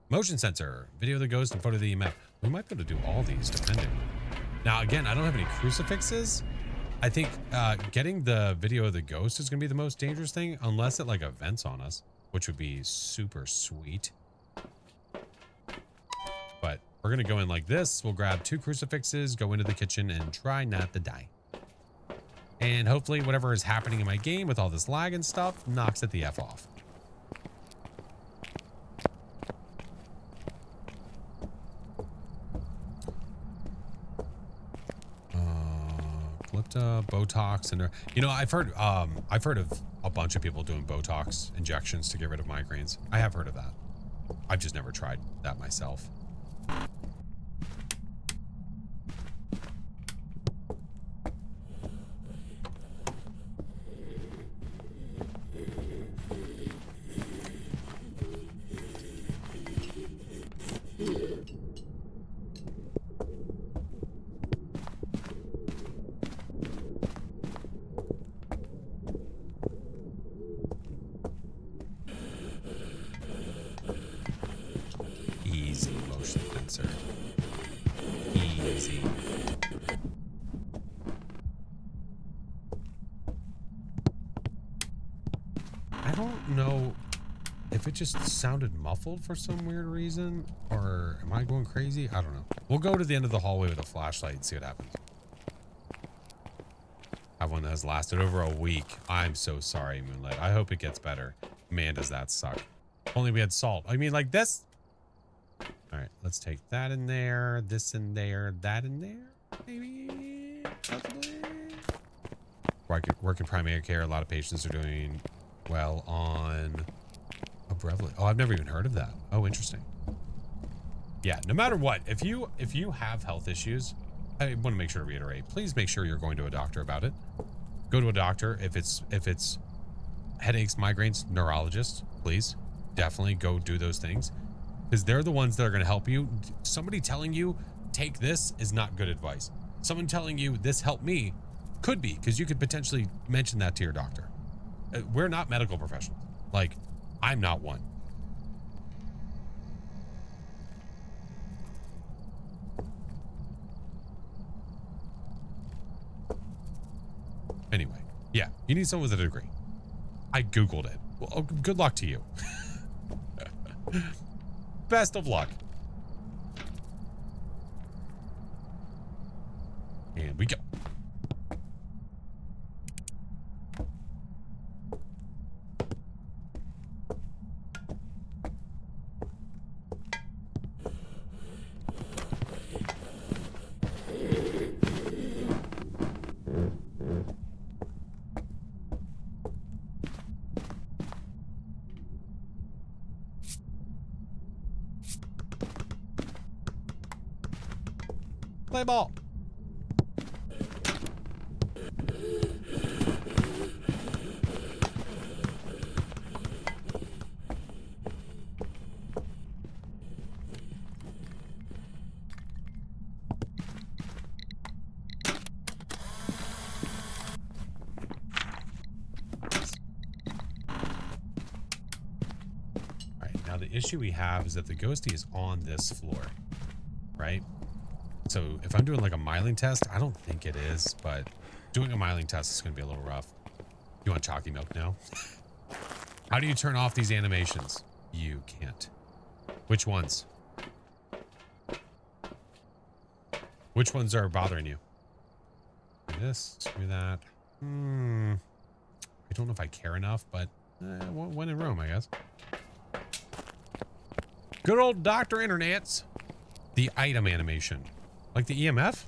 Motion sensor, video of the ghost and photo of the EMF. We might be able to do all these depending. Now, again, I don't have any crucifixes. I think getting the video of the ghost is going to be the most dangerous thing unless it like events on us, which would be super sweet. We're going to go in like this. We'll grab 2 crucifixes, go into the kitchen, and try not to die. And hopefully whatever is happening in my game with all this lag and stuff knocks it the F off. Glypta, Botox, and you know, I've heard of a bunch of people doing Botox injections to get rid of migraines. I have heard of that. I've just never tried that myself. Easy. I don't know if it just sounded muffled for some weird reason, or am I going crazy? I don't know. We'll go to the end of the hallway with a flashlight and see what happens. I have one that has lasted over a week. I'm so sorry, Moonlight. I hope it gets better. Man, does that suck. If only we had salt. I mean, like this. All right, let's take that in there, this in there, that in there, maybe, possibly. Work in primary care. A lot of patients are doing well on a Brevely. Oh, I've never even heard of that. Oh, interesting. Yeah, no matter what, if you have health issues, I want to make sure to reiterate, please make sure you're going to a doctor about it. Go to a doctor if it's headaches, migraines, neurologist, please. Definitely go do those things. Because they're the ones that are going to help you. Somebody telling you, take this is not good advice. Someone telling you, this helped me, could be, because you could potentially mention that to your doctor. We're not medical professionals. Like, I'm not one. Anyway, yeah, you need someone with a degree. I Googled it. Well, good luck to you. Best of luck. And we go. Play ball. All right, now the issue we have is that the ghostie is on this floor, right? So if I'm doing like a myling test, I don't think it is, but doing a myling test is going to be a little rough. You want chalky milk now? How do you turn off these animations? You can't. Which ones? Which ones are bothering you? This, screw that. I don't know if I care enough, but when in Rome, I guess. Good old Dr. Internets. The item animation. Like the EMF?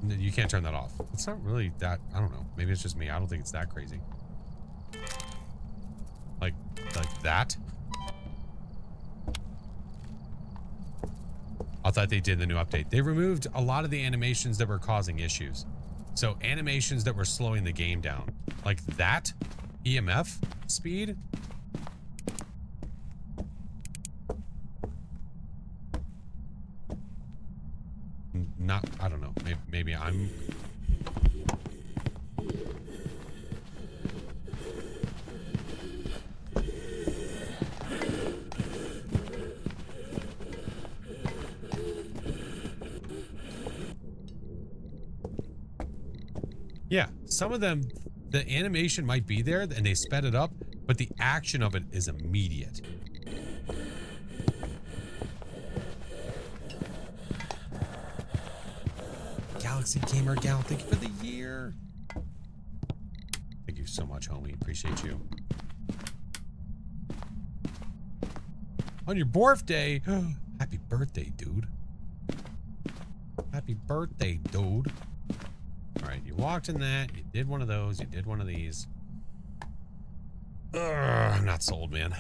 You can't turn that off. It's not really that, I don't know. Maybe it's just me. I don't think it's that crazy. Like that? I thought they did the new update. They removed a lot of the animations that were causing issues. So animations that were slowing the game down. Like that? EMF speed? Not, I don't know. Maybe I'm... Yeah, some of them, the animation might be there and they sped it up, but the action of it is immediate. Galaxy Gamer Gal. Thank you for the year. Thank you so much, homie. Appreciate you. On your birthday. Happy birthday, dude. Happy birthday, dude. All right, you walked in that. You did one of those. You did one of these. I'm not sold, man.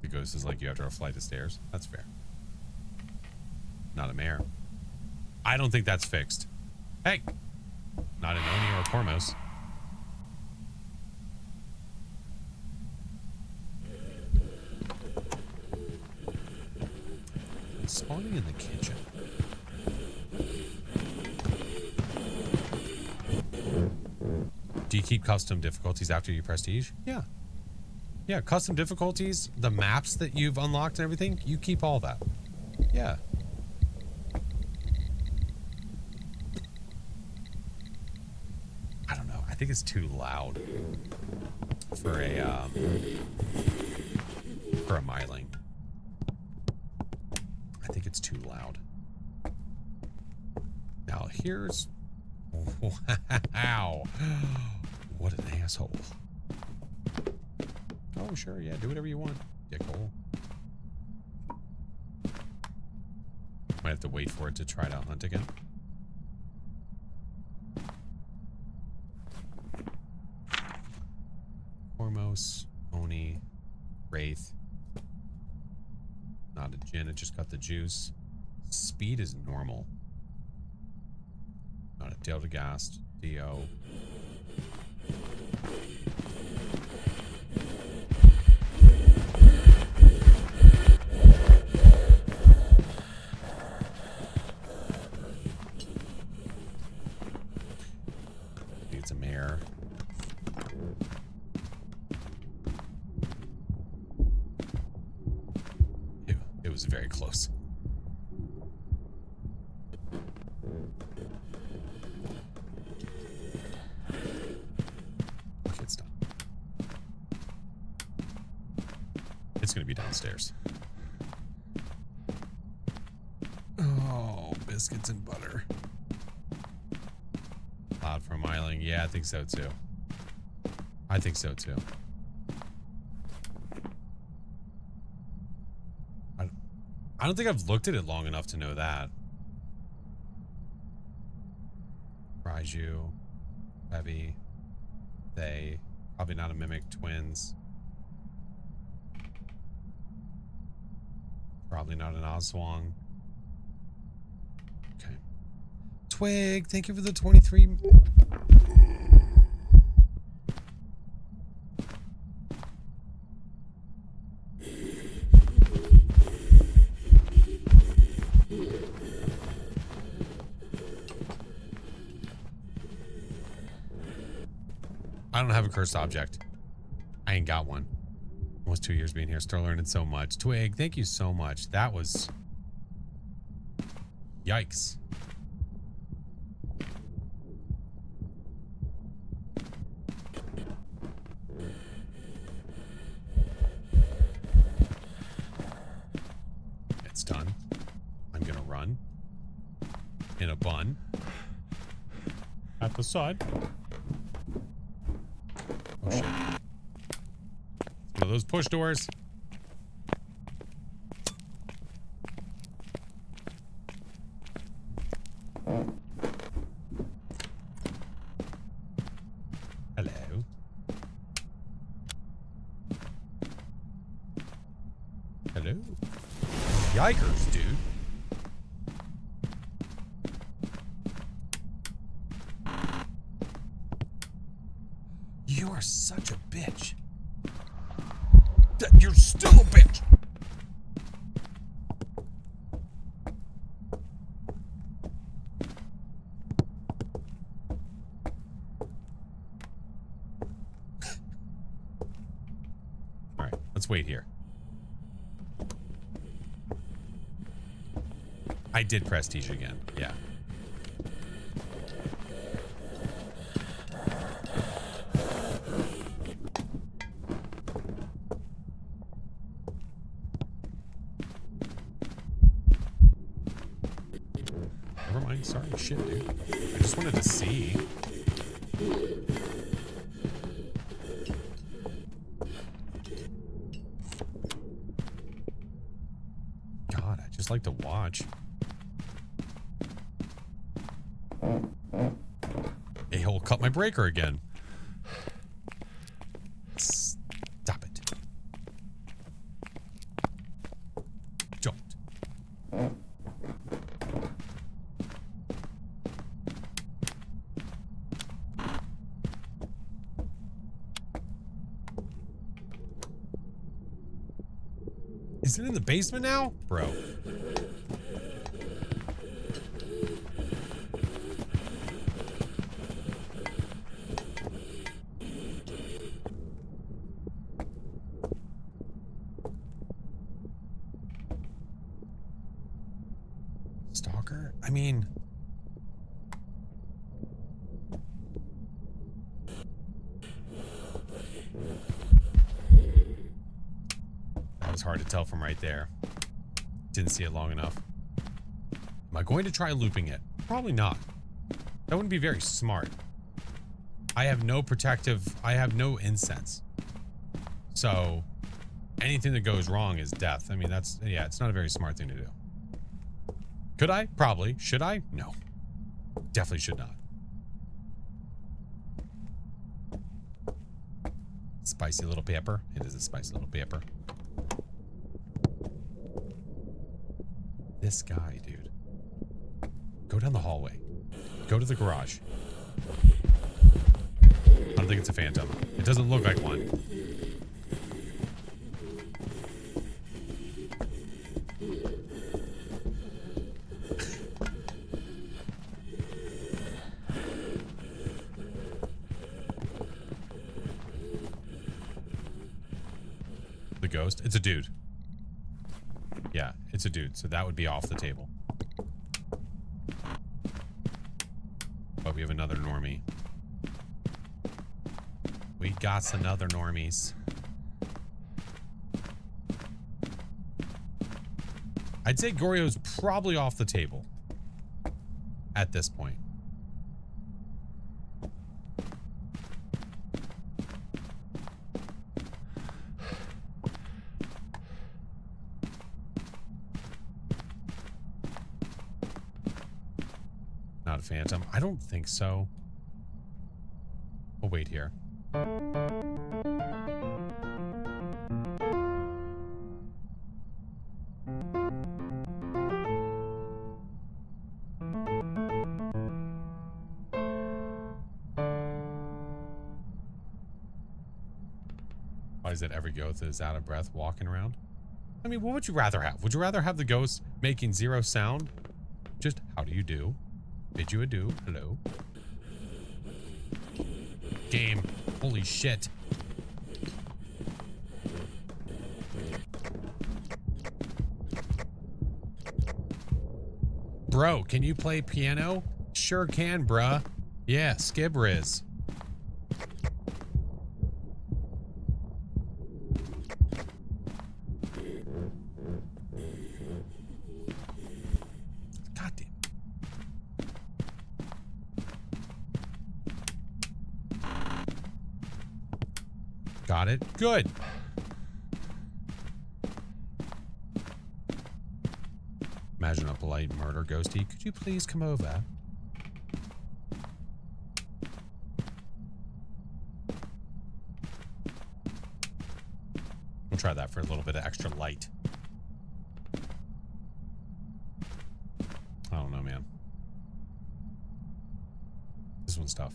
The ghost is like you after a flight of stairs. That's fair. Not a mare. I don't think that's fixed. Hey, not an Oni or a Cormos. It's spawning in the kitchen. Do you keep custom difficulties after you prestige? Yeah. Yeah, custom difficulties, the maps that you've unlocked and everything, you keep all that. Yeah. I don't know. I think it's too loud for a myling. I think it's too loud. Now here's wow. What an asshole. Oh, sure, yeah, do whatever you want, dickhole. Might have to wait for it to try to hunt again. Hormos, Oni, Wraith. Not a Jinn, it just got the juice. Speed is normal. Not a Deltagast, Dio. It's a mare. It was very close. Okay, it's done. It's gonna be downstairs. Oh, biscuits and butter. Loud for miling. Yeah, I think so too. I think so too. I don't think I've looked at it long enough to know that. Raiju, Heavy, they, probably not a Mimic, Twins. Probably not an Oswong. Okay. Twig, thank you for the 23. I don't have a cursed object. I ain't got one. Almost 2 years being here, still learning so much. Twig, thank you so much. That was... yikes. It's done. I'm gonna run. In a bun. At the side. Oh shit. One of those push doors. Hello. Hello. Yikers, dude. You are such a bitch. You're still a bitch. All right, let's wait here. I did prestige again. Yeah. fine. Sorry, shit, dude. I just wanted to see. God, I just like to watch. A-hole cut my breaker again. Stop it. Don't. Is it in the basement now? Bro. Stalker? I mean... That was hard to tell from right there. Didn't see it long enough. Am I going to try looping it? Probably not. That wouldn't be very smart. I have no protective... I have no incense. So, anything that goes wrong is death. I mean, that's... Yeah, it's not a very smart thing to do. Could I? Probably. Should I? No. Definitely should not. Spicy little pepper. It is a spicy little pepper. This guy, dude. Go down the hallway. Go to the garage. I don't think it's a phantom. It doesn't look like one. The ghost? It's a dude. Yeah, it's a dude, so that would be off the table. But we have another normie. We got another normies. I'd say Goryo's probably off the table at this point. Not a phantom. I don't think so. We'll wait here. Why is it every ghost is out of breath walking around? I mean, what would you rather have? Would you rather have the ghost making zero sound? Just, how do you do? Bid you adieu. Hello. Game. Holy shit. Bro, can you play piano? Sure can, bruh. Yeah, Skibriz. Got it. Good. Imagine a polite murder ghosty. Could you please come over? We'll try that for a little bit of extra light. I don't know, man. This one's tough.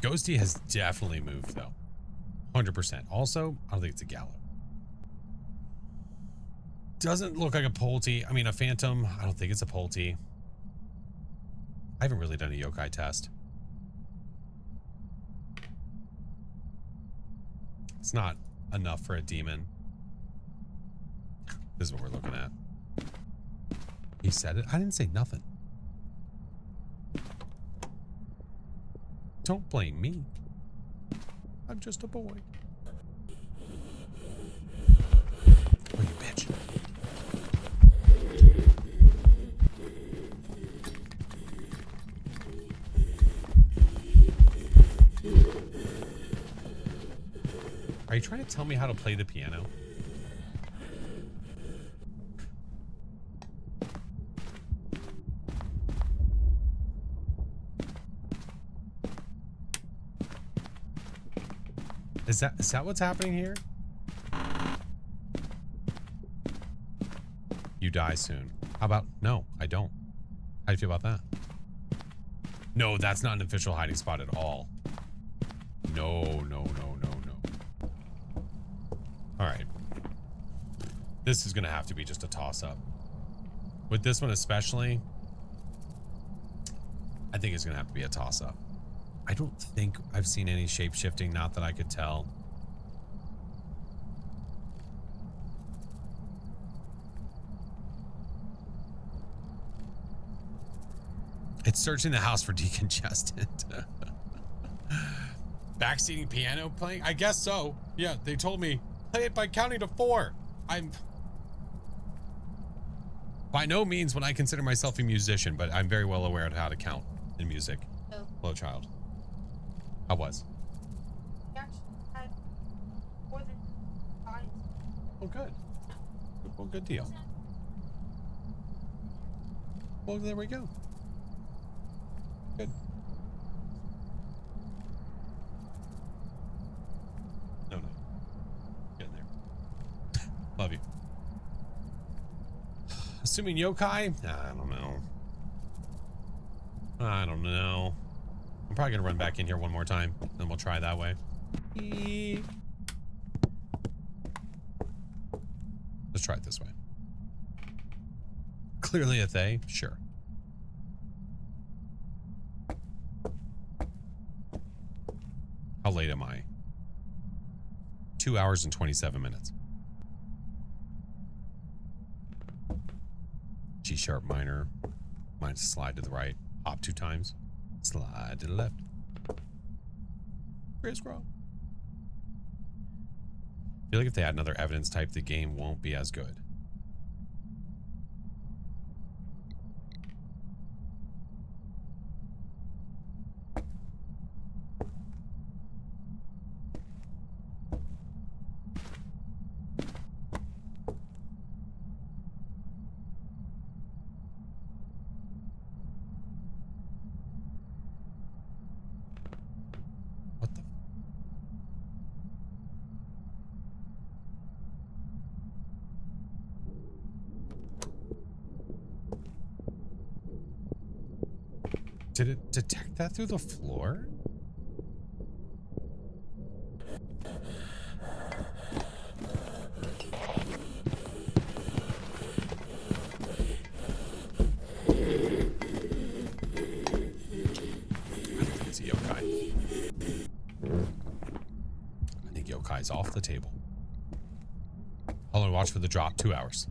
Ghosty has definitely moved, though. 100%. Also, I don't think it's a Gallo. Doesn't look like a Pulte. I mean, a Phantom. I don't think it's a Pulte. I haven't really done a yokai test. It's not enough for a demon. This is what we're looking at. He said it. I didn't say nothing. Don't blame me. I'm just a boy. Are you trying to tell me how to play the piano? Is that what's happening here? You die soon. How about, no, I don't. How do you feel about that? No, that's not an official hiding spot at all. No, no, no, no, no. All right. This is going to have to be just a toss-up. With this one especially, I think it's going to have to be a toss-up. I don't think I've seen any shape-shifting, not that I could tell. It's searching the house for decongestant. Backseating piano playing? I guess so. Yeah, they told me, play it by counting to 4. I'm... By no means would I consider myself a musician, but I'm very well aware of how to count in music. Oh. Hello, child. I was. You actually had more than 5. Oh, good. Well, good deal. Well, there we go. Good. No, no. Get in there. Love you. Assuming yokai? I don't know. I don't know. I'm probably gonna run back in here one more time, then we'll try that way. Let's try it this way. Clearly a they, sure. How late am I? 2 hours and 27 minutes. G sharp minor. Mine's slide to the right. Hop 2 times. Slide to the left. Crisscross. I feel like if they add another evidence type, the game won't be as good. What the? Did it detect that through the floor? It's a yokai. I think yokai's off the table. Hold on, watch for the drop. 2 hours.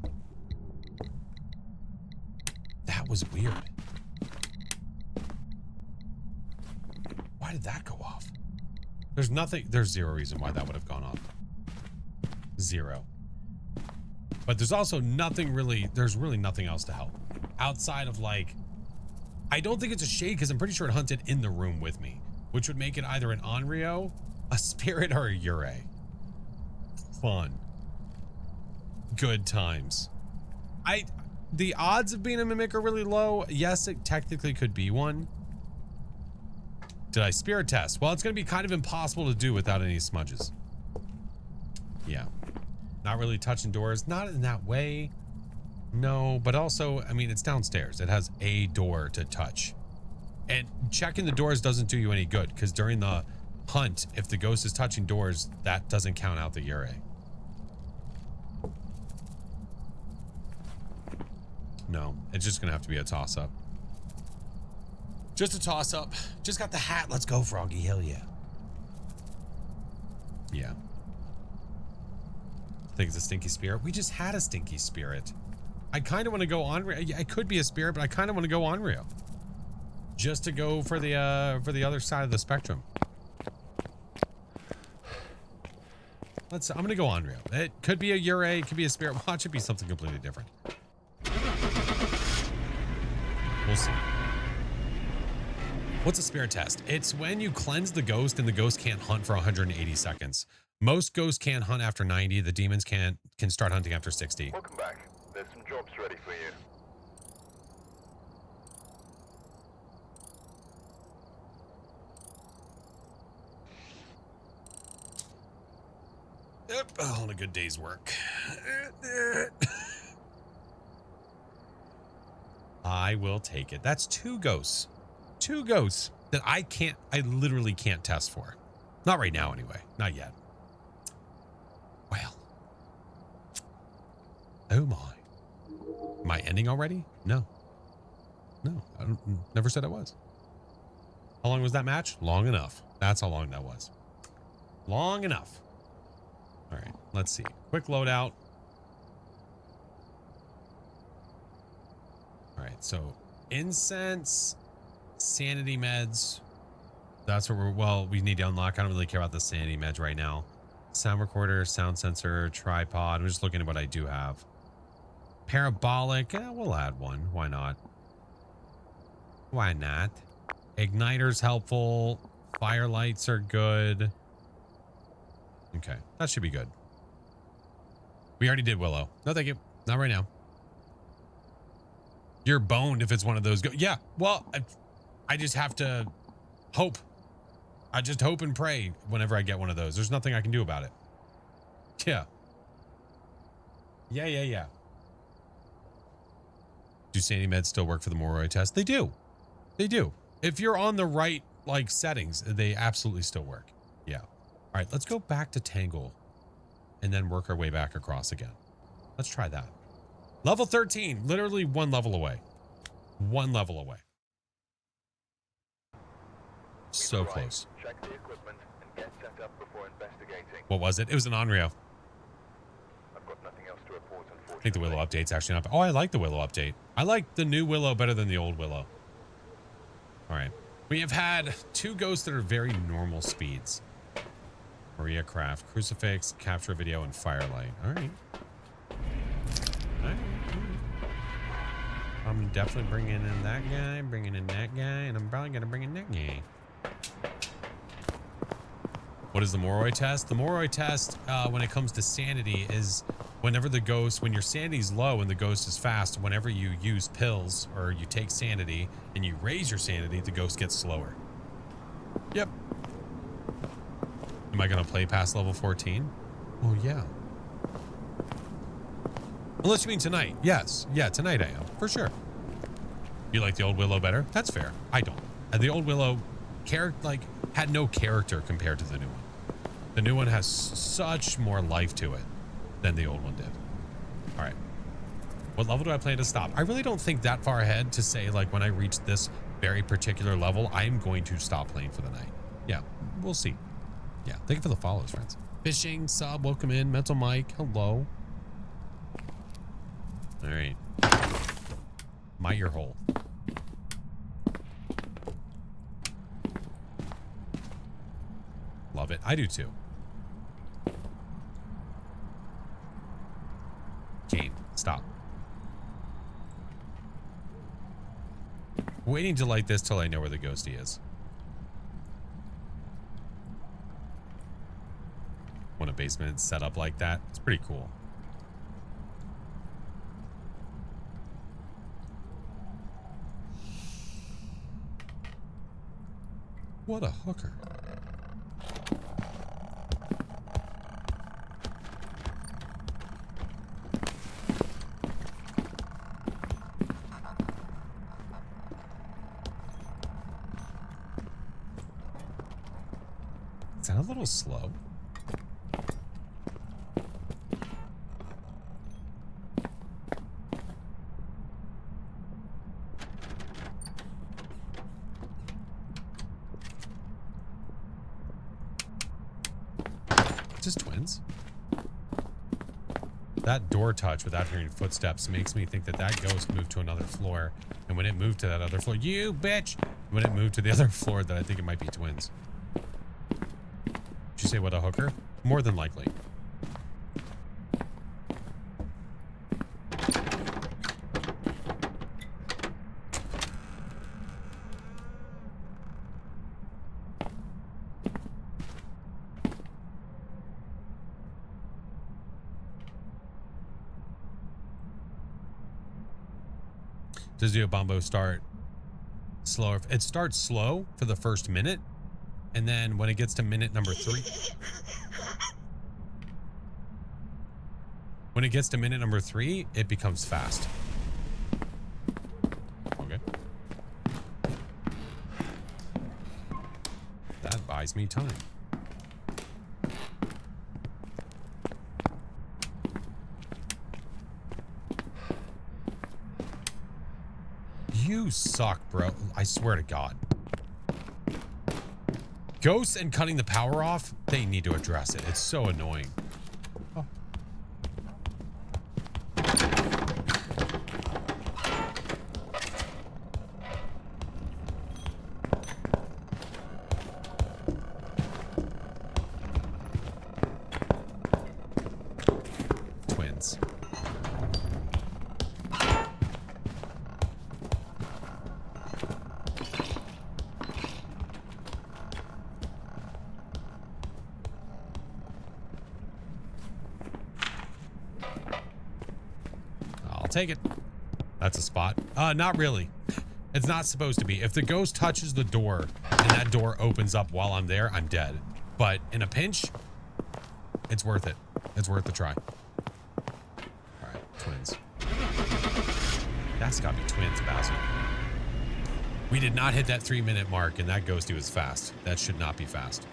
That was weird. Why did that go off? There's nothing, there's zero reason why that would have gone off. Zero. But there's also nothing really, there's really nothing else to help. Outside of like, I don't think it's a shade because I'm pretty sure it hunted in the room with me, which would make it either an Onryo, a spirit, or a Yurei. Fun. Good times. The odds of being a mimic are really low. Yes, it technically could be one. Did I spirit test? Well, it's going to be kind of impossible to do without any smudges. Yeah. Not really touching doors. Not in that way. No, but also, I mean, it's downstairs. It has a door to touch. And checking the doors doesn't do you any good because during the hunt, if the ghost is touching doors, that doesn't count out the Yurei. No, it's just going to have to be a toss-up. Just a toss-up. Just got the hat. Let's go, Froggy. Hell yeah. Yeah. I think it's a stinky spirit. We just had a stinky spirit. I kind of want to go Onryo. I could be a spirit, but I kind of want to go Onryo. Just to go for the other side of the spectrum. I'm going to go Onryo. It could be a Yurei. It could be a spirit. Watch it be something completely different. We'll see. What's a spirit test? It's when you cleanse the ghost and the ghost can't hunt for 180 seconds. Most ghosts can't hunt after 90. The demons can start hunting after 60. Welcome back. There's some jobs ready for you. Yep, on a good day's work. I will take it. That's 2 ghosts. 2 ghosts that I literally can't test for. Not right now, anyway. Not yet. Well. Oh my. Am I ending already? No. No, never said I was. How long was that match? Long enough. That's how long that was. Long enough. All right, let's see. Quick loadout. All right, so incense, sanity meds. That's what we need to unlock. I don't really care about the sanity meds right now. Sound recorder, sound sensor, tripod. I'm just looking at what I do have. Parabolic, we'll add one. Why not? Why not? Igniter's helpful. Firelights are good. Okay, that should be good. We already did Willow. No, thank you. Not right now. You're boned if it's one of those. Yeah, well, I just have to hope. I just hope and pray whenever I get one of those. There's nothing I can do about it. Yeah. Yeah. Do sanity meds still work for the Moroi test? They do. They do. If you're on the right, settings, they absolutely still work. Yeah. All right, let's go back to Tangle and then work our way back across again. Let's try that. Level 13, literally 1 level away. 1 level away. So close. Check the equipment and get set up before investigating. What was it? It was an Onryo. I've got nothing else to report, unfortunately. I think the Willow update's actually not. Oh, I like the Willow update. I like the new Willow better than the old Willow. All right. We have had 2 ghosts that are very normal speeds. Maria Craft, Crucifix, Capture Video, and Firelight. All right. All right. I'm definitely bringing in that guy, bringing in that guy, and I'm probably going to bring in that guy. What is the Moroi test? The Moroi test, when it comes to sanity, is whenever the ghost, when your sanity's low and the ghost is fast, whenever you use pills or you take sanity and you raise your sanity, the ghost gets slower. Yep. Am I going to play past level 14? Oh, yeah. Unless you mean tonight. Yes. Yeah, tonight I am. For sure. You like the old Willow better? That's fair. I don't. The old Willow had no character compared to the new one. The new one has such more life to it than the old one did. All right. What level do I plan to stop? I really don't think that far ahead to say, when I reach this very particular level, I'm going to stop playing for the night. Yeah, we'll see. Yeah, thank you for the follows, friends. Fishing, sub, welcome in. Mental Mike, hello. All right. My ear hole. Love it. I do too. Game. Stop. Waiting to light this till I know where the ghosty is. When a basement is set up like that, it's pretty cool. What a hooker. Is that a little slow? Just twins. That door touch without hearing footsteps makes me think that ghost moved to another floor. And when it moved to that other floor, you bitch! When it moved to the other floor, that I think it might be twins. Did you say what a hooker? More than likely. Does the Obombo start slower? It starts slow for the first minute, and then when it gets to minute number 3, when it gets to minute number 3, it becomes fast. Okay. That buys me time. You suck, bro. I swear to God. Ghosts and cutting the power off, they need to address it. It's so annoying. Oh. Twins. Take it. That's a spot. Not really. It's not supposed to be. If the ghost touches the door and that door opens up while I'm there, I'm dead. But in a pinch, it's worth it. It's worth the try. All right, twins. That's gotta be twins, Basil. We did not hit that 3-minute mark, and that ghosty was fast. That should not be fast.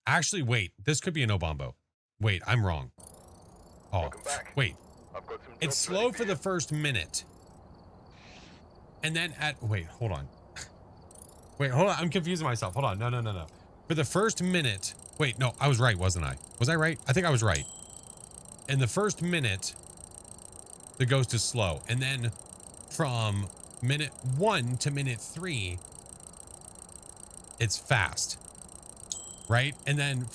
Actually, wait. This could be an Obombo. Wait, I'm wrong. Oh, wait. It's slow for the first minute. And then wait, hold on. Wait, hold on. I'm confusing myself. Hold on. No. For the first minute. Wait, no, I was right, wasn't I? Was I right? I think I was right. In the first minute, the ghost is slow. And then from minute 1 to minute 3, it's fast. Right? And then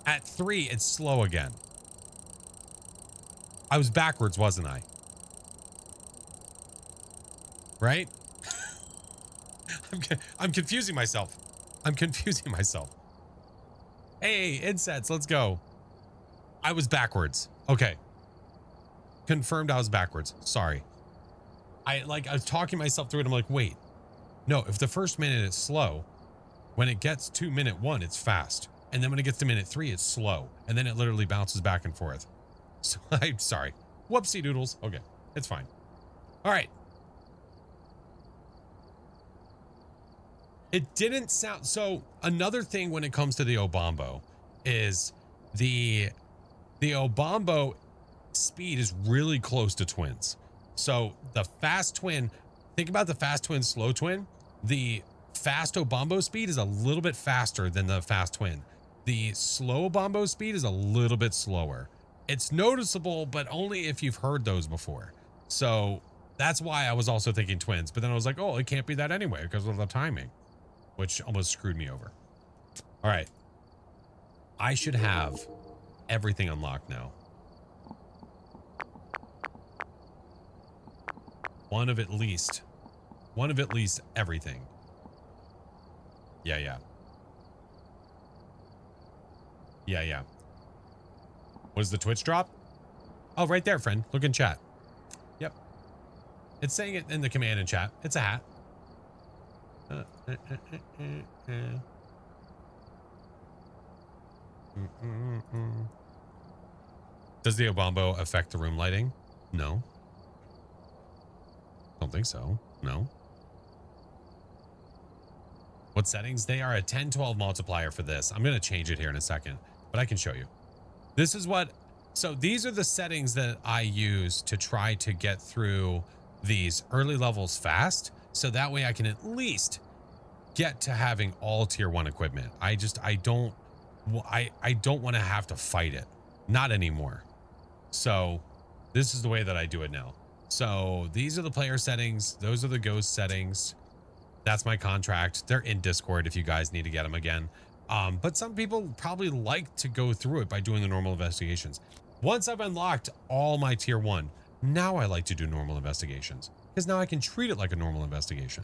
at 3, it's slow again. I was backwards, wasn't I? Right? I'm confusing myself. I'm confusing myself. Hey, insets, let's go. I was backwards. Okay. Confirmed I was backwards. Sorry. I was talking myself through it. I'm like, wait. No, if the first minute is slow, when it gets to minute 1, it's fast. And then when it gets to minute 3, it's slow. And then it literally bounces back and forth. So I'm sorry. Whoopsie doodles. Okay, it's fine. All right. It didn't sound so. Another thing when it comes to the Obombo is the Obombo speed is really close to twins. So the fast twin, think about the fast twin, slow twin. The fast Obombo speed is a little bit faster than the fast twin. The slow Obombo speed is a little bit slower. It's noticeable, but only if you've heard those before. So that's why I was also thinking twins. But then I was like, oh, it can't be that anyway because of the timing, which almost screwed me over. All right. I should have everything unlocked now. One of at least everything. Yeah. What is the Twitch drop? Oh, right there, friend. Look in chat. Yep. It's saying it in the command in chat. It's a hat. Does the Obombo affect the room lighting? No. Don't think so. No. What settings? They are a 10-12 multiplier for this. I'm going to change it here in a second, but I can show you. This is what, so these are the settings that I use to try to get through these early levels fast. So that way I can at least get to having all tier 1 equipment. I don't want to have to fight it. Not anymore. So this is the way that I do it now. So these are the player settings. Those are the ghost settings. That's my contract. They're in Discord if you guys need to get them again. But some people probably like to go through it by doing the normal investigations. Once I've unlocked all my tier 1, now I like to do normal investigations because now I can treat it like a normal investigation,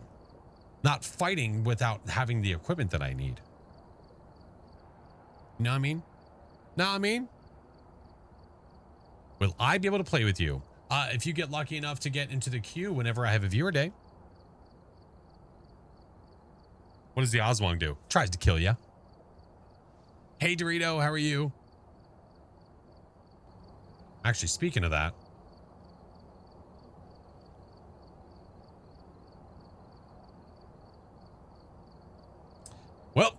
not fighting without having the equipment that I need. You know what I mean? Will I be able to play with you If you get lucky enough to get into the queue whenever I have a viewer day. What does the Oswong do? Tries to kill you. Hey, Dorito, how are you? Actually, speaking of that. Well,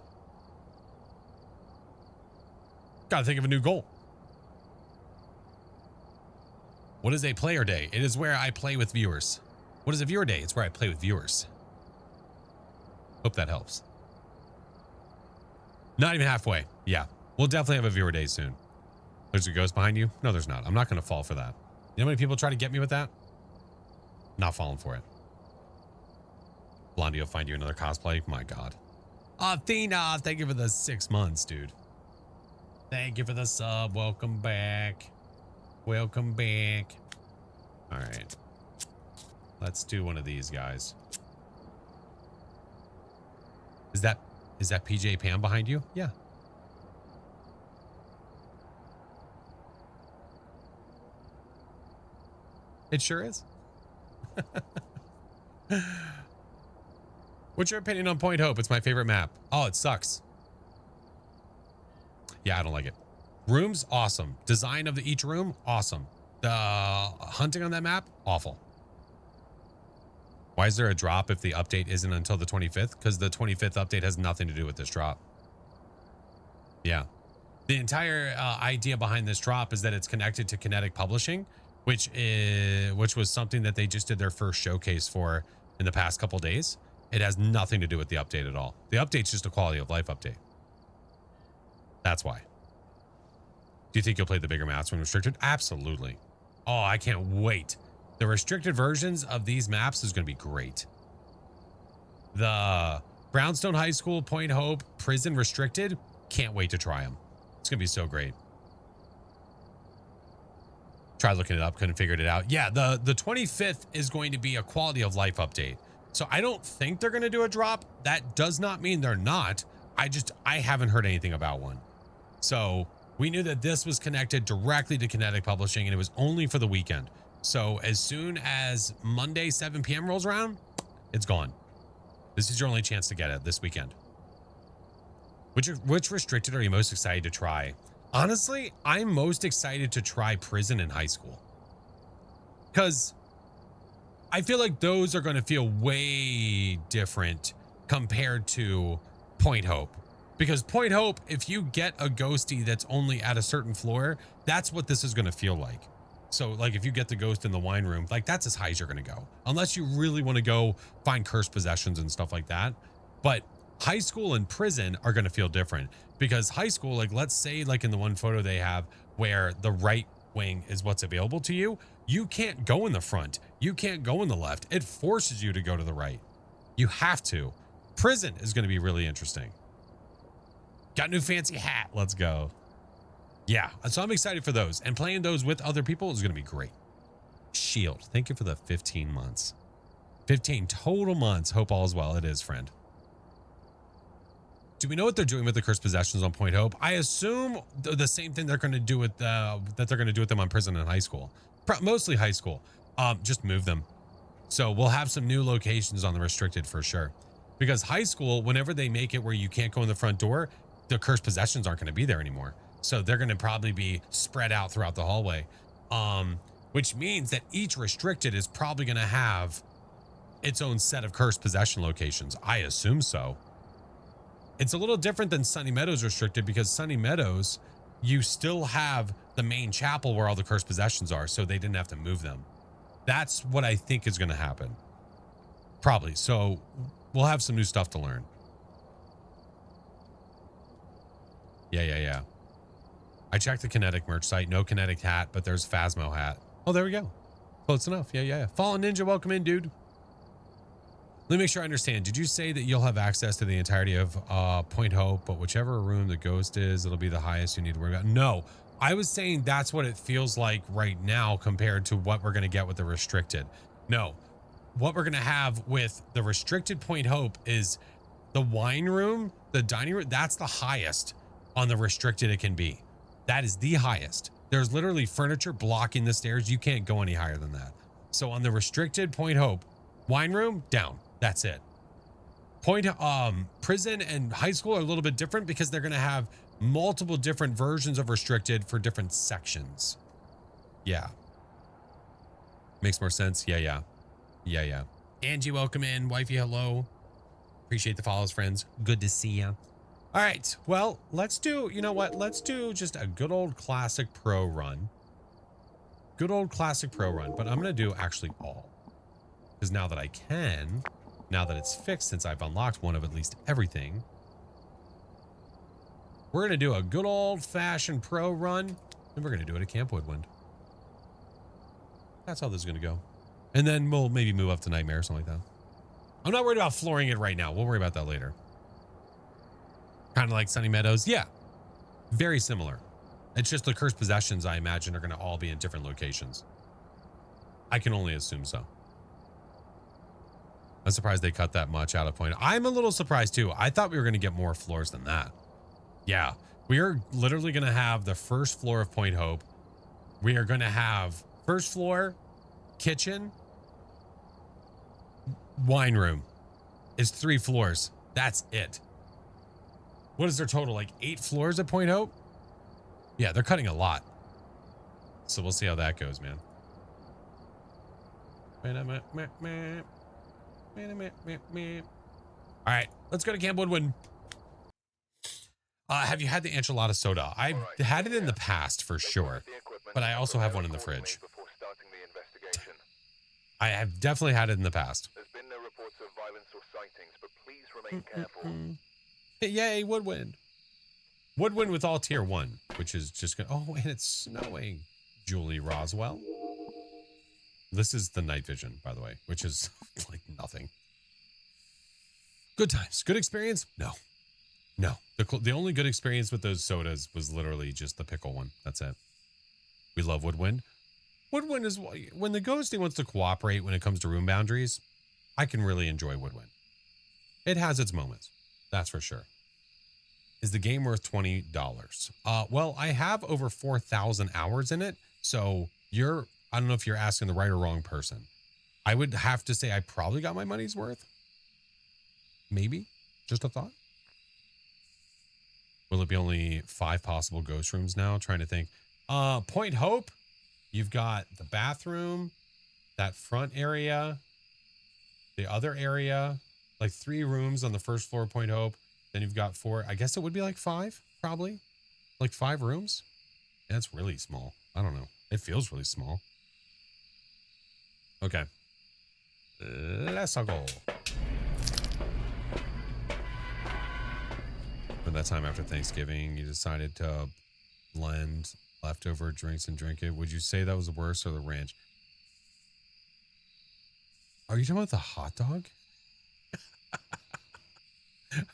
gotta think of a new goal. What is a player day? It is where I play with viewers. What is a viewer day? It's where I play with viewers. Hope that helps. Not even halfway. Yeah, we'll definitely have a viewer day soon. There's a ghost behind you? No, there's not. I'm not going to fall for that. You know how many people try to get me with that? Not falling for it. Blondie will find you another cosplay. My God. Athena, thank you for the 6 months, dude. Thank you for the sub. Welcome back. Welcome back. All right. Let's do one of these guys. Is that PJ Pam behind you? Yeah. It sure is. What's your opinion on Point Hope? It's my favorite map. Oh, it sucks. Yeah, I don't like it. Rooms, awesome. Design of each room, awesome. The hunting on that map, awful. Why is there a drop if the update isn't until the 25th? Because the 25th update has nothing to do with this drop. Yeah. The entire idea behind this drop is that it's connected to Kinetic Publishing, which was something that they just did their first showcase for in the past couple days. It has nothing to do with the update at all. The update's just a quality of life update. That's why. Do you think you'll play the bigger maps when restricted? Absolutely. Oh, I can't wait. The restricted versions of these maps is going to be great. The Brownstone High School, Point Hope, Prison Restricted, can't wait to try them. It's going to be so great. Tried looking it up, couldn't figure it out. Yeah, the 25th is going to be a quality of life update. So I don't think they're going to do a drop. That does not mean they're not. I haven't heard anything about one. So we knew that this was connected directly to Kinetic Publishing and it was only for the weekend. So as soon as Monday, 7 p.m. rolls around, it's gone. This is your only chance to get it this weekend. Which restricted are you most excited to try? Honestly, I'm most excited to try Prison in high school. Because I feel like those are going to feel way different compared to Point Hope. Because Point Hope, if you get a ghostie that's only at a certain floor, that's what this is going to feel like. So like if you get the ghost in the wine room, like that's as high as you're going to go. Unless you really want to go find cursed possessions and stuff like that. But high school and prison are going to feel different. Because high school, like let's say like in the one photo they have where the right wing is what's available to you, you can't go in the front. You can't go in the left. It forces you to go to the right. You have to. Prison is going to be really interesting. Got a new fancy hat. Let's go. Yeah, so I'm excited for those. And playing those with other people is going to be great. Shield, thank you for the 15 months. 15 total months. Hope all is well. It is, friend. Do we know what they're doing with the cursed possessions on Point Hope? I assume the same thing they're going to do with that they're going to do with them on Prison and high school. Mostly high school. Just move them. So we'll have some new locations on the restricted for sure. Because high school, whenever they make it where you can't go in the front door, the cursed possessions aren't going to be there anymore. So they're going to probably be spread out throughout the hallway. Which means that each restricted is probably going to have its own set of cursed possession locations. I assume so. It's a little different than Sunny Meadows restricted because Sunny Meadows, you still have the main chapel where all the cursed possessions are, so they didn't have to move them. That's what I think is going to happen. Probably. So we'll have some new stuff to learn. Yeah. I checked the Kinetic merch site. No Kinetic hat, but there's Phasmo hat. Oh, there we go. Close enough. Yeah. Fallen Ninja, welcome in, dude. Let me make sure I understand. Did you say that you'll have access to the entirety of Point Hope, but whichever room the ghost is, it'll be the highest you need to worry about? No, I was saying that's what it feels like right now compared to what we're going to get with the restricted. No, what we're going to have with the restricted Point Hope is the wine room, the dining room. That's the highest on the restricted it can be. That is the highest. There's literally furniture blocking the stairs. You can't go any higher than that. So on the restricted Point Hope, wine room, down. That's it. Prison and high school are a little bit different because they're going to have multiple different versions of restricted for different sections. Yeah. Makes more sense. Yeah. Angie, welcome in. Wifey, hello. Appreciate the follows, friends. Good to see ya. All right. Well, let's do, you know what? Let's do just a good old classic pro run. Good old classic pro run, but I'm going to do actually all. Because now that I can, now that it's fixed, since I've unlocked one of at least everything, we're going to do a good old fashioned pro run, and we're going to do it at Camp Woodwind. That's how this is going to go. And then we'll maybe move up to Nightmare or something like that. I'm not worried about flooring it right now. We'll worry about that later. Kind of like Sunny Meadows. Yeah. Very similar. It's just the cursed possessions, I imagine, are going to all be in different locations. I can only assume so. I'm surprised they cut that much out of Point. I'm a little surprised too. I thought we were going to get more floors than that. Yeah. We are literally going to have the first floor of Point Hope. We are going to have first floor, kitchen, wine room. Is 3 floors. That's it. What is their total? Like 8 floors at Point Hope? Yeah, they're cutting a lot. So we'll see how that goes, man. All right, let's go to Camp Woodwind. Have you had the enchilada soda? I've had it in the past for sure, but I also have one in the fridge. I have definitely had it in the past. There's been no reports of violence or sightings, but please remain careful. Yay, Woodwind. Woodwind with all tier 1, which is just gonna, oh, and it's snowing. Julie Roswell. This is the night vision, by the way, which is like nothing. Good times. Good experience? No. The only good experience with those sodas was literally just the pickle one. That's it. We love Woodwind. Woodwind is when the ghosty wants to cooperate when it comes to room boundaries. I can really enjoy Woodwind. It has its moments. That's for sure. Is the game worth $20? Well, I have over 4,000 hours in it. So I don't know if you're asking the right or wrong person. I would have to say I probably got my money's worth. Maybe. Just a thought. Will it be only 5 possible ghost rooms now? Trying to think. Point Hope. You've got the bathroom, that front area, the other area, like 3 rooms on the first floor of Point Hope. Then you've got 4. I guess it would be like 5, probably. Like 5 rooms. That's really small. I don't know. It feels really small. Okay. Let's go. But that time after Thanksgiving, you decided to blend leftover drinks and drink it. Would you say that was the worst or the ranch? Are you talking about the hot dog?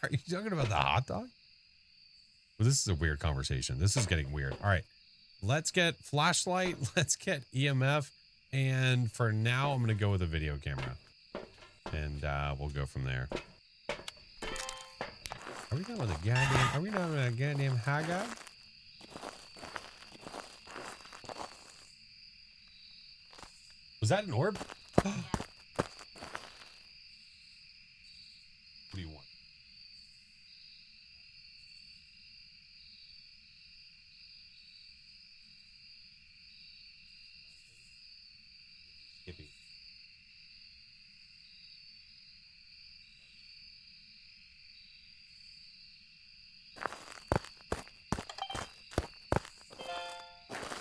Are you talking about the hot dog? Well, this is a weird conversation. This is getting weird. All right. Let's get flashlight. Let's get EMF. And for now, I'm going to go with a video camera. And we'll go from there. Are we done with a goddamn high guy? Was that an orb? Yeah. What do you want? Skippy.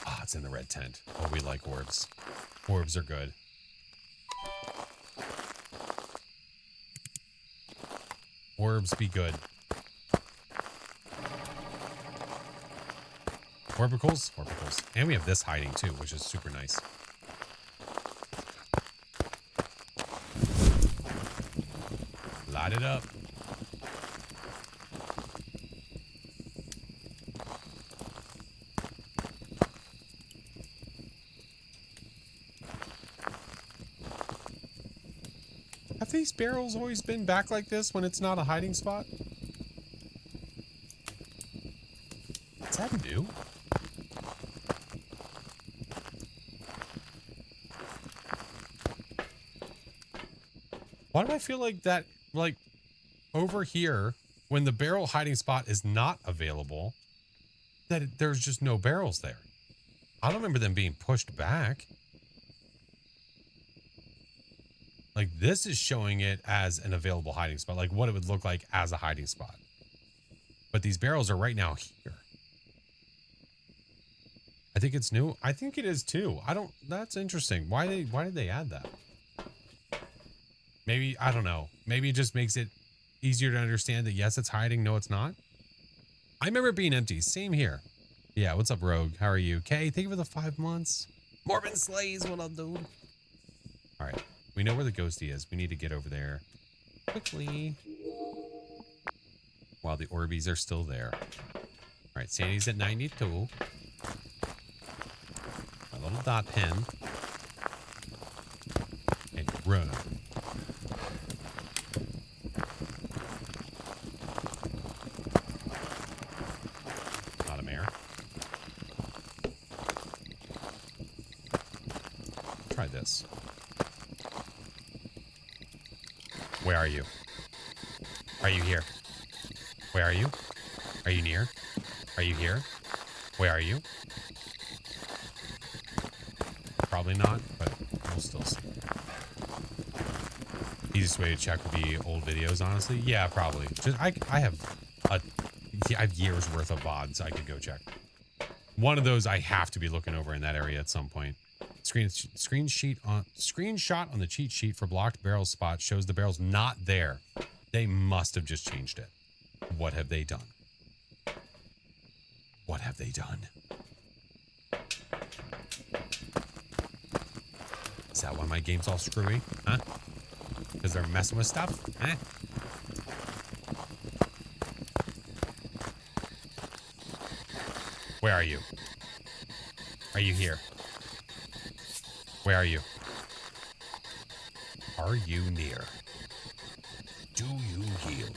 Ah, it's in the red tent. Oh, we like orbs. Orbs are good. Orbs be good. Orbicals? Orbicals. And we have this hiding too, which is super nice. Light it up. Have these barrels always been back like this when it's not a hiding spot? Is that new? Why do I feel like that, like, over here, when the barrel hiding spot is not available, that there's just no barrels there? I don't remember them being pushed back. Like, this is showing it as an available hiding spot, like what it would look like as a hiding spot. But these barrels are right now here. I think it's new. I think it is too. That's interesting. Why did they add that? Maybe, I don't know. Maybe it just makes it easier to understand that yes, it's hiding. No, it's not. I remember it being empty. Same here. Yeah, what's up, Rogue? How are you? Kay, thank you for the 5 months. Morbin Slays, what up, dude? All right, we know where the ghosty is. We need to get over there quickly while the Orbeez are still there. All right, Sandy's at 92. My little dot pen. And run. Try this. Where are you? Are you here? Where are you? Are you near? Are you here? Where are you? Probably not, but we'll still see. Easiest way to check would be old videos, honestly. Yeah, probably. Just I have years worth of VODs I could go check. One of those I have to be looking over in that area at some point. Screenshot on the cheat sheet for blocked barrel spot shows the barrel's not there. They must have just changed it. What have they done? What have they done? Is that why my game's all screwy? Huh? Because they're messing with stuff? Huh? Where are you? Are you here? Where are you? Are you near? Do you yield?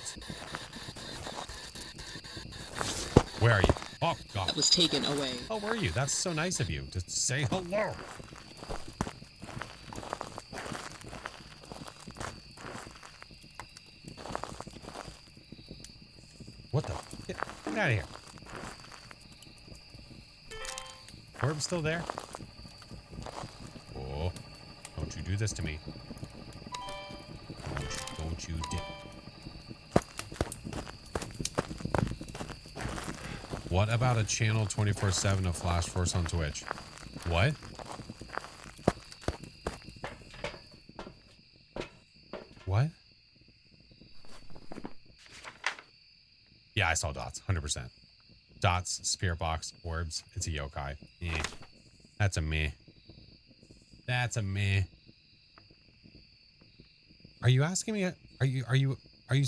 Where are you? Oh, God. That was taken away. Oh, where are you? That's so nice of you to say hello. What the? Get out of here. Orb's still there? Oh, don't you do this to me. Don't you dare. What about a channel 24/7 of FlashForce on Twitch? What? What? Yeah, I saw dots, 100%. Dots, spirit box, orbs. It's a yokai. Eh. That's a meh. That's a meh. Are you asking me? Are you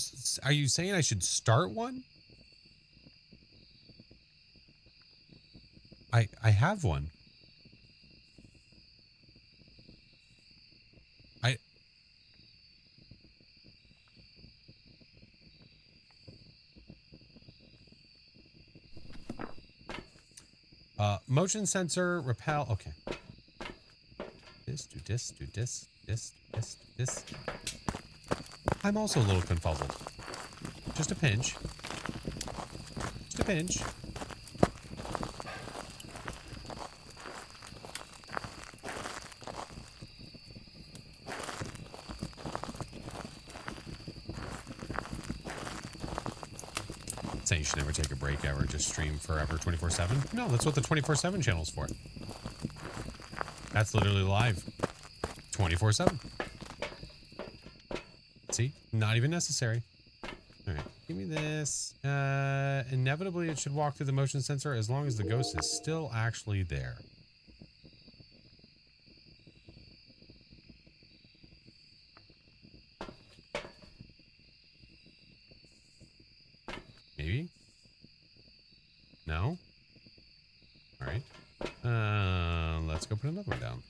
saying I should start one? I have one. Motion sensor, repel. Okay. Do this. I'm also a little confuzzled. Just a pinch. Just a pinch. Saying you should never take a break ever, just stream forever 24/7. No, that's what the 24/7 channel's for. That's literally live 24/7. See, not even necessary. All right, give me this. Inevitably, it should walk through the motion sensor as long as the ghost is still actually there. Maybe? No? All right. Let's go put another one down.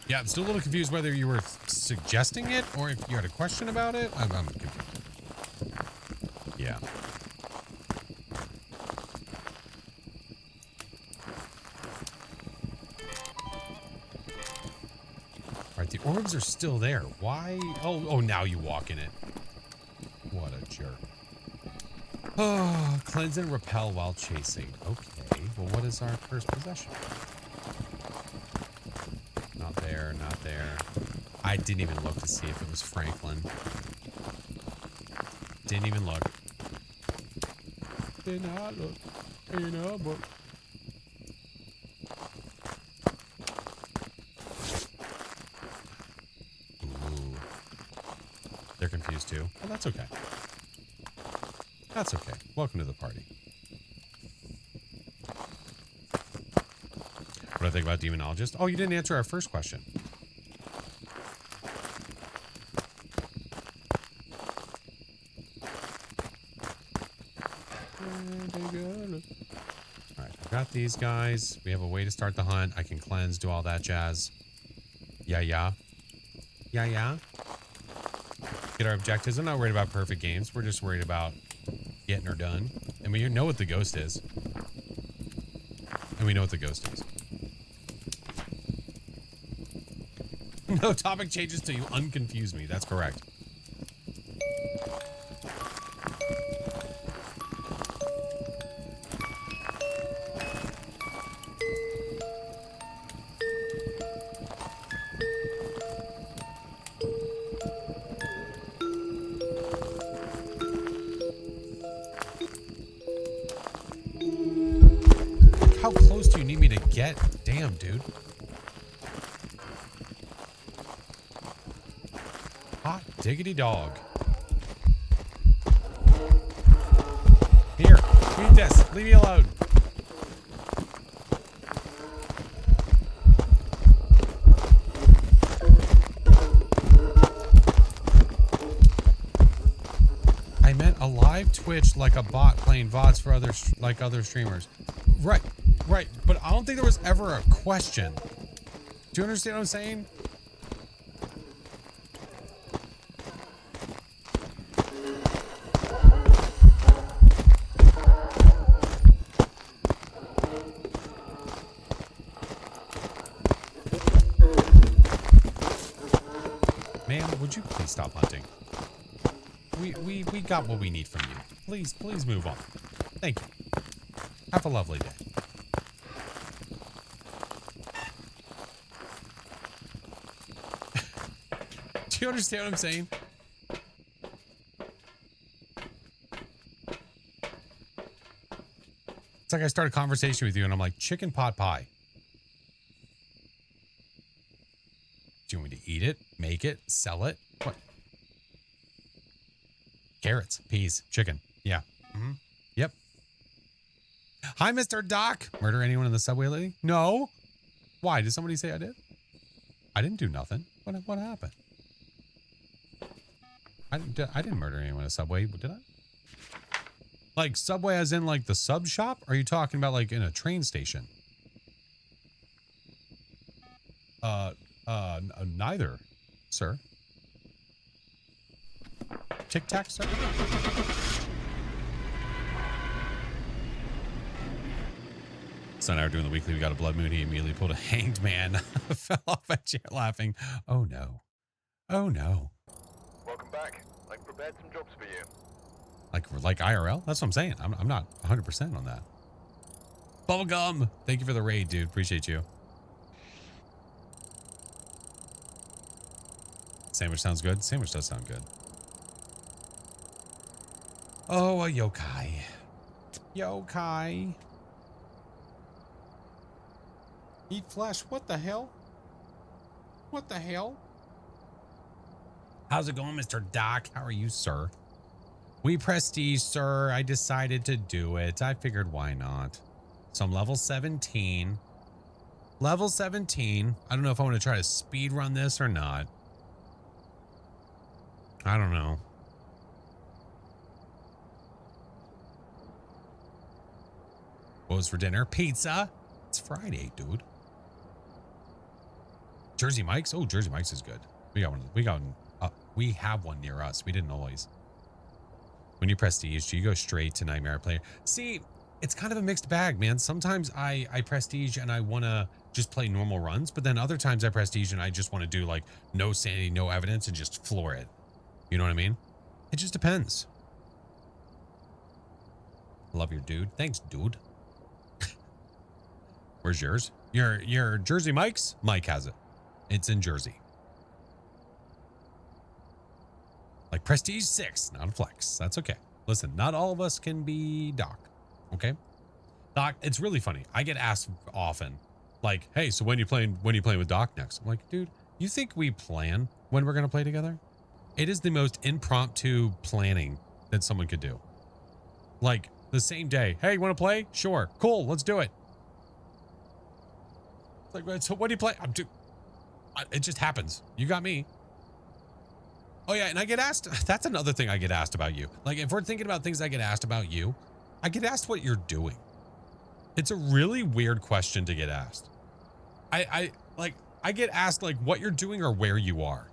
Yeah, I'm still a little confused whether you were suggesting it or if you had a question about it. I'm confused. Yeah. All right, the orbs are still there. Why? Oh, now you walk in it. What a jerk. Oh, cleanse and repel while chasing. Okay, well, what is our first possession? Not there, not there. I didn't even look to see if it was Franklin. Didn't even look. Did not look in a book. Ooh. They're confused too. Well, that's okay. That's okay. Welcome to the party. What do I think about demonologist? Oh, you didn't answer our first question. All right, I've got these guys. We have a way to start the hunt. I can cleanse, do all that jazz. Yeah. Get our objectives. I'm not worried about perfect games. We're just worried about getting her done. And we know what the ghost is. No topic changes till you unconfuse me. That's correct. How close do you need me to get? Damn, dude. Hot diggity dog. Here, eat this. Leave me alone. I meant a live Twitch like a bot playing VODs for other streamers. Right, but I don't think there was ever a question. Do you understand what I'm saying? Ma'am, would you please stop hunting? We got what we need from you. Please move on. Thank you. Have a lovely day. Do you understand what I'm saying? It's like I start a conversation with you and I'm like, chicken pot pie. Do you want me to eat it, make it, sell it? What? Carrots, peas, chicken. Yeah. Mm-hmm. Yep. Hi, Mr. Doc. Murder anyone in the subway lately? No. Why? Did somebody say I did? I didn't do nothing. What happened? I didn't murder anyone in a subway, did I? Like subway as in like the sub shop? Or are you talking about like in a train station? Neither, sir. Tic Tac, sir? So now we're doing the weekly. We got a blood moon. He immediately pulled a hanged man. Fell off a chair laughing. Oh no. Oh no. Welcome back. I've prepared some jobs for you. Like IRL? That's what I'm saying. I'm not 100% on that. Bubblegum! Thank you for the raid, dude. Appreciate you. Sandwich sounds good. Sandwich does sound good. Oh, a yokai. Yokai. Eat flesh. What the hell? What the hell? How's it going, Mr. Doc? How are you, sir? We prestige, sir. I decided to do it. I figured why not. So I'm level 17. Level 17. I don't know if I want to try to speed run this or not. I don't know. What was for dinner? Pizza. It's Friday, dude. Jersey Mike's? Oh, Jersey Mike's is good. We got one. We have one near us. We didn't always. When you prestige, do you go straight to Nightmare Player? See, it's kind of a mixed bag, man. Sometimes I prestige and I want to just play normal runs. But then other times I prestige and I just want to do like no sanity, no evidence, and just floor it. You know what I mean? It just depends. Love your dude. Thanks, dude. Where's yours? Your Jersey Mike's? Mike has it. It's in Jersey. Like prestige 6, not a flex. That's okay. Listen, not all of us can be Doc. Okay? Doc, it's really funny. I get asked often, like, hey, so when you playing with Doc next? I'm like, dude, you think we plan when we're gonna play together? It is the most impromptu planning that someone could do. Like the same day, hey, you want to play? Sure, cool, let's do it. It's like, right, so what do you play? It just happens. You got me. Oh yeah, and I get asked. That's another thing I get asked about you. Like if we're thinking about things I get asked about you, I get asked what you're doing. It's a really weird question to get asked. I get asked like what you're doing or where you are.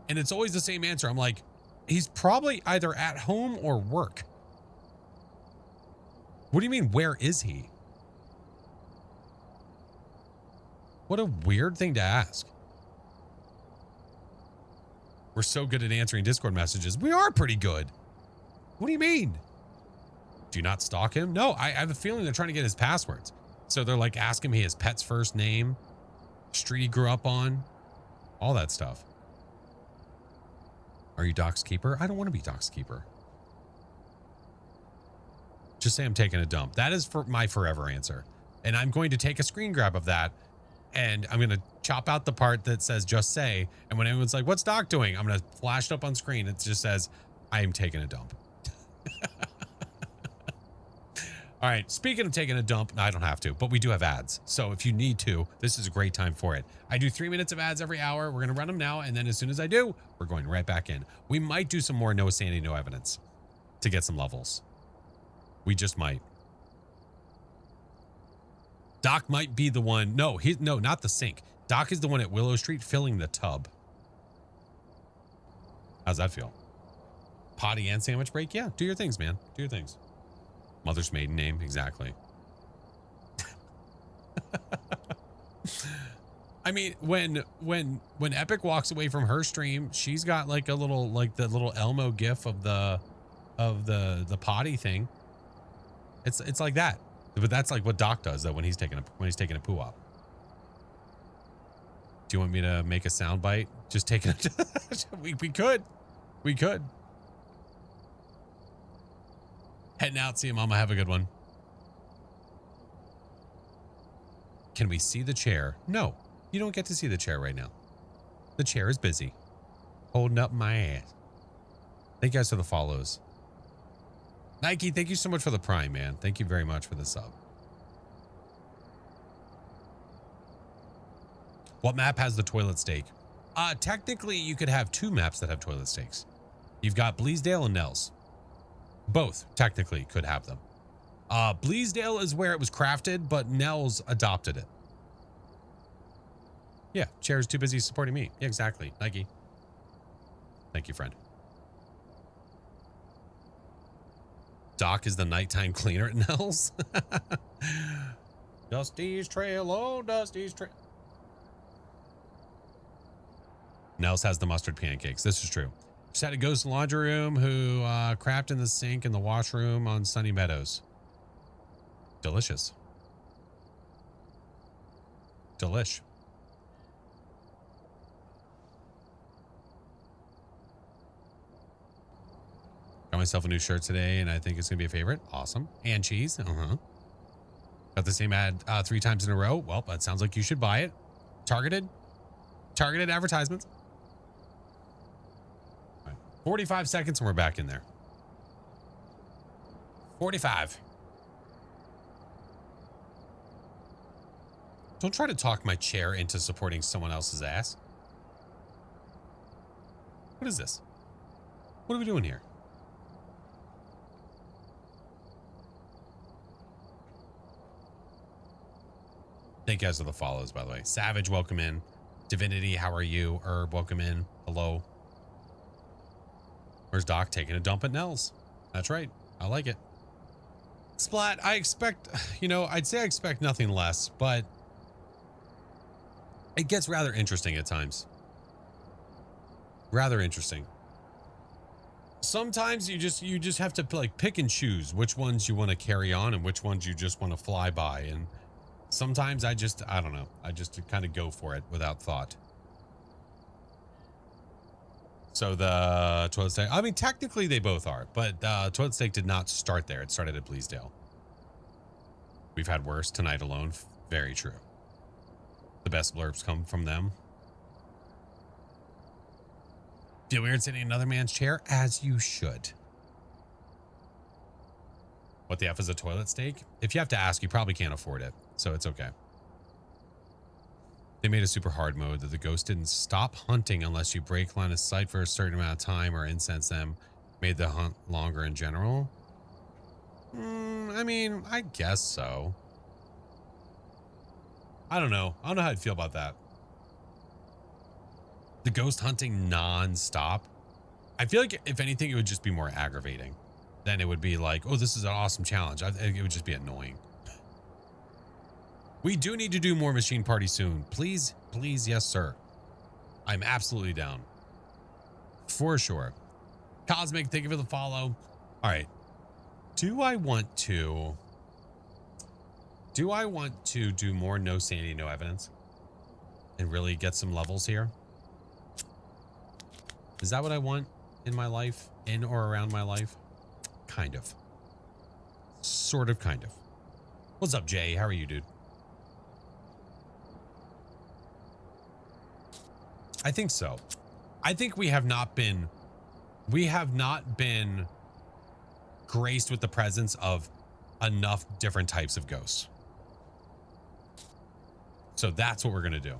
And it's always the same answer. I'm like, he's probably either at home or work. What do you mean, where is he? What a weird thing to ask. We're so good at answering Discord messages. We are pretty good. What do you mean? Do you not stalk him? No, I have a feeling they're trying to get his passwords. So they're like asking me his pet's first name, street he grew up on, all that stuff. Are you Doc's keeper? I don't want to be Doc's keeper. Just say I'm taking a dump. That is for my forever answer. And I'm going to take a screen grab of that and I'm going to chop out the part that says just say. And when anyone's like, what's Doc doing? I'm going to flash it up on screen. It just says, I am taking a dump. All right. Speaking of taking a dump, no, I don't have to, but we do have ads. So if you need to, this is a great time for it. I do 3 minutes of ads every hour. We're going to run them now. And then as soon as I do, we're going right back in. We might do some more no sanity, no evidence to get some levels. We just might. Doc might be the one. No, not the sink. Doc is the one at Willow Street filling the tub. How's that feel? Potty and sandwich break? Yeah, do your things, man. Do your things. Mother's maiden name, exactly. I mean, when Epic walks away from her stream, she's got like a little, like the little Elmo gif of the potty thing. It's like that. But that's like what Doc does though when he's taking a poo op. Do you want me to make a sound bite? Just taking it. we could. Heading out. See you, Mama. Have a good one. Can we see the chair? No, you don't get to see the chair right now. The chair is busy holding up my ass. Thank you guys for the follows. Nike, thank you so much for the Prime, man. Thank you very much for the sub. What map has the toilet stake? Technically, you could have 2 maps that have toilet stakes. You've got Bleasdale and Nels. Both, technically, could have them. Bleasdale is where it was crafted, but Nels adopted it. Yeah, chair's too busy supporting me. Yeah, exactly. Nike. Thank you, friend. Doc is the nighttime cleaner at Nels. Dusty's trail, oh, Dusty's trail. Nels has the mustard pancakes. This is true. Just had a ghost laundry room who crapped in the sink in the washroom on Sunny Meadows. Delicious. Delish. Got myself a new shirt today, and I think it's going to be a favorite. Awesome. And cheese. Got the same ad 3 times in a row. Well, that sounds like you should buy it. Targeted advertisements. All right. 45 seconds, and we're back in there. 45. Don't try to talk my chair into supporting someone else's ass. What is this? What are we doing here? Thank you guys for the follows, by the way. Savage, welcome in. Divinity, how are you? Herb, welcome in. Hello. Where's Doc taking a dump at Nels? That's right. I like it. Splat, I expect, I'd say I expect nothing less, but it gets rather interesting at times. Rather interesting. Sometimes you just have to like pick and choose which ones you want to carry on and which ones you just want to fly by. And sometimes I don't know. I just kind of go for it without thought. So the toilet steak, I mean, technically they both are, but toilet steak did not start there. It started at Bleasdale. We've had worse tonight alone. Very true. The best blurbs come from them. Feel weird sitting in another man's chair? As you should. What the F is a toilet steak? If you have to ask, you probably can't afford it. So it's okay. They made a super hard mode that the ghost didn't stop hunting unless you break line of sight for a certain amount of time or incense them. Made the hunt longer in general. I mean, I guess so. I don't know. I don't know how I'd feel about that. The ghost hunting non-stop. I feel like if anything, it would just be more aggravating. Then it would be like, oh, this is an awesome challenge. It would just be annoying. We do need to do more machine party soon. Please, please, yes, sir. I'm absolutely down. For sure. Cosmic, thank you for the follow. All right. Do I want to do more no sanity, no evidence? And really get some levels here? Is that what I want in my life? In or around my life? Kind of. Sort of, kind of. What's up, Jay? How are you, dude? I think so. I think we have not been graced with the presence of enough different types of ghosts. So that's what we're going to do.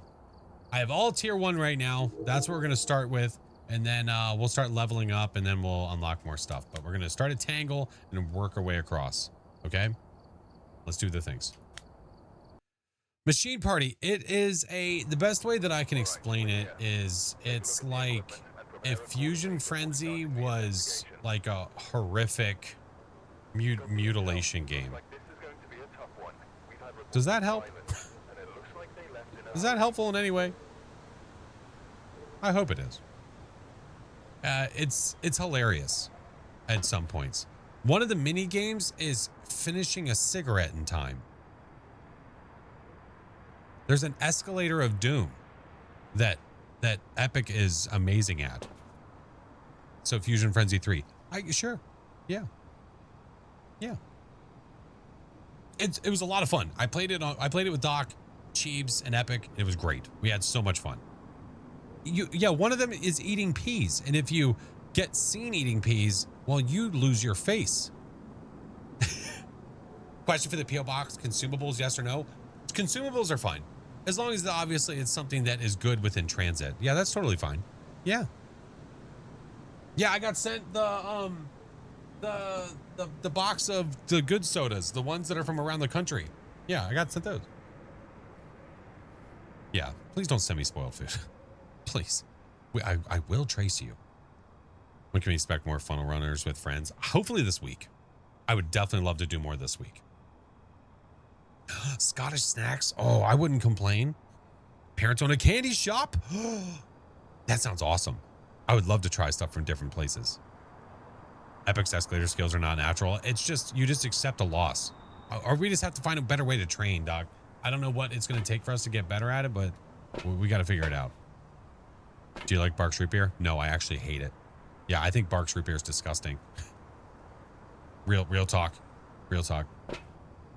I have all tier 1 right now. That's what we're going to start with. And then we'll start leveling up and then we'll unlock more stuff. But we're going to start at Tangle and work our way across. Okay? Let's do the things. Machine Party. It is the best way that I can explain it is it's like if Fusion Frenzy was like a horrific mutilation game. Does that help? Is that helpful in any way? I hope it is. It's hilarious at some points. One of the mini games is finishing a cigarette in time. There's an escalator of doom that Epic is amazing at. So Fusion Frenzy 3. Sure. Yeah. Yeah. It was a lot of fun. I played it with Doc, Cheebs, and Epic. It was great. We had so much fun. One of them is eating peas, and if you get seen eating peas, well, you lose your face. Question for the PO box: consumables, yes or no? Consumables are fine, as long as obviously it's something that is good within transit. Yeah, that's totally fine. Yeah. Yeah, I got sent the box of the good sodas, the ones that are from around the country. Yeah, I got sent those. Yeah, please don't send me spoiled food. Please. I will trace you. When can we expect more funnel runners with friends? Hopefully this week. I would definitely love to do more this week. Scottish snacks. Oh, I wouldn't complain. Parents own a candy shop. That sounds awesome. I would love to try stuff from different places. Epic's escalator skills are not natural. It's just, you just accept a loss. Or we just have to find a better way to train, Doc. I don't know what it's going to take for us to get better at it, but we got to figure it out. Do you like Barks root beer? No, I actually hate it. Yeah, I think Barks root beer is disgusting. Real talk. Real talk.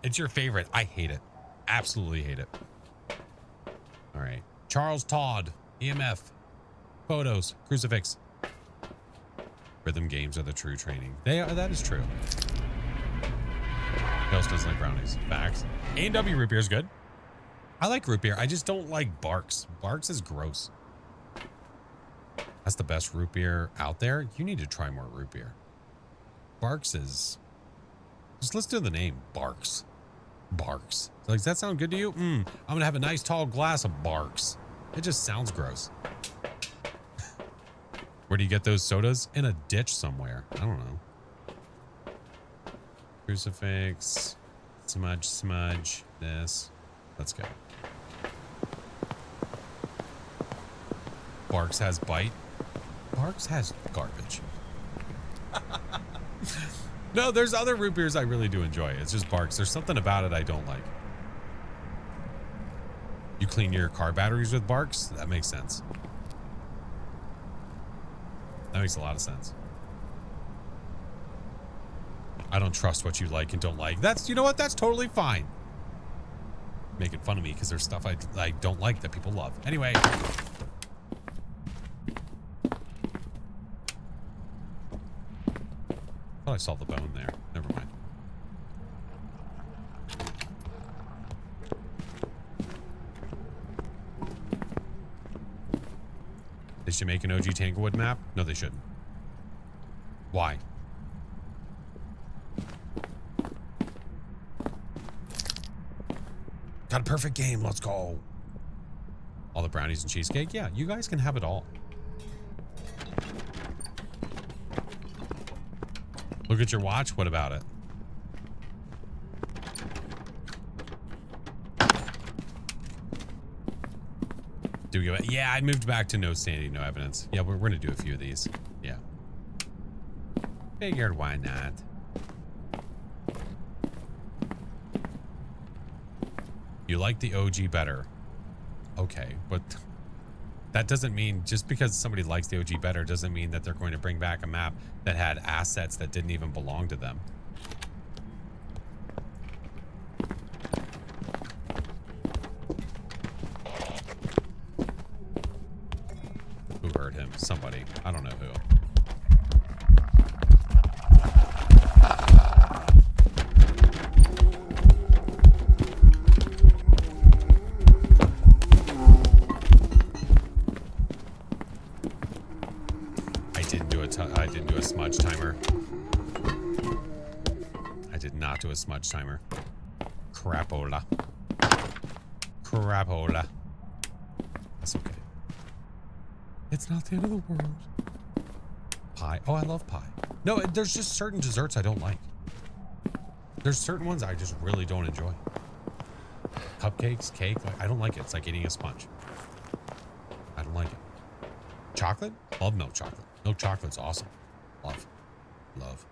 It's your favorite. I hate it. Absolutely hate it. All right. Charles Todd, EMF, photos, crucifix. Rhythm games are the true training. That is true. Ghost doesn't like brownies. Facts. A&W root beer is good. I like root beer. I just don't like Barks. Barks is gross. That's the best root beer out there. You need to try more root beer. Barks is... Just listen to the name. Barks. Barks. Like, does that sound good to you? I'm going to have a nice tall glass of Barks. It just sounds gross. Where do you get those sodas? In a ditch somewhere. I don't know. Crucifix. Smudge. This. Let's go. Barks has bite. Barks has garbage. No, there's other root beers I really do enjoy. It's just Barks. There's something about it I don't like. You clean your car batteries with Barks? That makes sense. That makes a lot of sense. I don't trust what you like and don't like. That's, you know what? That's totally fine. Making fun of me because there's stuff I don't like that people love. Anyway. I saw the bone there. Never mind. They should make an OG Tanglewood map? No, they shouldn't. Why? Got a perfect game. Let's go. All the brownies and cheesecake? Yeah, you guys can have it all. Look at your watch. What about it? Do we go? Yeah, I moved back to no sanity, no evidence. Yeah, we're going to do a few of these. Yeah. Figured why not? You like the OG better. Okay, but that doesn't mean just because somebody likes the OG better doesn't mean that they're going to bring back a map that had assets that didn't even belong to them. Who hurt him? Somebody. I don't know who. I didn't do a smudge timer. I did not do a smudge timer. Crapola. Crapola. That's okay. It's not the end of the world. Pie. Oh, I love pie. No, there's just certain desserts I don't like. There's certain ones I just really don't enjoy. Cupcakes, cake, I don't like it. It's like eating a sponge. I don't like it. Chocolate? Love milk chocolate. Milk chocolate's awesome. Love.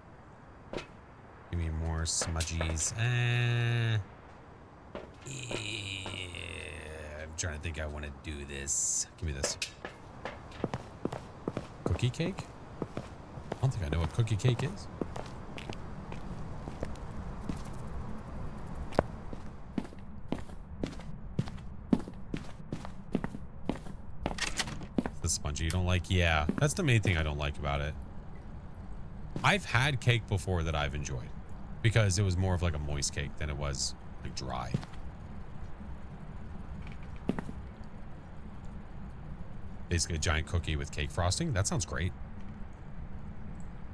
Give me more smudgies. Yeah, I'm trying to think I want to do this. Give me this. Cookie cake? I don't think I know what cookie cake is. The spongy you don't like? Yeah, that's the main thing I don't like about it. I've had cake before that I've enjoyed because it was more of like a moist cake than it was like dry. Basically a giant cookie with cake frosting. That sounds great.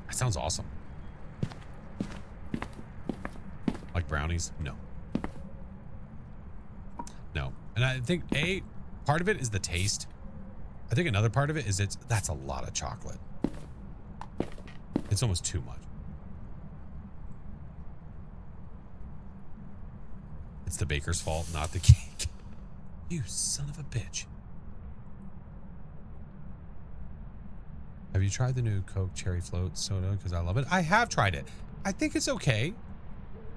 That sounds awesome. Like brownies? No. No. And I think part of it is the taste. I think another part of it is that's a lot of chocolate. It's almost too much. It's the baker's fault, not the cake. You son of a bitch. Have you tried the new Coke Cherry Float soda? Because I love it. I have tried it. I think it's okay.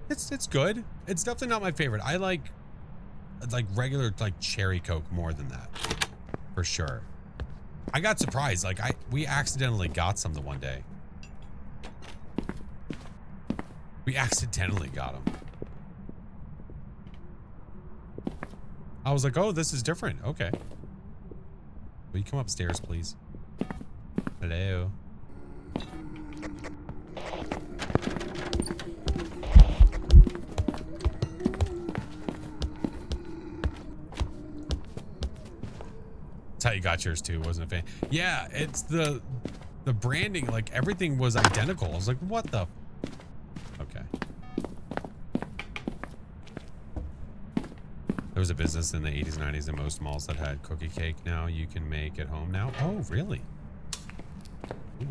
It's good. It's definitely not my favorite. I like regular like cherry Coke more than that. For sure. I got surprised. Like we accidentally got some the one day. We accidentally got them. I was like, oh, this is different. Okay. Will you come upstairs, please? Hello. That's how you got yours too, wasn't a fan. Yeah, it's the branding, like everything was identical. I was like, what the? Okay. There was a business in the 80s, 90s in most malls that had cookie cake. Now you can make at home now. Oh, really? Ooh.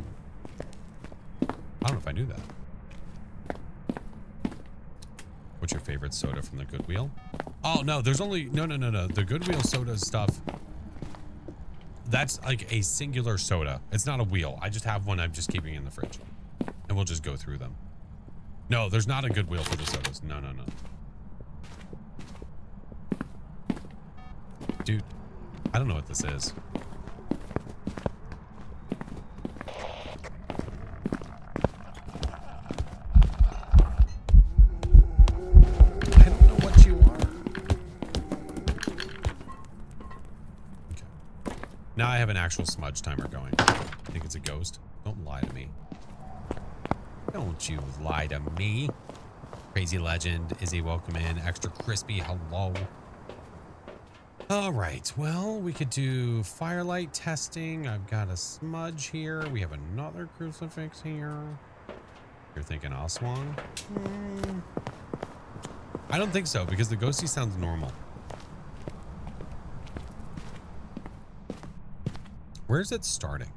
I don't know if I knew that. favorite soda from the Goodwill. Oh, no, there's only... No. The Goodwill soda stuff, that's like a singular soda. It's not a wheel. I just have one I'm just keeping in the fridge. And we'll just go through them. No, there's not a Goodwill for the sodas. No. Dude, I don't know what this is. I don't know what you are. Okay. Now I have an actual smudge timer going. I think it's a ghost. Don't lie to me. Don't you lie to me. Crazy Legend, Izzy, welcome in. Extra Crispy, hello. All right, well, we could do firelight testing. I've got a smudge here. We have another crucifix here. You're thinking Oswong? I don't think so, because the ghosty sounds normal. Where's it starting?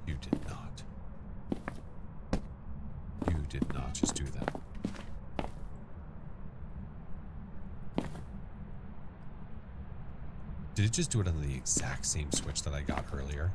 You did not. You did not just do that. Did it just do it on the exact same switch that I got earlier?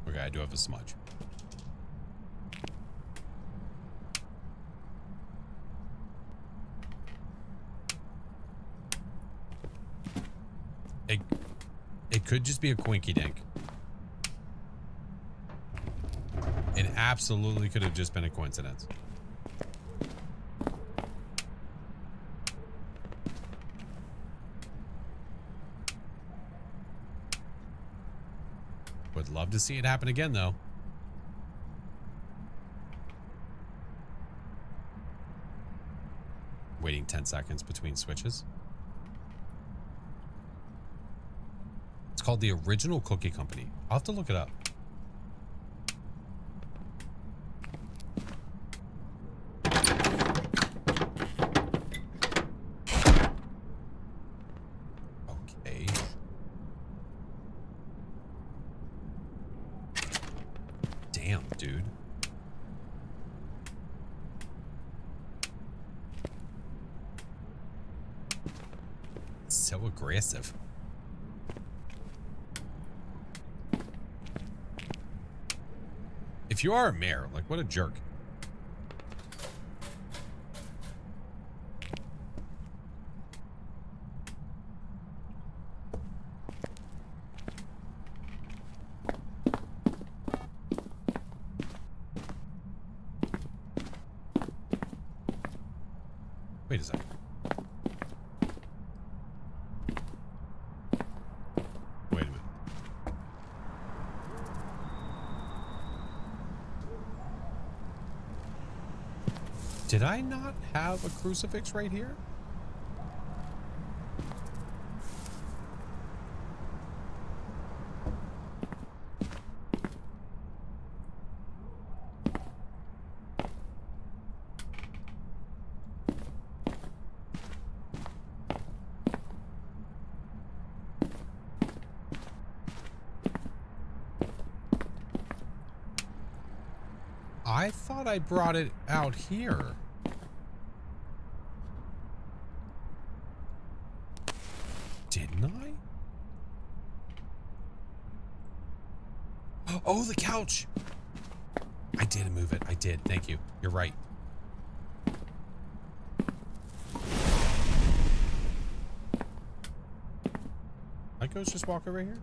Okay, I do have a smudge. It could just be a quinky dink. It absolutely could have just been a coincidence. Would love to see it happen again, though. Waiting 10 seconds between switches. It's called the Original Cookie Company. I'll have to look it up. Okay. Damn, dude. So aggressive. If you are a mayor, like, what a jerk. Wait a second. Wait a minute. Did I not have a crucifix right here? I thought I brought it out here. Didn't I? Oh, the couch. I did move it. I did. Thank you. You're right. My ghost just walk over here?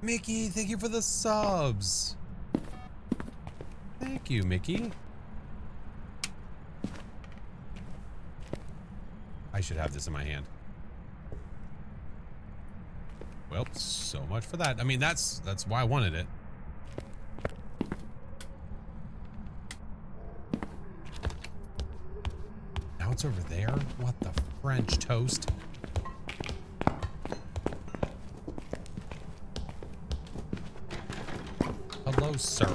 Mickey, thank you for the subs. Thank you, Mickey. I should have this in my hand. Well, so much for that. I mean, that's why I wanted it. Now Now it's over there? What the French toast? Hello, sir.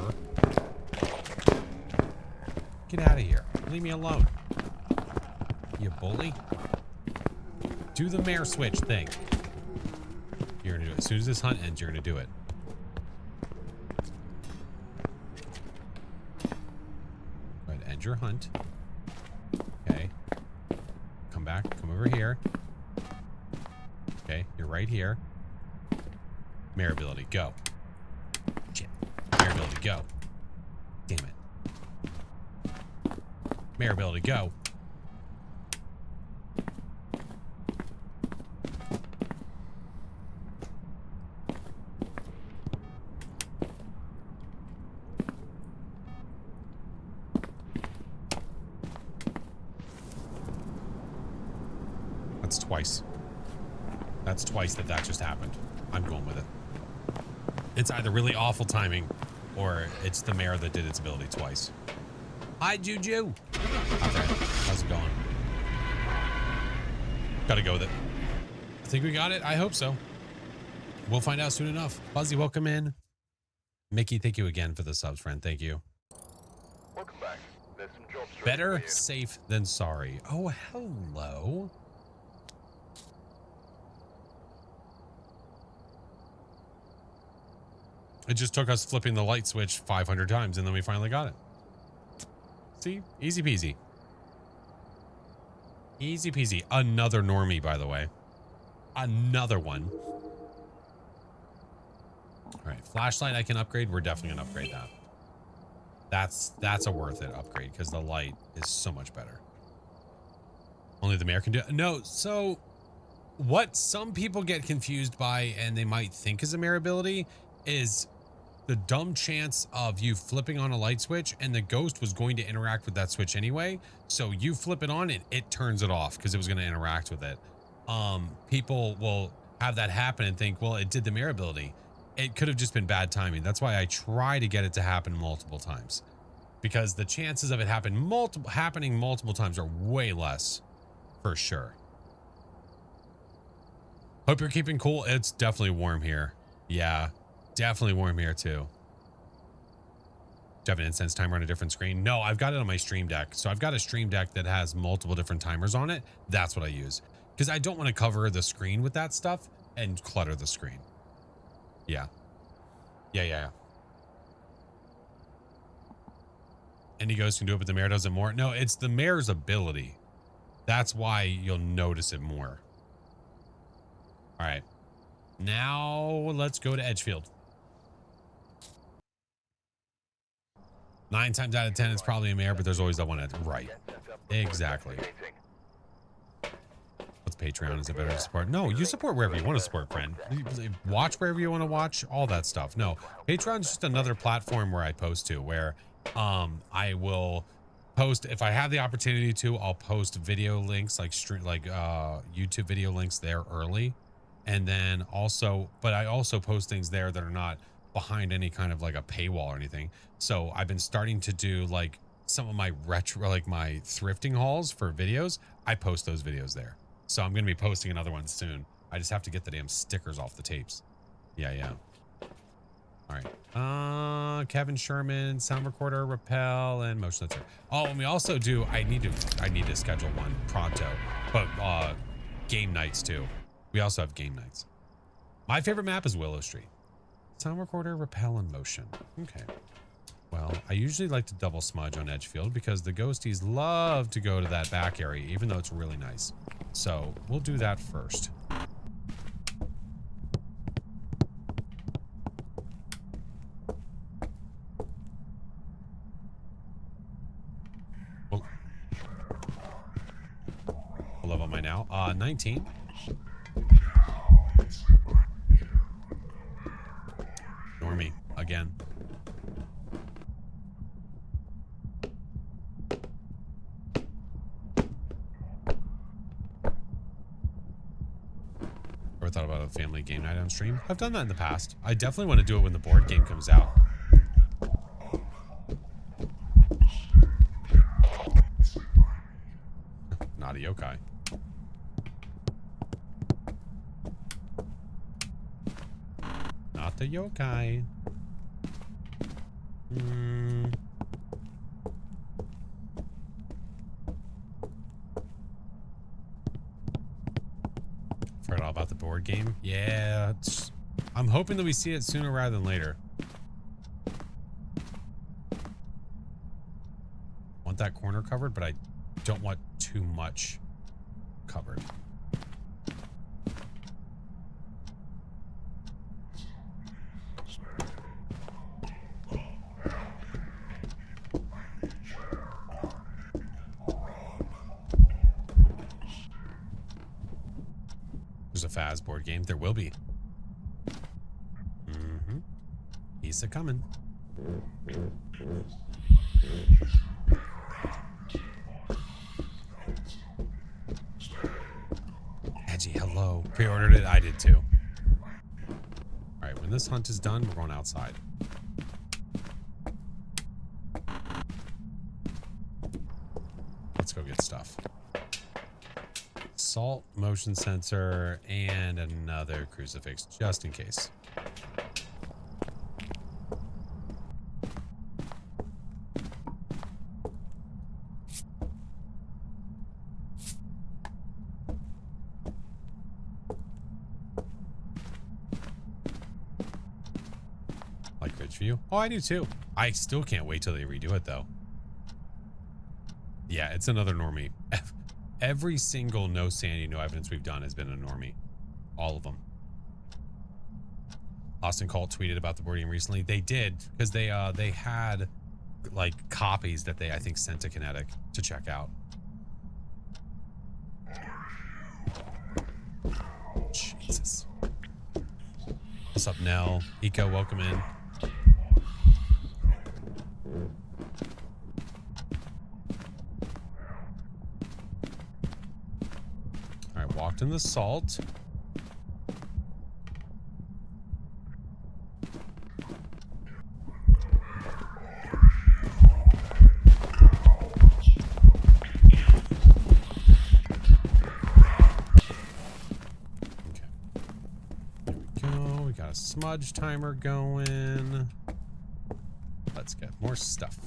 Get out of here. Leave me alone. You bully. Do the mayor switch thing. You're gonna do it. As soon as this hunt ends, you're gonna do it. Go ahead, end your hunt. Okay. Come back. Come over here. Okay, you're right here. Mayor ability, go. Shit. Mayor ability, go. Damn it. Mayor ability, go. That's twice. That's twice that just happened. I'm going with it. It's either really awful timing or it's the mayor that did its ability twice. Hi, Juju. Okay, how's it going? Gotta go with it. I think we got it. I hope so. We'll find out soon enough. Fuzzy, welcome in. Mickey, thank you again for the subs, friend. Thank you. Welcome back. There's some jobs ready Better for you. safe than sorry. Oh, hello. It just took us flipping the light switch 500 times and then we finally got it. See? Easy peasy. Easy peasy. Another normie, by the way. Another one. All right, flashlight I can upgrade. We're definitely gonna upgrade that. That's a worth it upgrade because the light is so much better. Only the mayor can do it. No, so what some people get confused by and they might think is a mayor ability is the dumb chance of you flipping on a light switch and the ghost was going to interact with that switch anyway. So you flip it on and it turns it off because it was going to interact with it. People will have that happen and think, well, it did the mayor ability. It could have just been bad timing. That's why I try to get it to happen multiple times because the chances of it happening multiple times are way less for sure. Hope you're keeping cool. It's definitely warm here. Yeah. Definitely warm here too. Do you have an incense timer on a different screen? No, I've got it on my Stream Deck. So I've got a Stream Deck that has multiple different timers on it. That's what I use. Because I don't want to cover the screen with that stuff and clutter the screen. Yeah. Yeah. Any ghost can do it, but the mayor does it more. No, it's the mayor's ability. That's why you'll notice it more. All right. Now let's go to Edgefield. 9 times out of 10, it's probably a mayor, but there's always that one. Right. Exactly. What's Patreon? Is it better to support? No, you support wherever you want to support, friend. Watch wherever you want to watch, all that stuff. No, Patreon's just another platform where I post to, where I will post, if I have the opportunity to, I'll post video links, like YouTube video links there early. And then also, but I also post things there that are not behind any kind of like a paywall or anything. So I've been starting to do like some of my retro, like my thrifting hauls for videos. I post those videos there. So I'm going to be posting another one soon. I just have to get the damn stickers off the tapes. Yeah. All right. Kevin Sherman, sound recorder, rappel, and motion sensor. Oh, and we also do, I need to schedule one pronto, but game nights too. We also have game nights. My favorite map is Willow Street. Sound recorder, rappel, and motion. Okay. Well, I usually like to double smudge on Edgefield because the ghosties love to go to that back area, even though it's really nice. So we'll do that first. Well, what level am I now? 19. Normie again. Ever thought about a family game night on stream? I've done that in the past. I definitely want to do it when the board game comes out. not a yokai. Not the yokai. Forgot all about the board game. Yeah, I'm hoping that we see it sooner rather than later. Want that corner covered, but I don't want too much covered. There's a Phas board game. There will be. He's a coming. Edgy, hello. Pre-ordered it. I did too. All right, when this hunt is done, we're going outside. Let's go get stuff. Salt, motion sensor, and another crucifix, just in case. Like Ridgeview? Oh, I do too. I still can't wait till they redo it though. Yeah, it's another normie. Every single no sanity, no evidence we've done has been a normie. All of them. Austin Cult tweeted about the board game recently. They did, because they had like copies that they, I think, sent to Kinetic to check out. Jesus. What's up, Nell? Eco, welcome in. Walked in the salt. Okay. There we go. We got a smudge timer going. Let's get more stuff.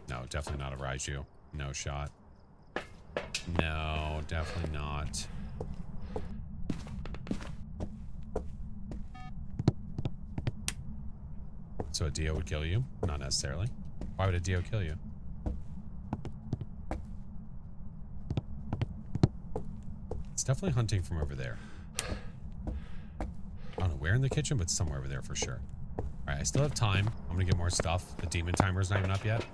No, definitely not a Raiju. No shot. No, definitely not. So a Dio would kill you? Not necessarily. Why would a Dio kill you? It's definitely hunting from over there. I don't know where in the kitchen, but somewhere over there for sure. All right, I still have time. I'm gonna get more stuff. The demon timer is not even up yet.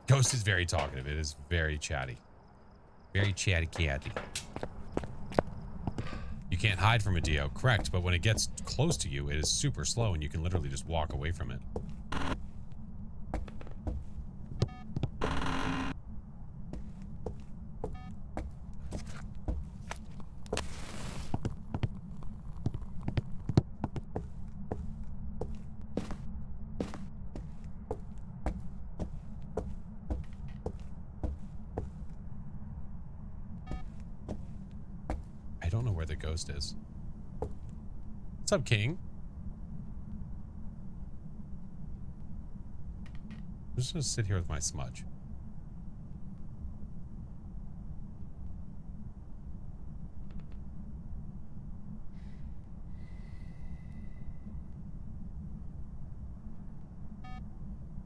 Ghost is very talkative. It is very chatty. Very chatty catty. You can't hide from a Dio, correct, but when it gets close to you, it is super slow and you can literally just walk away from it. I don't know where the ghost is. What's up, King? I'm just gonna sit here with my smudge.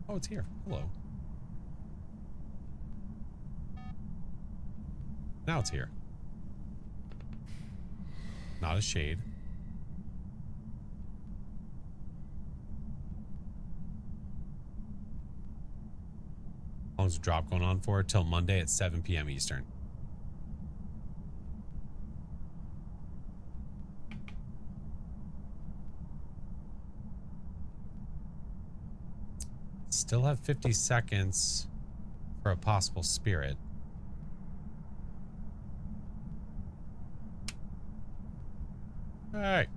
Oh, it's here. Hello. Now it's here. Not a shade. How long's the drop going on for? Till Monday at 7 p.m. Eastern. Still have 50 seconds for a possible spirit. Hey.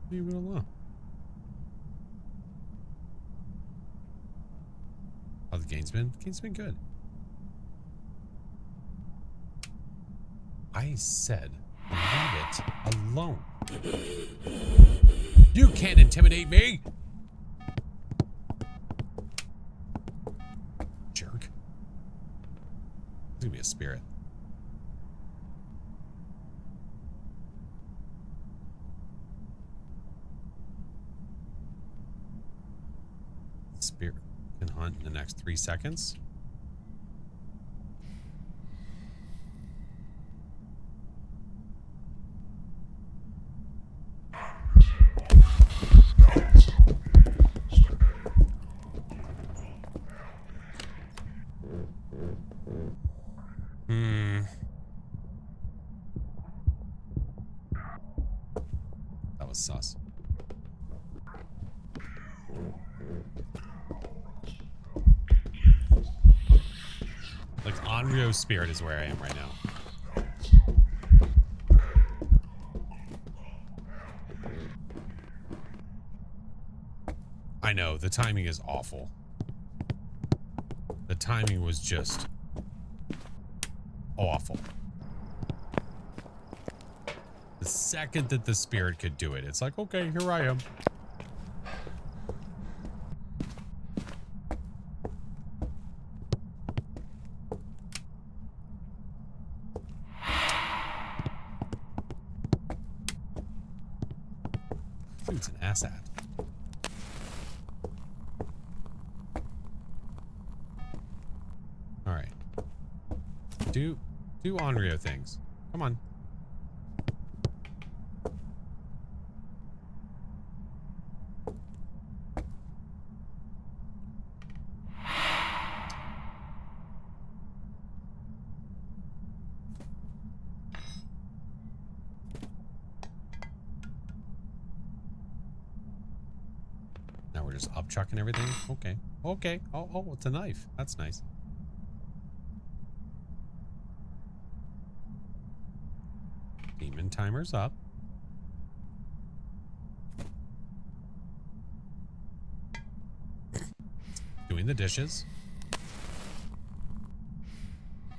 Leave it alone. the game's been. The game's been good. I said, leave it alone. You can't intimidate me! Jerk. It's gonna be a spirit. Spirit can hunt in the next 3 seconds. That was sus. Like, Onryo's spirit is where I am right now. I know, the timing is awful. The timing was just awful. The second that the spirit could do it, it's like, okay, here I am. Dude's an asshat. All right. Do Onryo things. Come on. Now we're just up chucking everything. Okay. Okay. Oh, it's a knife. That's nice. Demon timer's up. Doing the dishes.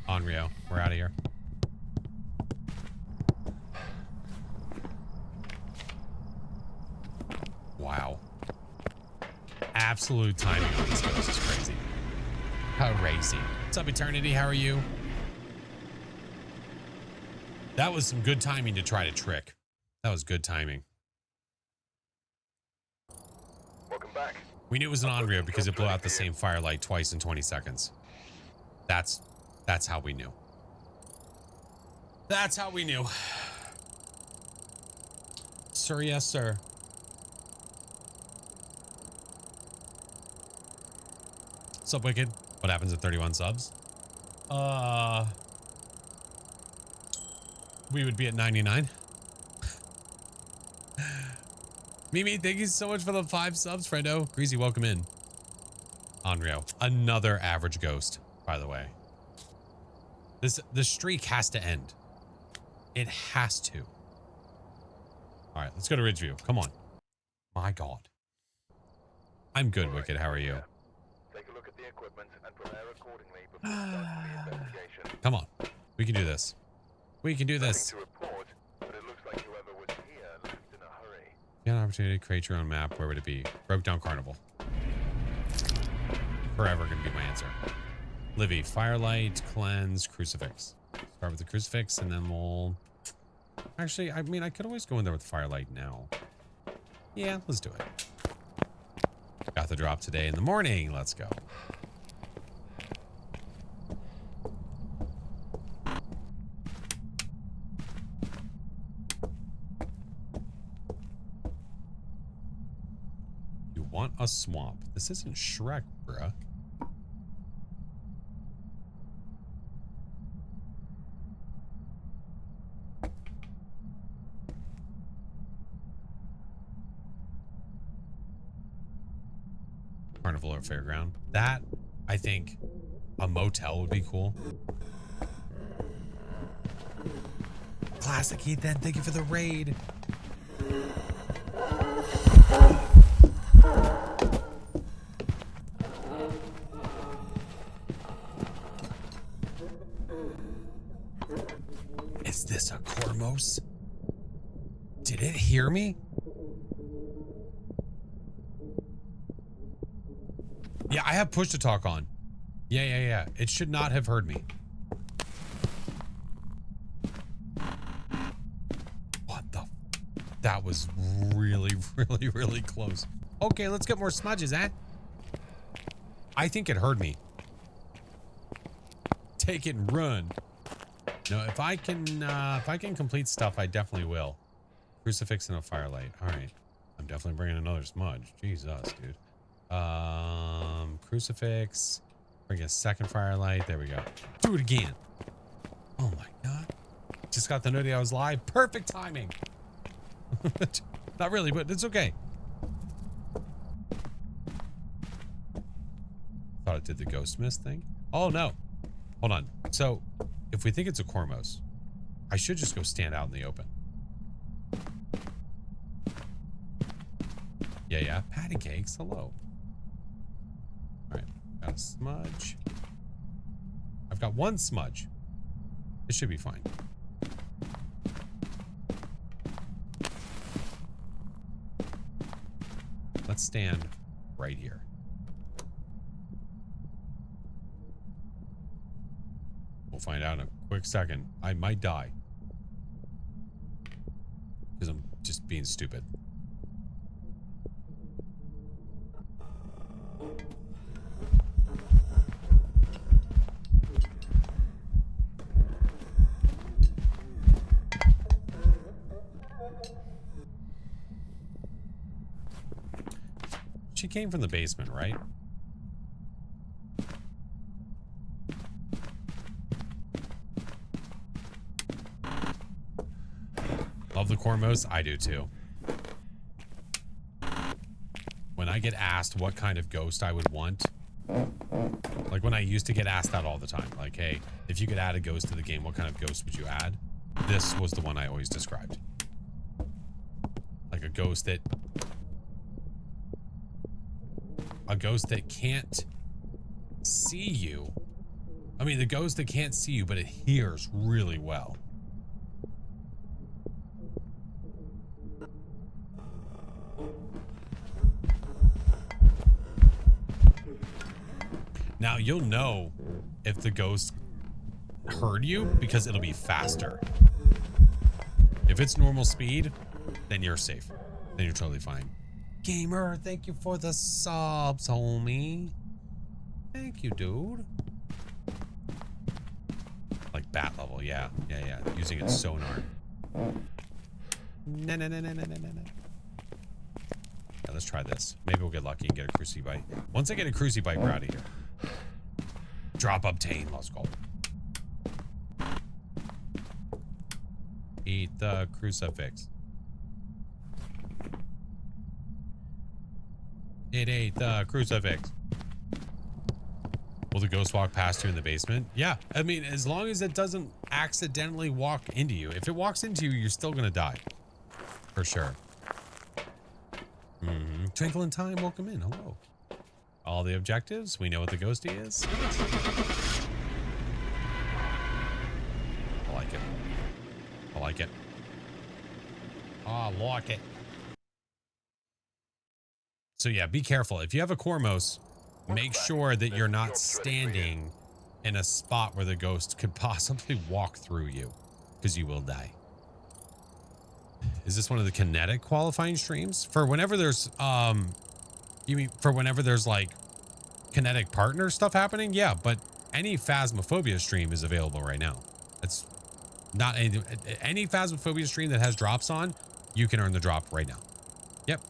Onryo, we're out of here. Wow. Absolute timing on this ghost is crazy. Crazy. What's up, Eternity? How are you? That was some good timing to try to trick. That was good timing. Welcome back. We knew it was an Onryo because it blew out the same firelight twice in 20 seconds. That's how we knew. That's how we knew. Sir, yes, sir. Sup, Wicked? What happens at 31 subs? We would be at 99. Mimi, thank you so much for the 5 subs, friendo. Greasy, welcome in. Onryo, another average ghost, by the way. The streak has to end. It has to. All right, let's go to Ridgeview. Come on. My God. I'm good, Wicked. How are you? Take a look at the equipment and prepare accordingly before starting the investigation. Come on. We can do this. We can do this. Nothing to report, but it looks like whoever was here left in a hurry. If you had an opportunity to create your own map, where would it be? Broke Down Carnival. Forever gonna be my answer. Livy, Firelight, Cleanse, Crucifix. Start with the Crucifix, and then we'll... Actually, I mean, I could always go in there with Firelight now. Yeah, let's do it. Got the drop today in the morning. Let's go. You want a swamp. This isn't Shrek, bruh. Carnival or fairground. That, I think, a motel would be cool. Classic, Ethan. Thank you for the raid. close? Did it hear me? Yeah, I have push to talk on. Yeah. It should not have heard me. What the? That was really, really, really close. Okay, let's get more smudges, eh? I think it heard me. Take it and run. No, if I can complete stuff, I definitely will. Crucifix and a firelight. All right. I'm definitely bringing another smudge. Jesus, dude. Crucifix. Bring a second firelight. There we go. Do it again. Oh my God. Just got the note I was live. Perfect timing. Not really, but it's okay. Thought it did the ghost mist thing. Oh no. Hold on. So if we think it's a Cormos, I should just go stand out in the open. Yeah. Patty cakes. Hello. All right. Got a smudge. I've got one smudge. It should be fine. Let's stand right here. We'll find out in a quick second. I might die. Because I'm just being stupid. She came from the basement, right? Love the Cormos. I do too. When I get asked what kind of ghost I would want, like when I used to get asked that all the time, like, hey, if you could add a ghost to the game, what kind of ghost would you add? This was the one I always described. Like a ghost that can't see you. I mean, the ghost that can't see you, but it hears really well. Now, you'll know if the ghost heard you because it'll be faster. If it's normal speed, then you're safe. Then you're totally fine. Gamer, thank you for the subs, homie. Thank you, dude. Like bat level, yeah. Using its sonar. No. Yeah, let's try this. Maybe we'll get lucky and get a crucibite. Once I get a crucibite, we're out of here. Drop obtain, let's go. Eat the crucifix. It ate the crucifix. Will the ghost walk past you in the basement? Yeah, I mean, as long as it doesn't accidentally walk into you. If it walks into you, you're still gonna die. For sure. Twinkle in time, welcome in, hello. All the objectives, we know what the ghosty is. I like it. I like it. I like it. So yeah, be careful. If you have a Cormos, make sure that you're not standing in a spot where the ghost could possibly walk through you, because you will die. Is this one of the kinetic qualifying streams? For whenever there's, you mean for whenever there's like kinetic partner stuff happening? Yeah, but any Phasmophobia stream is available right now. It's not any Phasmophobia stream that has drops on, you can earn the drop right now. Yep.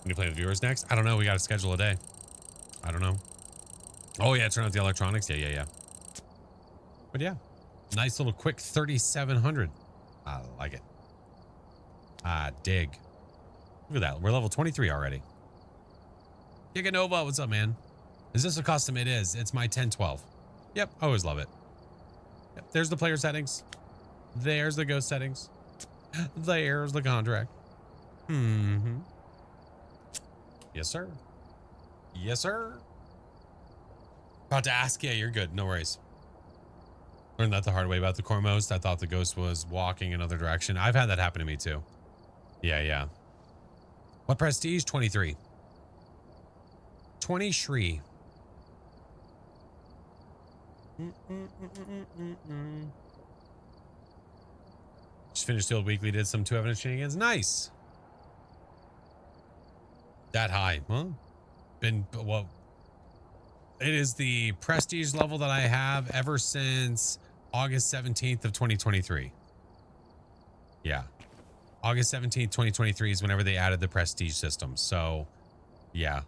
Can you play with viewers next? I don't know. We got to schedule a day. I don't know. Oh yeah, turn out the electronics. Yeah. But yeah, nice little quick 3,700. I like it. I dig. Look at that. We're level 23 already. Giganova, what's up, man? Is this a custom? It is. It's my 1012. Yep, I always love it. Yep, there's the player settings. There's the ghost settings. There's the contract. Yes, sir. Yes, sir. About to ask. Yeah, you're good. No worries. Learned that the hard way about the Cormos. I thought the ghost was walking another direction. I've had that happen to me too. Yeah, yeah. What prestige? 23. 20 Shri. Just finished Field Weekly, did some 2 evidence shenanigans. Nice. That high. Well, well, it is the prestige level that I have ever since August 17th of 2023. Yeah. August 17th, 2023 is whenever they added the prestige system. So, yeah.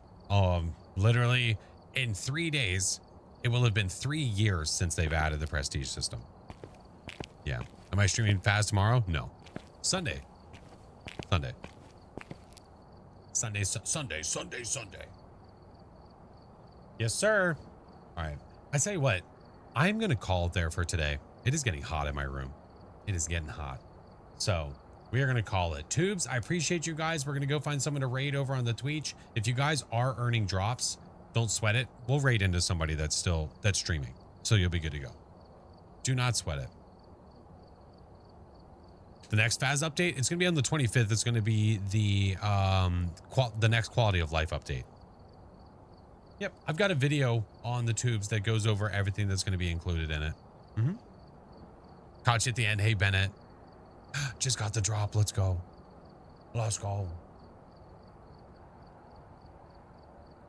Literally in 3 days, it will have been 3 years since they've added the prestige system. Yeah. Am I streaming Phas tomorrow? No. Sunday. Sunday. Sunday. Yes, sir. All right. I tell you what, I'm going to call it there for today. It is getting hot in my room. It is getting hot. So we are going to call it. Tubes, I appreciate you guys. We're going to go find someone to raid over on the Twitch. If you guys are earning drops, don't sweat it. We'll raid into somebody that's streaming. So you'll be good to go. Do not sweat it. The next Phas update, it's going to be on the 25th. It's going to be the next quality of life update. Yep, I've got a video on the tubes that goes over everything that's going to be included in it. Caught you at the end. Hey, Bennett. Just got the drop. Let's go. Let's go.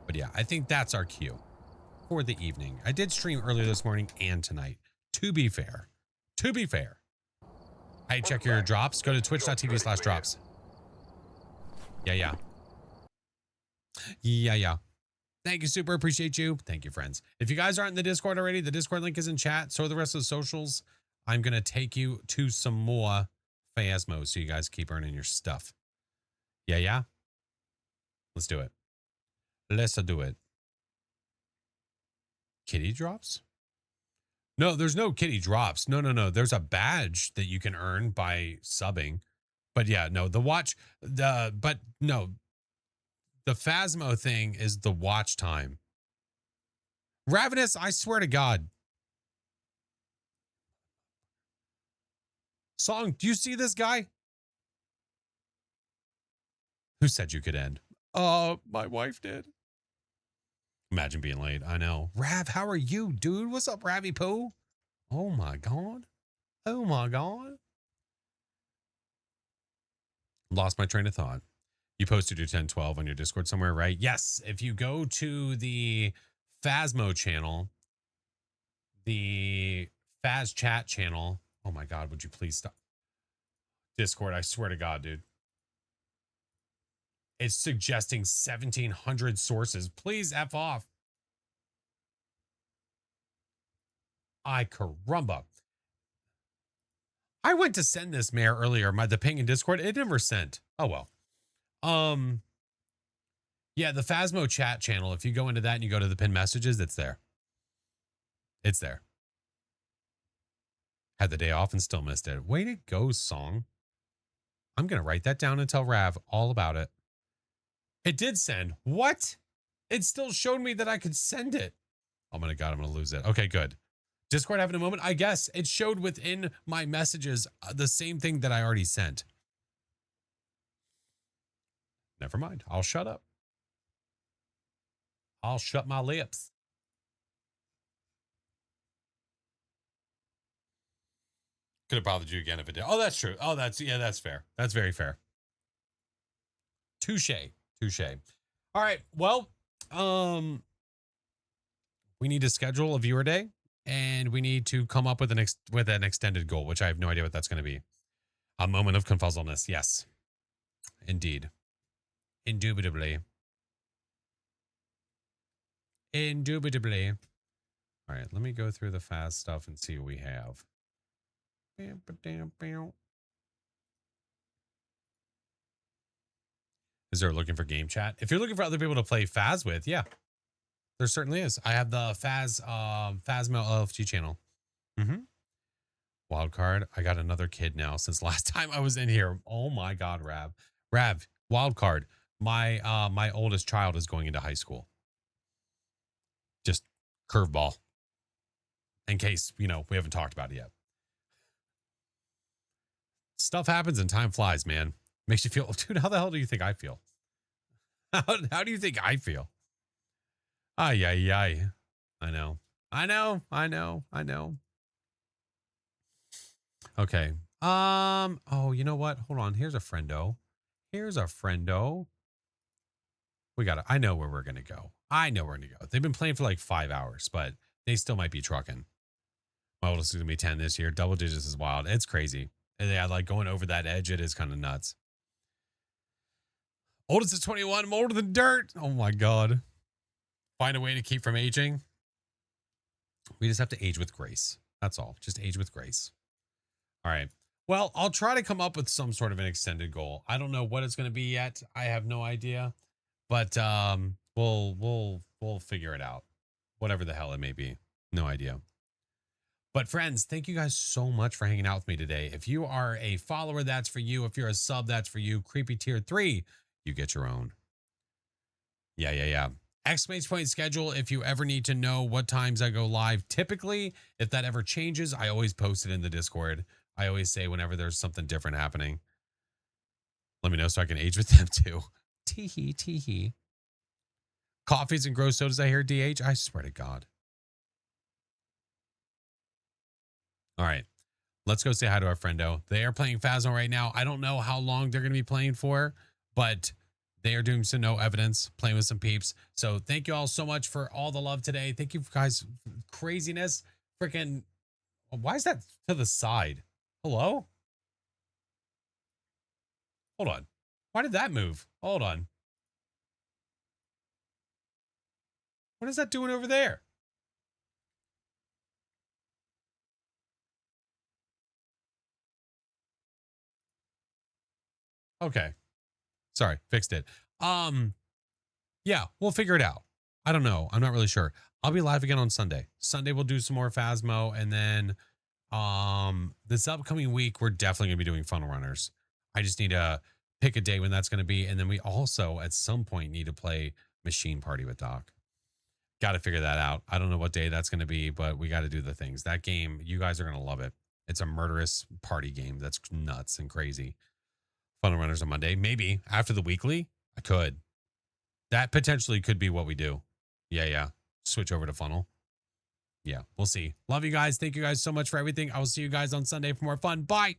But yeah, I think that's our cue for the evening. I did stream earlier this morning and tonight. To be fair. Hey, check your drops. Go to twitch.tv/drops. Yeah. Thank you, super. Appreciate you. Thank you, friends. If you guys aren't in the Discord already, the Discord link is in chat. So are the rest of the socials. I'm going to take you to some more Phasmo so you guys keep earning your stuff. Yeah. Let's do it. Let's do it. Kitty drops? No, there's no kitty drops. No. There's a badge that you can earn by subbing. But yeah, no, the Phasmo thing is the watch time. Ravenous, I swear to God. Song, do you see this guy? Who said you could end? My wife did. Imagine being late. I know. Rav, how are you, dude? What's up, Ravy Poo? Oh my God. Lost my train of thought. You posted your 1012 on your Discord somewhere, right? Yes. If you go to the Phasmo channel, the Phas chat channel. Oh my God, would you please stop? Discord, I swear to God, dude. It's suggesting 1,700 sources. Please F off. Ay caramba. I went to send this mayor earlier. The ping in Discord, it never sent. Oh well. Yeah, the Phasmo chat channel. If you go into that and you go to the pinned messages, it's there. It's there. Had the day off and still missed it. Way to go, Song. I'm gonna write that down and tell Rav all about it. It did send. What? It still showed me that I could send it. Oh my God, I'm gonna lose it. Okay, good. Discord having a moment. I guess it showed within my messages the same thing that I already sent. Never mind. I'll shut up. I'll shut my lips. Could have bothered you again if it did. Oh, that's true. Oh, that's fair. That's very fair. Touche. All right. Well, we need to schedule a viewer day and we need to come up with an extended goal, which I have no idea what that's going to be. A moment of confuzzleness. Yes, indeed. Indubitably. All right. Let me go through the Phas stuff and see what we have. Is there looking for game chat? If you're looking for other people to play Phas with, yeah, there certainly is. I have the Phasmo LFG channel. Wild card. I got another kid now since last time I was in here. Oh my God, Rav, wild card. My oldest child is going into high school. Just curveball. in case, you know, we haven't talked about it yet. Stuff happens and time flies, man. Makes you feel, dude, how the hell do you think I feel? How do you think I feel? Ay, ay, ay. I know. I know. I know. I know. Okay. Oh, you know what? Hold on. Here's a friendo. Here's a friendo. We got to, I know where we're going to go. I know where we're going to go. They've been playing for like 5 hours, but they still might be trucking. My oldest is going to be 10 this year. Double digits is wild. It's crazy. And yeah, like going over that edge, it is kind of nuts. Oldest is 21. I'm older than dirt. Oh my God. Find a way to keep from aging. We just have to age with grace. That's all. Just age with grace. All right. Well, I'll try to come up with some sort of an extended goal. I don't know what it's going to be yet. I have no idea, but we'll figure it out. Whatever the hell it may be. No idea. But friends, thank you guys so much for hanging out with me today. If you are a follower, that's for you. If you're a sub, that's for you. Creepy tier 3, you get your own. Yeah. Exclamation point schedule. If you ever need to know what times I go live, typically, if that ever changes, I always post it in the Discord. I always say whenever there's something different happening, let me know so I can age with them too. Teehee. Coffees and gross sodas, I hear, DH. I swear to God. All right. Let's go say hi to our friendo. They are playing Phasmo right now. I don't know how long they're going to be playing for, but they are doing some no evidence, playing with some peeps. So thank you all so much for all the love today. Thank you guys. Craziness. Freaking. Why is that to the side? Hello? Hold on. Why did that move? Hold on. What is that doing over there? Okay. Sorry, fixed it. Yeah, we'll figure it out. I don't know. I'm not really sure. I'll be live again on Sunday. Sunday we'll do some more Phasmo, and then this upcoming week we're definitely gonna be doing funnel runners. I just need to pick a day when that's gonna be, and then we also at some point need to play Machine Party with Doc. Got to figure that out. I don't know what day that's gonna be, but we got to do the things. That game, you guys are gonna love it. It's a murderous party game that's nuts and crazy. Funnel runners on Monday. Maybe after the weekly, I could. That potentially could be what we do. Yeah. Switch over to funnel. Yeah, we'll see. Love you guys. Thank you guys so much for everything. I will see you guys on Sunday for more fun. Bye.